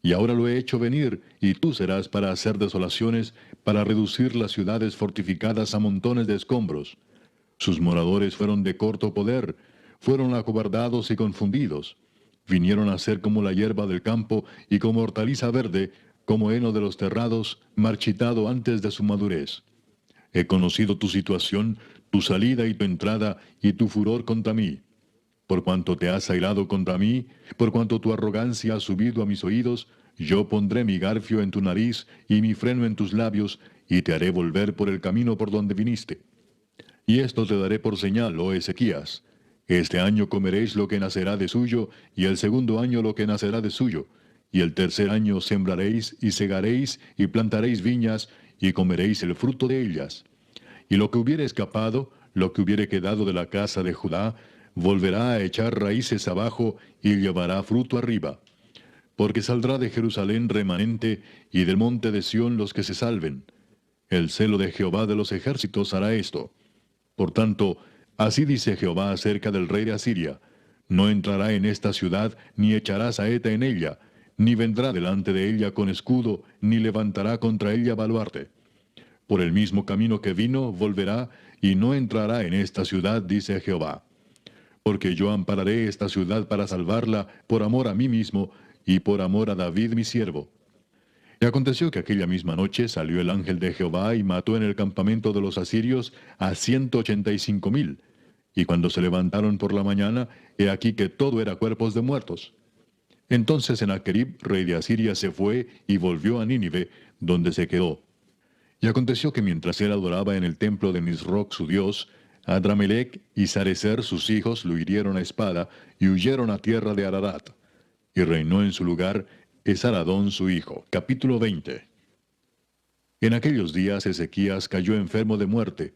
Y ahora lo he hecho venir, y tú serás para hacer desolaciones, para reducir las ciudades fortificadas a montones de escombros. Sus moradores fueron de corto poder, fueron acobardados y confundidos. Vinieron a ser como la hierba del campo y como hortaliza verde, como heno de los terrados, marchitado antes de su madurez. He conocido tu situación, tu salida y tu entrada, y tu furor contra mí. Por cuanto te has airado contra mí, por cuanto tu arrogancia ha subido a mis oídos, yo pondré mi garfio en tu nariz y mi freno en tus labios, y te haré volver por el camino por donde viniste. Y esto te daré por señal, oh Ezequías: Este año comeréis lo que nacerá de suyo, y el segundo año lo que nacerá de suyo, y el tercer año sembraréis, y segaréis, y plantaréis viñas, y comeréis el fruto de ellas. Y lo que hubiere escapado, lo que hubiere quedado de la casa de Judá, volverá a echar raíces abajo, y llevará fruto arriba. Porque saldrá de Jerusalén remanente, y del monte de Sión los que se salven. El celo de Jehová de los ejércitos hará esto. Por tanto, así dice Jehová acerca del rey de Asiria: No entrará en esta ciudad, ni echará saeta en ella, ni vendrá delante de ella con escudo, ni levantará contra ella baluarte. Por el mismo camino que vino, volverá, y no entrará en esta ciudad, dice Jehová. Porque yo ampararé esta ciudad para salvarla, por amor a mí mismo, y por amor a David mi siervo. Y aconteció que aquella misma noche salió el ángel de Jehová y mató en el campamento de los asirios a 185,000. Y cuando se levantaron por la mañana, he aquí que todo era cuerpos de muertos. Entonces Sennacherib, rey de Asiria, se fue y volvió a Nínive, donde se quedó. Y aconteció que mientras él adoraba en el templo de Nisroch su dios, Adramelech y Sarecer sus hijos lo hirieron a espada y huyeron a tierra de Ararat. Y reinó en su lugar Esaradón su hijo. Capítulo 20. En aquellos días Ezequías cayó enfermo de muerte.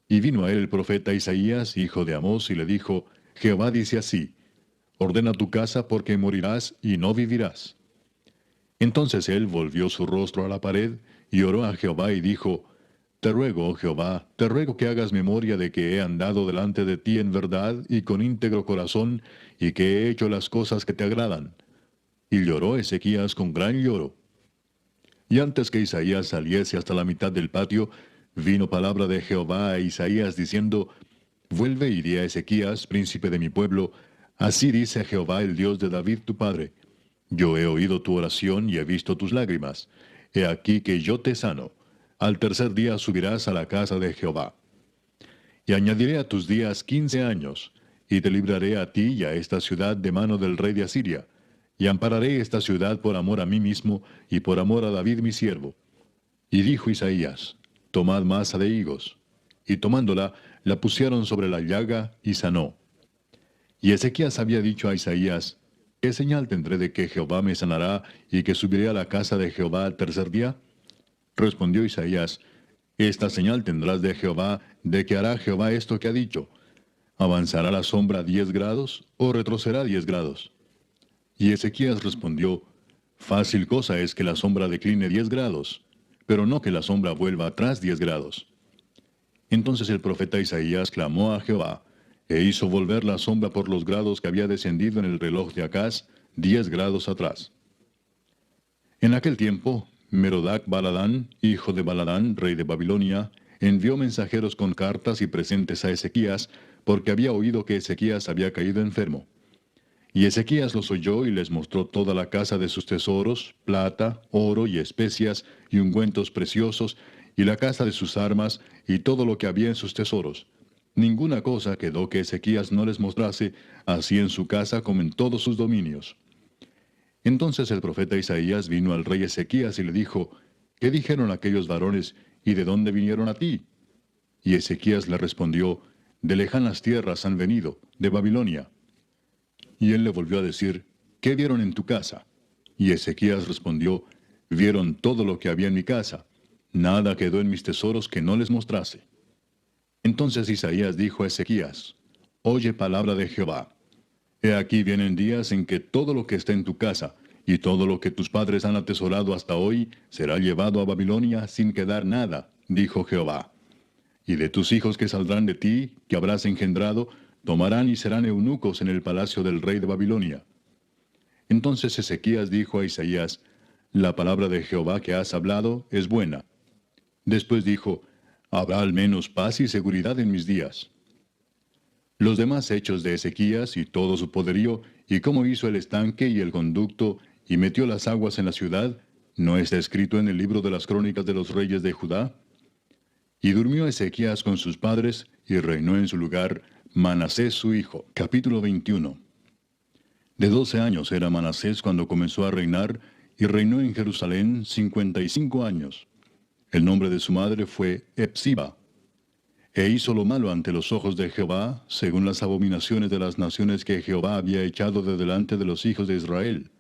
Y vino a él el profeta Isaías, hijo de Amós, y le dijo: Jehová dice así: Ordena tu casa, porque morirás y no vivirás. Entonces él volvió su rostro a la pared, y oró a Jehová y dijo: Te ruego, oh Jehová, te ruego que hagas memoria de que he andado delante de ti en verdad y con íntegro corazón, y que he hecho las cosas que te agradan. Y lloró Ezequías con gran lloro. Y antes que Isaías saliese hasta la mitad del patio, vino palabra de Jehová a Isaías diciendo: Vuelve y di a Ezequías, príncipe de mi pueblo: Así dice Jehová, el Dios de David tu padre: Yo he oído tu oración y he visto tus lágrimas. He aquí que yo te sano. Al tercer día subirás a la casa de Jehová. Y añadiré a tus días 15 años, y te libraré a ti y a esta ciudad de mano del rey de Asiria. Y ampararé esta ciudad por amor a mí mismo, y por amor a David mi siervo. Y dijo Isaías: Tomad masa de higos. Y tomándola, la pusieron sobre la llaga, y sanó. Y Ezequías había dicho a Isaías: ¿Qué señal tendré de que Jehová me sanará, y que subiré a la casa de Jehová al tercer día? Respondió Isaías: Esta señal tendrás de Jehová, de que hará Jehová esto que ha dicho: ¿Avanzará la sombra 10 grados, o retrocederá 10 grados? Y Ezequías respondió: Fácil cosa es que la sombra decline 10 grados, pero no que la sombra vuelva atrás 10 grados. Entonces el profeta Isaías clamó a Jehová, e hizo volver la sombra por los grados que había descendido en el reloj de Acaz, 10 grados atrás. En aquel tiempo, Merodac Baladán, hijo de Baladán, rey de Babilonia, envió mensajeros con cartas y presentes a Ezequías, porque había oído que Ezequías había caído enfermo. Y Ezequías los oyó y les mostró toda la casa de sus tesoros, plata, oro y especias, y ungüentos preciosos, y la casa de sus armas, y todo lo que había en sus tesoros. Ninguna cosa quedó que Ezequías no les mostrase, así en su casa como en todos sus dominios. Entonces el profeta Isaías vino al rey Ezequías y le dijo, ¿qué dijeron aquellos varones, y de dónde vinieron a ti? Y Ezequías le respondió, de lejanas tierras han venido, de Babilonia. Y él le volvió a decir, ¿qué vieron en tu casa? Y Ezequías respondió, vieron todo lo que había en mi casa. Nada quedó en mis tesoros que no les mostrase. Entonces Isaías dijo a Ezequías, oye palabra de Jehová. He aquí vienen días en que todo lo que está en tu casa, y todo lo que tus padres han atesorado hasta hoy, será llevado a Babilonia sin quedar nada, dijo Jehová. Y de tus hijos que saldrán de ti, que habrás engendrado, tomarán y serán eunucos en el palacio del rey de Babilonia. Entonces Ezequías dijo a Isaías, la palabra de Jehová que has hablado es buena. Después dijo, habrá al menos paz y seguridad en mis días. Los demás hechos de Ezequías y todo su poderío, y cómo hizo el estanque y el conducto, y metió las aguas en la ciudad, ¿no está escrito en el libro de las crónicas de los reyes de Judá? Y durmió Ezequías con sus padres, y reinó en su lugar Manasés su hijo. Capítulo 21. De 12 años era Manasés cuando comenzó a reinar, y reinó en Jerusalén 55 años. El nombre de su madre fue Hepsiba. E hizo lo malo ante los ojos de Jehová, según las abominaciones de las naciones que Jehová había echado de delante de los hijos de Israel.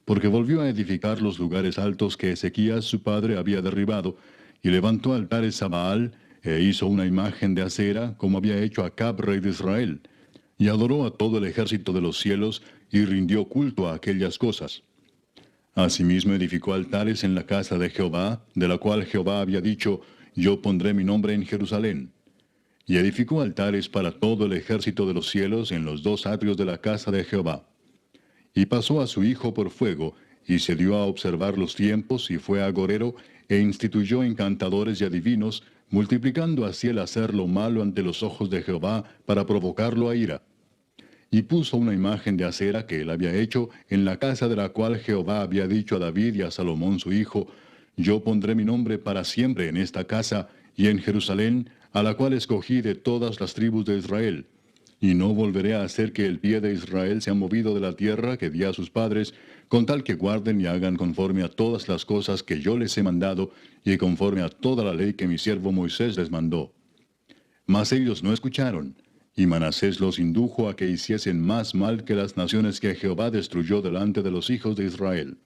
Porque volvió a edificar los lugares altos que Ezequías su padre había derribado, y levantó altares a Baal, e hizo una imagen de acera, como había hecho Acab rey de Israel, y adoró a todo el ejército de los cielos, y rindió culto a aquellas cosas. Asimismo edificó altares en la casa de Jehová, de la cual Jehová había dicho, yo pondré mi nombre en Jerusalén. Y edificó altares para todo el ejército de los cielos en los dos atrios de la casa de Jehová. Y pasó a su hijo por fuego, y se dio a observar los tiempos, y fue agorero, e instituyó encantadores y adivinos, multiplicando así el hacer lo malo ante los ojos de Jehová, para provocarlo a ira. Y puso una imagen de acera que él había hecho en la casa de la cual Jehová había dicho a David y a Salomón su hijo, yo pondré mi nombre para siempre en esta casa, y en Jerusalén, a la cual escogí de todas las tribus de Israel. Y no volveré a hacer que el pie de Israel sea movido de la tierra que di a sus padres, con tal que guarden y hagan conforme a todas las cosas que yo les he mandado, y conforme a toda la ley que mi siervo Moisés les mandó. Mas ellos no escucharon, y Manasés los indujo a que hiciesen más mal que las naciones que Jehová destruyó delante de los hijos de Israel.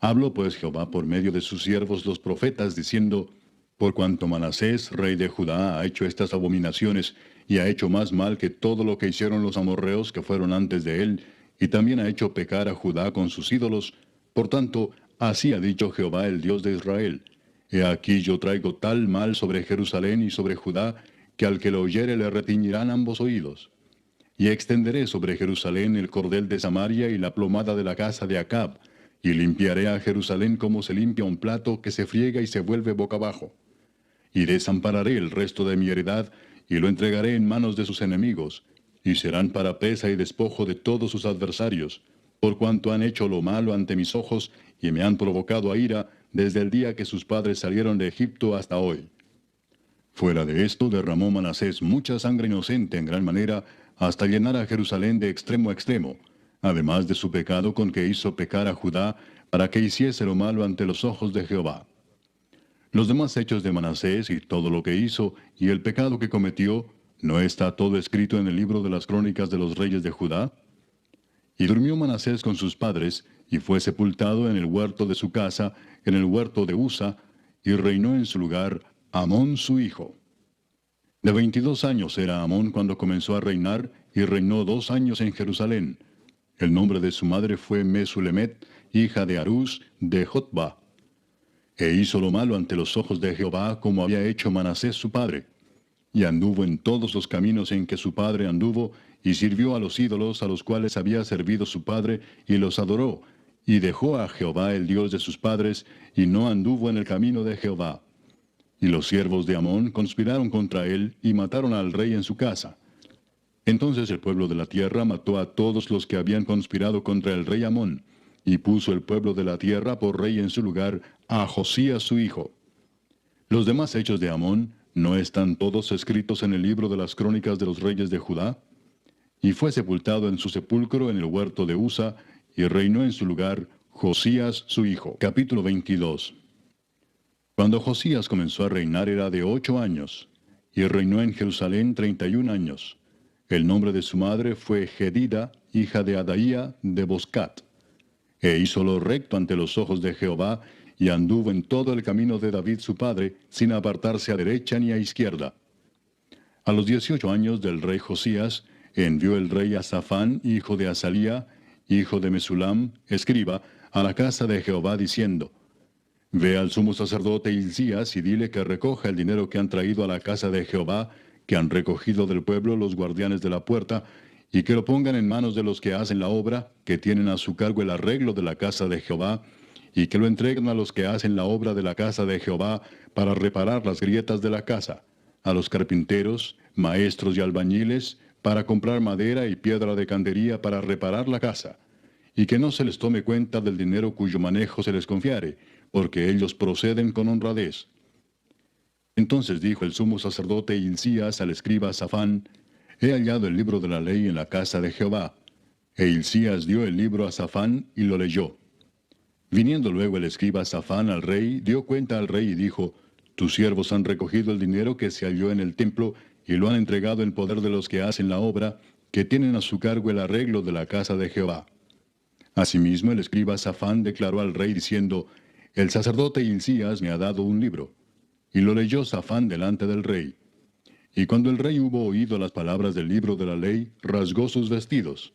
Habló pues Jehová por medio de sus siervos los profetas, diciendo, por cuanto Manasés, rey de Judá, ha hecho estas abominaciones, y ha hecho más mal que todo lo que hicieron los amorreos que fueron antes de él, y también ha hecho pecar a Judá con sus ídolos, por tanto, así ha dicho Jehová el Dios de Israel, he aquí yo traigo tal mal sobre Jerusalén y sobre Judá, que al que lo oyere le retiñirán ambos oídos. Y extenderé sobre Jerusalén el cordel de Samaria y la plomada de la casa de Acab, y limpiaré a Jerusalén como se limpia un plato que se friega y se vuelve boca abajo. Y desampararé el resto de mi heredad, y lo entregaré en manos de sus enemigos, y serán para presa y despojo de todos sus adversarios, por cuanto han hecho lo malo ante mis ojos, y me han provocado a ira, desde el día que sus padres salieron de Egipto hasta hoy. Fuera de esto derramó Manasés mucha sangre inocente en gran manera, hasta llenar a Jerusalén de extremo a extremo, además de su pecado con que hizo pecar a Judá, para que hiciese lo malo ante los ojos de Jehová. Los demás hechos de Manasés y todo lo que hizo, y el pecado que cometió, ¿no está todo escrito en el libro de las crónicas de los reyes de Judá? Y durmió Manasés con sus padres, y fue sepultado en el huerto de su casa, en el huerto de Usa, y reinó en su lugar Amón su hijo. De 22 años era Amón cuando comenzó a reinar, y reinó 2 años en Jerusalén. El nombre de su madre fue Mesulemet, hija de Harús de Jotba. E hizo lo malo ante los ojos de Jehová, como había hecho Manasés su padre. Y anduvo en todos los caminos en que su padre anduvo, y sirvió a los ídolos a los cuales había servido su padre, y los adoró, y dejó a Jehová el Dios de sus padres, y no anduvo en el camino de Jehová. Y los siervos de Amón conspiraron contra él, y mataron al rey en su casa. Entonces el pueblo de la tierra mató a todos los que habían conspirado contra el rey Amón, y puso el pueblo de la tierra por rey en su lugar a Josías su hijo. Los demás hechos de Amón, ¿no están todos escritos en el libro de las crónicas de los reyes de Judá? Y fue sepultado en su sepulcro en el huerto de Usa, y reinó en su lugar Josías su hijo. Capítulo 22. Cuando Josías comenzó a reinar era de 8 años, y reinó en Jerusalén 31 años. El nombre de su madre fue Jedida, hija de Adaía de Boscat. E hizo lo recto ante los ojos de Jehová, y anduvo en todo el camino de David su padre, sin apartarse a derecha ni a izquierda. A los 18 años del rey Josías, envió el rey a Safán, hijo de Asalía, hijo de Mesulam, escriba, a la casa de Jehová, diciendo: Ve al sumo sacerdote Hilcías y dile que recoja el dinero que han traído a la casa de Jehová, que han recogido del pueblo los guardianes de la puerta, y que lo pongan en manos de los que hacen la obra, que tienen a su cargo el arreglo de la casa de Jehová, y que lo entreguen a los que hacen la obra de la casa de Jehová para reparar las grietas de la casa, a los carpinteros, maestros y albañiles, para comprar madera y piedra de candería para reparar la casa, y que no se les tome cuenta del dinero cuyo manejo se les confiare, porque ellos proceden con honradez. Entonces dijo el sumo sacerdote Hilcías al escriba Safán: He hallado el libro de la ley en la casa de Jehová. E Hilcías dio el libro a Safán y lo leyó. Viniendo luego el escriba Safán al rey, dio cuenta al rey y dijo: Tus siervos han recogido el dinero que se halló en el templo y lo han entregado en poder de los que hacen la obra, que tienen a su cargo el arreglo de la casa de Jehová. Asimismo el escriba Safán declaró al rey diciendo: El sacerdote Hilcías me ha dado un libro. Y lo leyó Safán delante del rey. Y cuando el rey hubo oído las palabras del libro de la ley, rasgó sus vestidos.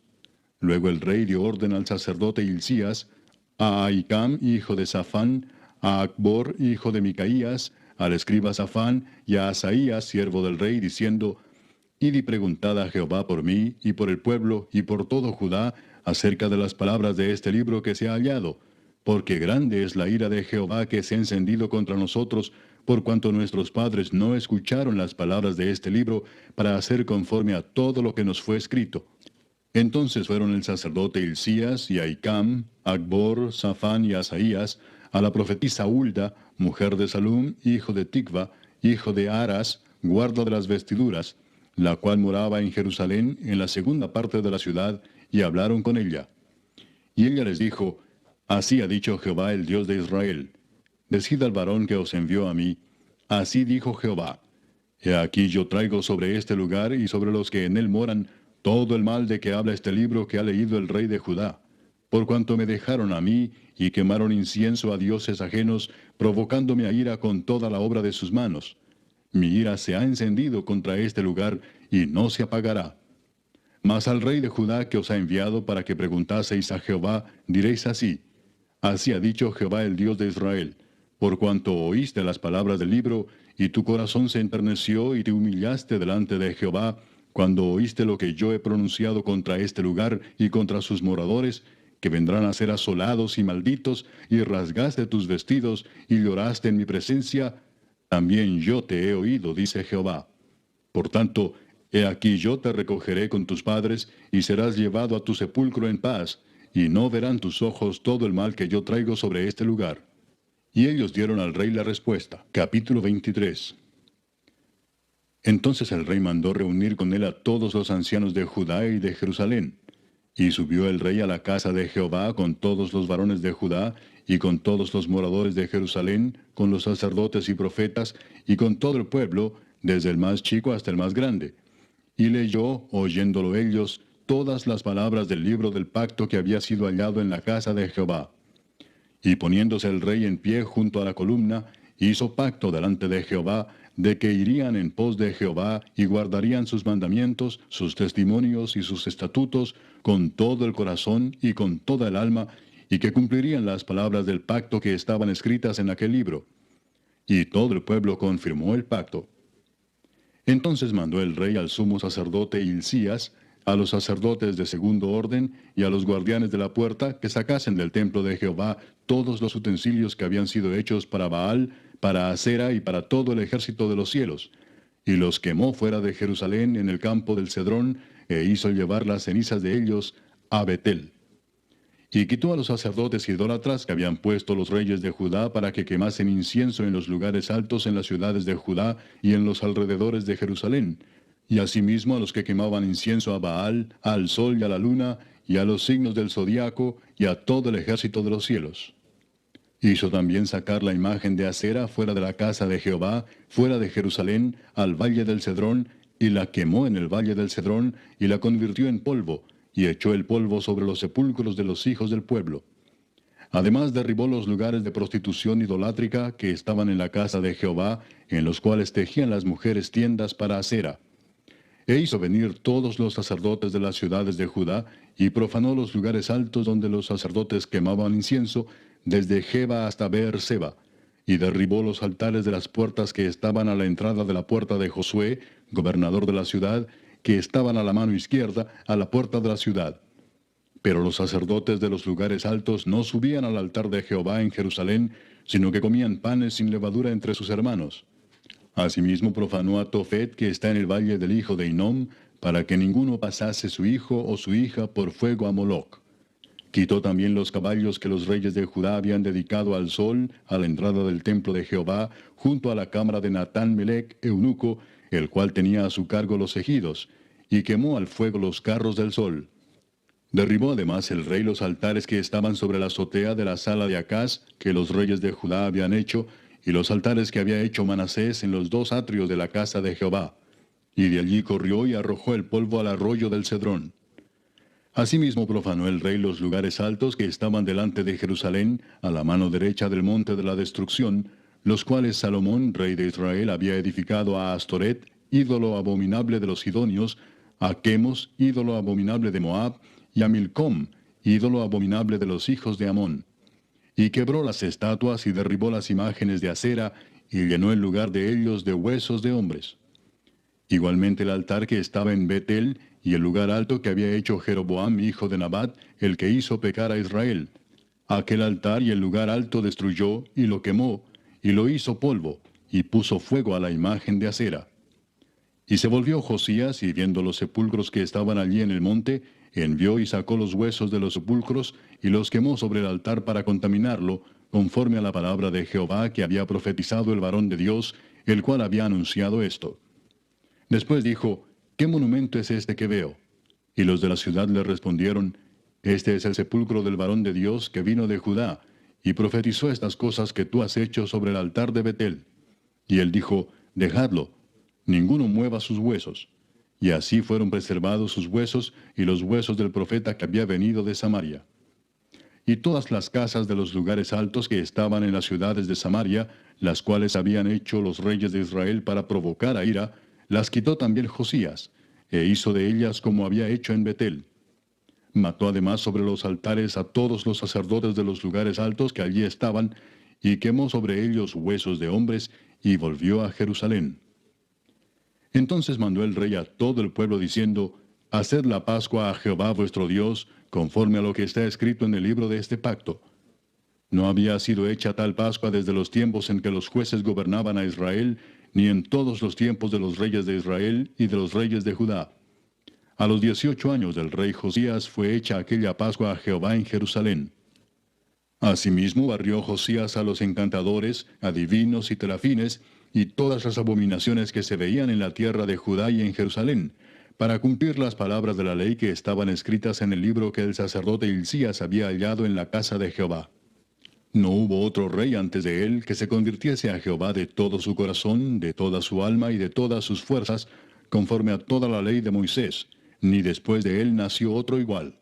Luego el rey dio orden al sacerdote Hilcías, a Ahicam, hijo de Safán, a Acbor, hijo de Micaías, al escriba Safán, y a Asaías, siervo del rey, diciendo: Id y preguntad a Jehová por mí, y por el pueblo, y por todo Judá, acerca de las palabras de este libro que se ha hallado, porque grande es la ira de Jehová que se ha encendido contra nosotros, por cuanto nuestros padres no escucharon las palabras de este libro, para hacer conforme a todo lo que nos fue escrito. Entonces fueron el sacerdote Hilcías y Ahicam, Acbor, Safán y Asaías, a la profetisa Hulda, mujer de Salum, hijo de Ticva, hijo de Aras, guarda de las vestiduras, la cual moraba en Jerusalén, en la segunda parte de la ciudad, y hablaron con ella. Y ella les dijo: Así ha dicho Jehová, el Dios de Israel: Decid al varón que os envió a mí: Así dijo Jehová: He aquí yo traigo sobre este lugar y sobre los que en él moran todo el mal de que habla este libro que ha leído el rey de Judá, por cuanto me dejaron a mí y quemaron incienso a dioses ajenos, provocándome a ira con toda la obra de sus manos. Mi ira se ha encendido contra este lugar y no se apagará. Mas al rey de Judá que os ha enviado para que preguntaseis a Jehová, diréis así: Así ha dicho Jehová, el Dios de Israel: Por cuanto oíste las palabras del libro, y tu corazón se enterneció y te humillaste delante de Jehová, cuando oíste lo que yo he pronunciado contra este lugar y contra sus moradores, que vendrán a ser asolados y malditos, y rasgaste tus vestidos y lloraste en mi presencia, también yo te he oído, dice Jehová. Por tanto, he aquí yo te recogeré con tus padres, y serás llevado a tu sepulcro en paz, y no verán tus ojos todo el mal que yo traigo sobre este lugar. Y ellos dieron al rey la respuesta. Capítulo 23. Entonces el rey mandó reunir con él a todos los ancianos de Judá y de Jerusalén. Y subió el rey a la casa de Jehová con todos los varones de Judá, y con todos los moradores de Jerusalén, con los sacerdotes y profetas, y con todo el pueblo, desde el más chico hasta el más grande. Y leyó, oyéndolo ellos, todas las palabras del libro del pacto que había sido hallado en la casa de Jehová. Y poniéndose el rey en pie junto a la columna, hizo pacto delante de Jehová, de que irían en pos de Jehová y guardarían sus mandamientos, sus testimonios y sus estatutos con todo el corazón y con toda el alma, y que cumplirían las palabras del pacto que estaban escritas en aquel libro. Y todo el pueblo confirmó el pacto. Entonces mandó el rey al sumo sacerdote Hilcías, a los sacerdotes de segundo orden y a los guardianes de la puerta que sacasen del templo de Jehová todos los utensilios que habían sido hechos para Baal, para Asera y para todo el ejército de los cielos, y los quemó fuera de Jerusalén en el campo del Cedrón, e hizo llevar las cenizas de ellos a Betel. Y quitó a los sacerdotes idólatras que habían puesto los reyes de Judá para que quemasen incienso en los lugares altos en las ciudades de Judá y en los alrededores de Jerusalén, y asimismo a los que quemaban incienso a Baal, al sol y a la luna, y a los signos del zodiaco, y a todo el ejército de los cielos. Hizo también sacar la imagen de Acera fuera de la casa de Jehová, fuera de Jerusalén, al valle del Cedrón, y la quemó en el valle del Cedrón, y la convirtió en polvo, y echó el polvo sobre los sepulcros de los hijos del pueblo. Además derribó los lugares de prostitución idolátrica que estaban en la casa de Jehová, en los cuales tejían las mujeres tiendas para Acera. E hizo venir todos los sacerdotes de las ciudades de Judá, y profanó los lugares altos donde los sacerdotes quemaban incienso, desde Geba hasta Beer-seba, y derribó los altares de las puertas que estaban a la entrada de la puerta de Josué, gobernador de la ciudad, que estaban a la mano izquierda, a la puerta de la ciudad. Pero los sacerdotes de los lugares altos no subían al altar de Jehová en Jerusalén, sino que comían panes sin levadura entre sus hermanos. Asimismo profanó a Tofet, que está en el valle del hijo de Hinnom, para que ninguno pasase su hijo o su hija por fuego a Moloc. Quitó también los caballos que los reyes de Judá habían dedicado al sol, a la entrada del templo de Jehová, junto a la cámara de Natán Melec, eunuco, el cual tenía a su cargo los ejidos, y quemó al fuego los carros del sol. Derribó además el rey los altares que estaban sobre la azotea de la sala de Acaz, que los reyes de Judá habían hecho, y los altares que había hecho Manasés en los dos atrios de la casa de Jehová. Y de allí corrió y arrojó el polvo al arroyo del Cedrón. Asimismo profanó el rey los lugares altos que estaban delante de Jerusalén, a la mano derecha del monte de la destrucción, los cuales Salomón, rey de Israel, había edificado a Astoret, ídolo abominable de los sidonios, a Chemos, ídolo abominable de Moab, y a Milcom, ídolo abominable de los hijos de Amón. Y quebró las estatuas y derribó las imágenes de acera, y llenó el lugar de ellos de huesos de hombres. Igualmente el altar que estaba en Betel, y el lugar alto que había hecho Jeroboam, hijo de Nabat, el que hizo pecar a Israel. Aquel altar y el lugar alto destruyó, y lo quemó, y lo hizo polvo, y puso fuego a la imagen de acera. Y se volvió Josías, y viendo los sepulcros que estaban allí en el monte, envió y sacó los huesos de los sepulcros, y los quemó sobre el altar para contaminarlo, conforme a la palabra de Jehová que había profetizado el varón de Dios, el cual había anunciado esto. Después dijo, ¿qué monumento es este que veo? Y los de la ciudad le respondieron, este es el sepulcro del varón de Dios que vino de Judá, y profetizó estas cosas que tú has hecho sobre el altar de Betel. Y él dijo, dejadlo, ninguno mueva sus huesos. Y así fueron preservados sus huesos y los huesos del profeta que había venido de Samaria. Y todas las casas de los lugares altos que estaban en las ciudades de Samaria, las cuales habían hecho los reyes de Israel para provocar a ira, las quitó también Josías, e hizo de ellas como había hecho en Betel. Mató además sobre los altares a todos los sacerdotes de los lugares altos que allí estaban, y quemó sobre ellos huesos de hombres, y volvió a Jerusalén. Entonces mandó el rey a todo el pueblo diciendo, haced la Pascua a Jehová vuestro Dios, conforme a lo que está escrito en el libro de este pacto. No había sido hecha tal Pascua desde los tiempos en que los jueces gobernaban a Israel, ni en todos los tiempos de los reyes de Israel y de los reyes de Judá. A los 18 años del rey Josías fue hecha aquella Pascua a Jehová en Jerusalén. Asimismo barrió Josías a los encantadores, adivinos y terafines, y todas las abominaciones que se veían en la tierra de Judá y en Jerusalén, para cumplir las palabras de la ley que estaban escritas en el libro que el sacerdote Hilcías había hallado en la casa de Jehová. No hubo otro rey antes de él que se convirtiese a Jehová de todo su corazón, de toda su alma y de todas sus fuerzas, conforme a toda la ley de Moisés, ni después de él nació otro igual.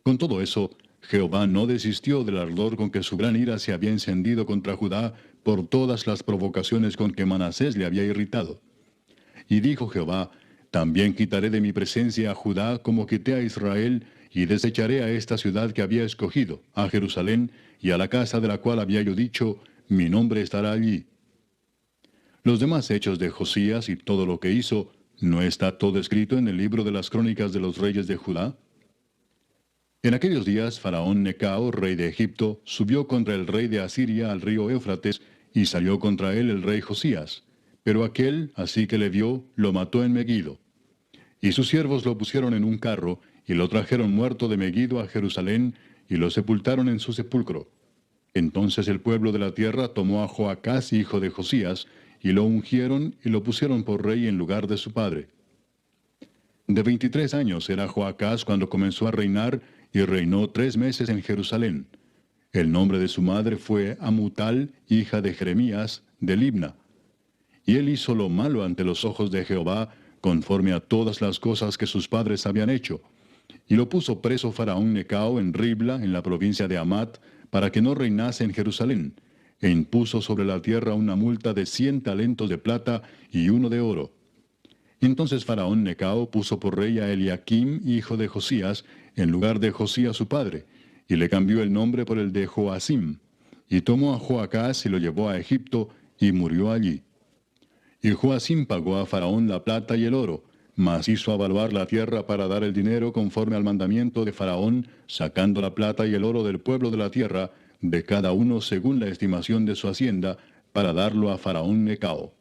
Con todo eso, Jehová no desistió del ardor con que su gran ira se había encendido contra Judá por todas las provocaciones con que Manasés le había irritado. Y dijo Jehová, también quitaré de mi presencia a Judá como quité a Israel, y desecharé a esta ciudad que había escogido, a Jerusalén, y a la casa de la cual había yo dicho, mi nombre estará allí. Los demás hechos de Josías y todo lo que hizo, ¿no está todo escrito en el libro de las crónicas de los reyes de Judá? En aquellos días, Faraón Necao, rey de Egipto, subió contra el rey de Asiria al río Éufrates, y salió contra él el rey Josías. Pero aquel, así que le vio, lo mató en Megiddo. Y sus siervos lo pusieron en un carro, y lo trajeron muerto de Megiddo a Jerusalén, y lo sepultaron en su sepulcro. Entonces el pueblo de la tierra tomó a Joacás, hijo de Josías, y lo ungieron y lo pusieron por rey en lugar de su padre. De 23 años era Joacás cuando comenzó a reinar, y reinó 3 meses en Jerusalén. El nombre de su madre fue Amutal, hija de Jeremías, de Libna. Y él hizo lo malo ante los ojos de Jehová, conforme a todas las cosas que sus padres habían hecho. Y lo puso preso Faraón Necao en Ribla, en la provincia de Amat, para que no reinase en Jerusalén, e impuso sobre la tierra una multa de 100 talentos de plata y uno de oro. Entonces Faraón Necao puso por rey a Eliaquim, hijo de Josías, en lugar de Josías su padre, y le cambió el nombre por el de Joacim, y tomó a Joacás y lo llevó a Egipto, y murió allí. Y Joacim pagó a Faraón la plata y el oro, mas hizo avaluar la tierra para dar el dinero conforme al mandamiento de Faraón, sacando la plata y el oro del pueblo de la tierra, de cada uno según la estimación de su hacienda, para darlo a Faraón Necao.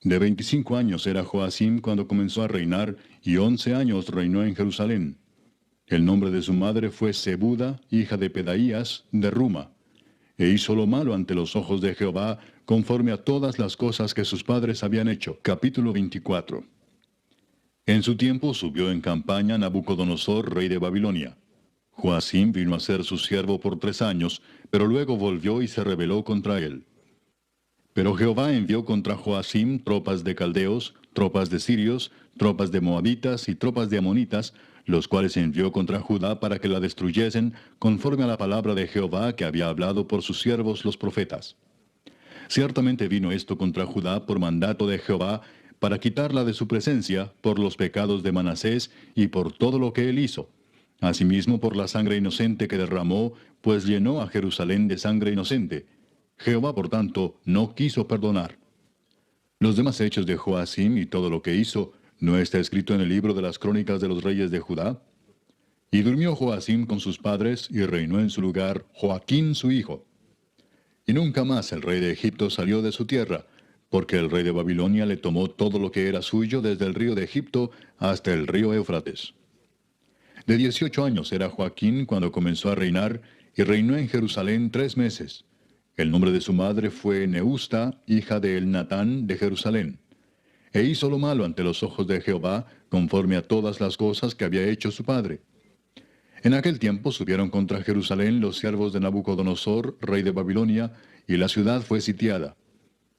De 25 años era Joacim cuando comenzó a reinar, y 11 años reinó en Jerusalén. El nombre de su madre fue Zebuda, hija de Pedaías, de Ruma. E hizo lo malo ante los ojos de Jehová, conforme a todas las cosas que sus padres habían hecho. Capítulo 24. En su tiempo subió en campaña Nabucodonosor, rey de Babilonia. Joacim vino a ser su siervo por 3 años, pero luego volvió y se rebeló contra él. Pero Jehová envió contra Joacim tropas de caldeos, tropas de sirios, tropas de moabitas y tropas de amonitas, los cuales envió contra Judá para que la destruyesen, conforme a la palabra de Jehová que había hablado por sus siervos los profetas. Ciertamente vino esto contra Judá por mandato de Jehová, para quitarla de su presencia por los pecados de Manasés y por todo lo que él hizo. Asimismo por la sangre inocente que derramó, pues llenó a Jerusalén de sangre inocente. Jehová, por tanto, no quiso perdonar. Los demás hechos de Joacim y todo lo que hizo, ¿no está escrito en el libro de las crónicas de los reyes de Judá? Y durmió Joacim con sus padres, y reinó en su lugar Joaquín su hijo. Y nunca más el rey de Egipto salió de su tierra, porque el rey de Babilonia le tomó todo lo que era suyo desde el río de Egipto hasta el río Éufrates. De 18 años era Joaquín cuando comenzó a reinar, y reinó en Jerusalén 3 meses. El nombre de su madre fue Neusta, hija de Elnatán de Jerusalén. E hizo lo malo ante los ojos de Jehová, conforme a todas las cosas que había hecho su padre. En aquel tiempo subieron contra Jerusalén los siervos de Nabucodonosor, rey de Babilonia, y la ciudad fue sitiada.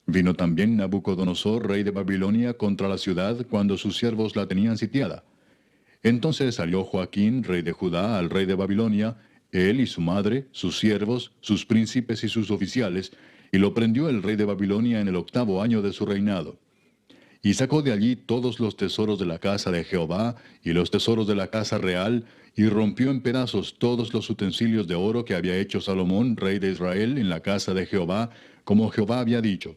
Vino también Nabucodonosor, rey de Babilonia, contra la ciudad cuando sus siervos la tenían sitiada. Entonces salió Joaquín, rey de Judá, al rey de Babilonia, él y su madre, sus siervos, sus príncipes y sus oficiales, y lo prendió el rey de Babilonia en el 8º año de su reinado. Y sacó de allí todos los tesoros de la casa de Jehová y los tesoros de la casa real, y rompió en pedazos todos los utensilios de oro que había hecho Salomón, rey de Israel, en la casa de Jehová, como Jehová había dicho.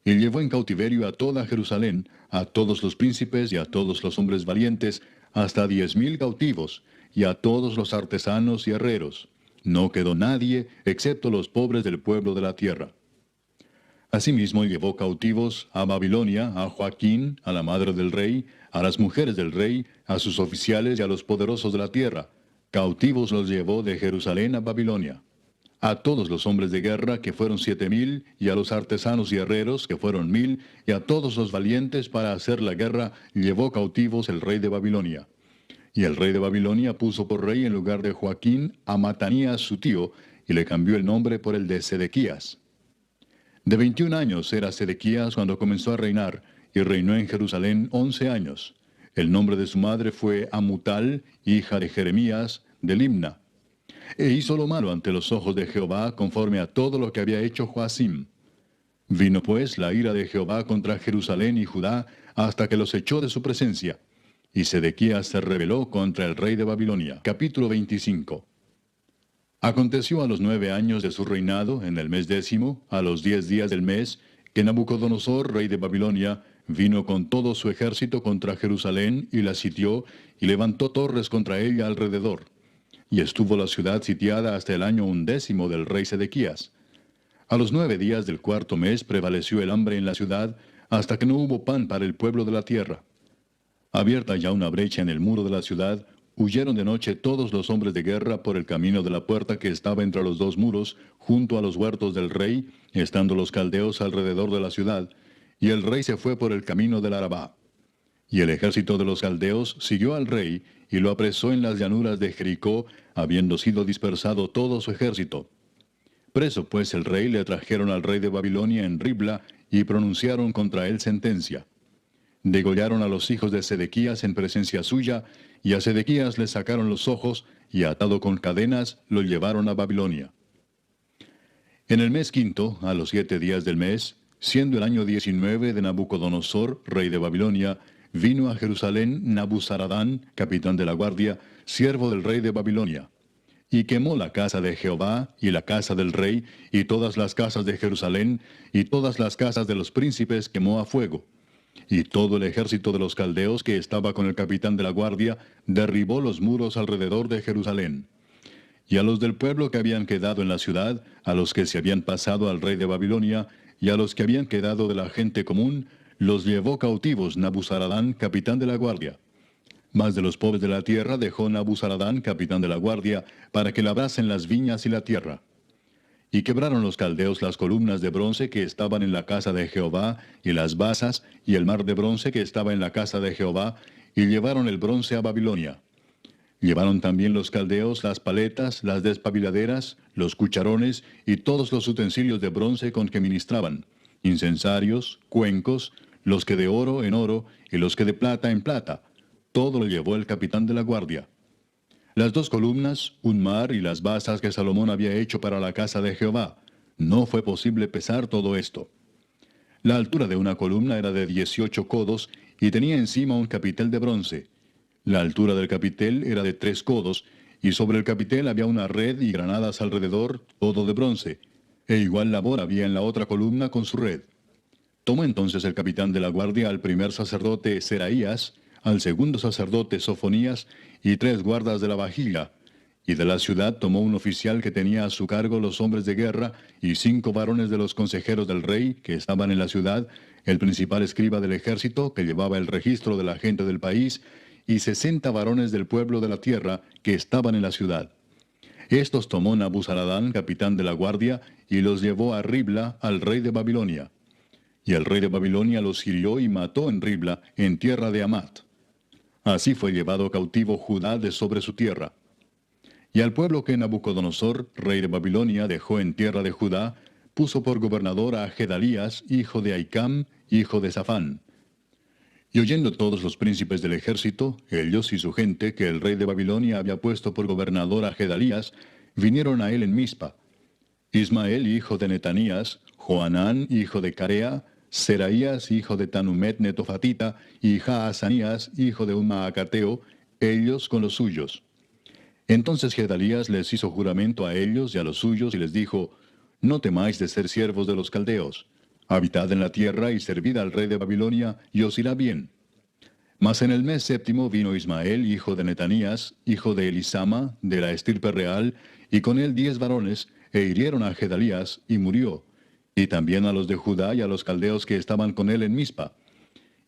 Y llevó en cautiverio a toda Jerusalén, a todos los príncipes y a todos los hombres valientes, hasta 10,000 cautivos, y a todos los artesanos y herreros. No quedó nadie, excepto los pobres del pueblo de la tierra. Asimismo llevó cautivos a Babilonia, a Joaquín, a la madre del rey, a las mujeres del rey, a sus oficiales y a los poderosos de la tierra. Cautivos los llevó de Jerusalén a Babilonia. A todos los hombres de guerra, que fueron 7,000, y a los artesanos y herreros, que fueron 1,000, y a todos los valientes para hacer la guerra, llevó cautivos el rey de Babilonia. Y el rey de Babilonia puso por rey en lugar de Joaquín a Matanías su tío, y le cambió el nombre por el de Sedequías. De 21 años era Sedequías cuando comenzó a reinar, y reinó en Jerusalén 11 años. El nombre de su madre fue Amutal, hija de Jeremías, de Libna. E hizo lo malo ante los ojos de Jehová, conforme a todo lo que había hecho Joacim. Vino pues la ira de Jehová contra Jerusalén y Judá, hasta que los echó de su presencia. Y Sedequías se rebeló contra el rey de Babilonia. Capítulo 25. Aconteció a los 9 años de su reinado, en el mes 10, a los 10 días del mes, que Nabucodonosor, rey de Babilonia, vino con todo su ejército contra Jerusalén, y la sitió, y levantó torres contra ella alrededor. Y estuvo la ciudad sitiada hasta el año 11 del rey Sedequías. A los 9 días del cuarto mes prevaleció el hambre en la ciudad, hasta que no hubo pan para el pueblo de la tierra. Abierta ya una brecha en el muro de la ciudad, huyeron de noche todos los hombres de guerra por el camino de la puerta que estaba entre los dos muros, junto a los huertos del rey, estando los caldeos alrededor de la ciudad, y el rey se fue por el camino del Arabá. Y el ejército de los caldeos siguió al rey, y lo apresó en las llanuras de Jericó, habiendo sido dispersado todo su ejército. Preso pues el rey le trajeron al rey de Babilonia en Ribla, y pronunciaron contra él sentencia. Degollaron a los hijos de Sedequías en presencia suya, y a Sedequías le sacaron los ojos, y atado con cadenas, lo llevaron a Babilonia. En el mes quinto, a los 7 días del mes, siendo el año 19 de Nabucodonosor, rey de Babilonia, vino a Jerusalén Nabuzaradán, capitán de la guardia, siervo del rey de Babilonia, y quemó la casa de Jehová, y la casa del rey, y todas las casas de Jerusalén, y todas las casas de los príncipes quemó a fuego. Y todo el ejército de los caldeos que estaba con el capitán de la guardia derribó los muros alrededor de Jerusalén. Y a los del pueblo que habían quedado en la ciudad, a los que se habían pasado al rey de Babilonia, y a los que habían quedado de la gente común, los llevó cautivos Nabuzaradán, capitán de la guardia. Mas de los pobres de la tierra dejó Nabuzaradán, capitán de la guardia, para que labrasen las viñas y la tierra. Y quebraron los caldeos las columnas de bronce que estaban en la casa de Jehová, y las basas, y el mar de bronce que estaba en la casa de Jehová, y llevaron el bronce a Babilonia. Llevaron también los caldeos las paletas, las despabiladeras, los cucharones, y todos los utensilios de bronce con que ministraban, incensarios, cuencos, los que de oro en oro, y los que de plata en plata. Todo lo llevó el capitán de la guardia. Las 2 columnas, un mar y las basas que Salomón había hecho para la casa de Jehová. No fue posible pesar todo esto. La altura de una columna era de 18 codos y tenía encima un capitel de bronce. La altura del capitel era de 3 codos, y sobre el capitel había una red y granadas alrededor, todo de bronce, e igual labor había en la otra columna con su red. Tomó entonces el capitán de la guardia al primer sacerdote Seraías, al segundo sacerdote Sofonías, y 3 guardas de la vajilla, y de la ciudad tomó un oficial que tenía a su cargo los hombres de guerra, y 5 varones de los consejeros del rey, que estaban en la ciudad, el principal escriba del ejército, que llevaba el registro de la gente del país, y 60 varones del pueblo de la tierra, que estaban en la ciudad. Estos tomó Nabuzaradán, capitán de la guardia, y los llevó a Ribla, al rey de Babilonia. Y el rey de Babilonia los hirió y mató en Ribla, en tierra de Amat. Así fue llevado cautivo Judá de sobre su tierra. Y al pueblo que Nabucodonosor, rey de Babilonia, dejó en tierra de Judá, puso por gobernador a Gedalías, hijo de Ahicam, hijo de Safán. Y oyendo todos los príncipes del ejército, ellos y su gente, que el rey de Babilonia había puesto por gobernador a Gedalías, vinieron a él en Mizpa. Ismael, hijo de Netanías, Joanán, hijo de Carea, Seraías, hijo de Tanumet Netofatita, y Jaazanías, hijo de un Maacateo, ellos con los suyos. Entonces Gedalías les hizo juramento a ellos y a los suyos, y les dijo: No temáis de ser siervos de los caldeos. Habitad en la tierra y servid al rey de Babilonia, y os irá bien. Mas en el mes séptimo vino Ismael, hijo de Netanías, hijo de Elisama, de la estirpe real, y con él 10 varones, e hirieron a Gedalías, y murió, y también a los de Judá y a los caldeos que estaban con él en Mizpa.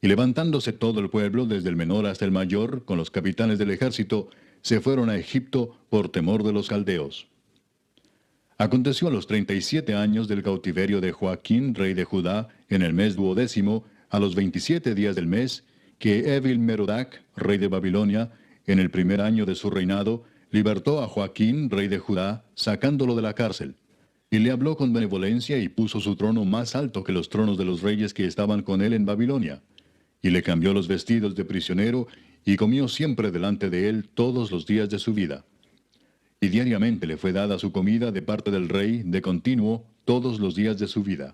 Y levantándose todo el pueblo, desde el menor hasta el mayor, con los capitanes del ejército, se fueron a Egipto por temor de los caldeos. Aconteció a los 37 años del cautiverio de Joaquín, rey de Judá, en el mes 12º, a los 27 días del mes, que Evil-Merodach, rey de Babilonia, en el primer año de su reinado, libertó a Joaquín, rey de Judá, sacándolo de la cárcel. Y le habló con benevolencia y puso su trono más alto que los tronos de los reyes que estaban con él en Babilonia. Y le cambió los vestidos de prisionero, y comió siempre delante de él todos los días de su vida. Y diariamente le fue dada su comida de parte del rey de continuo todos los días de su vida.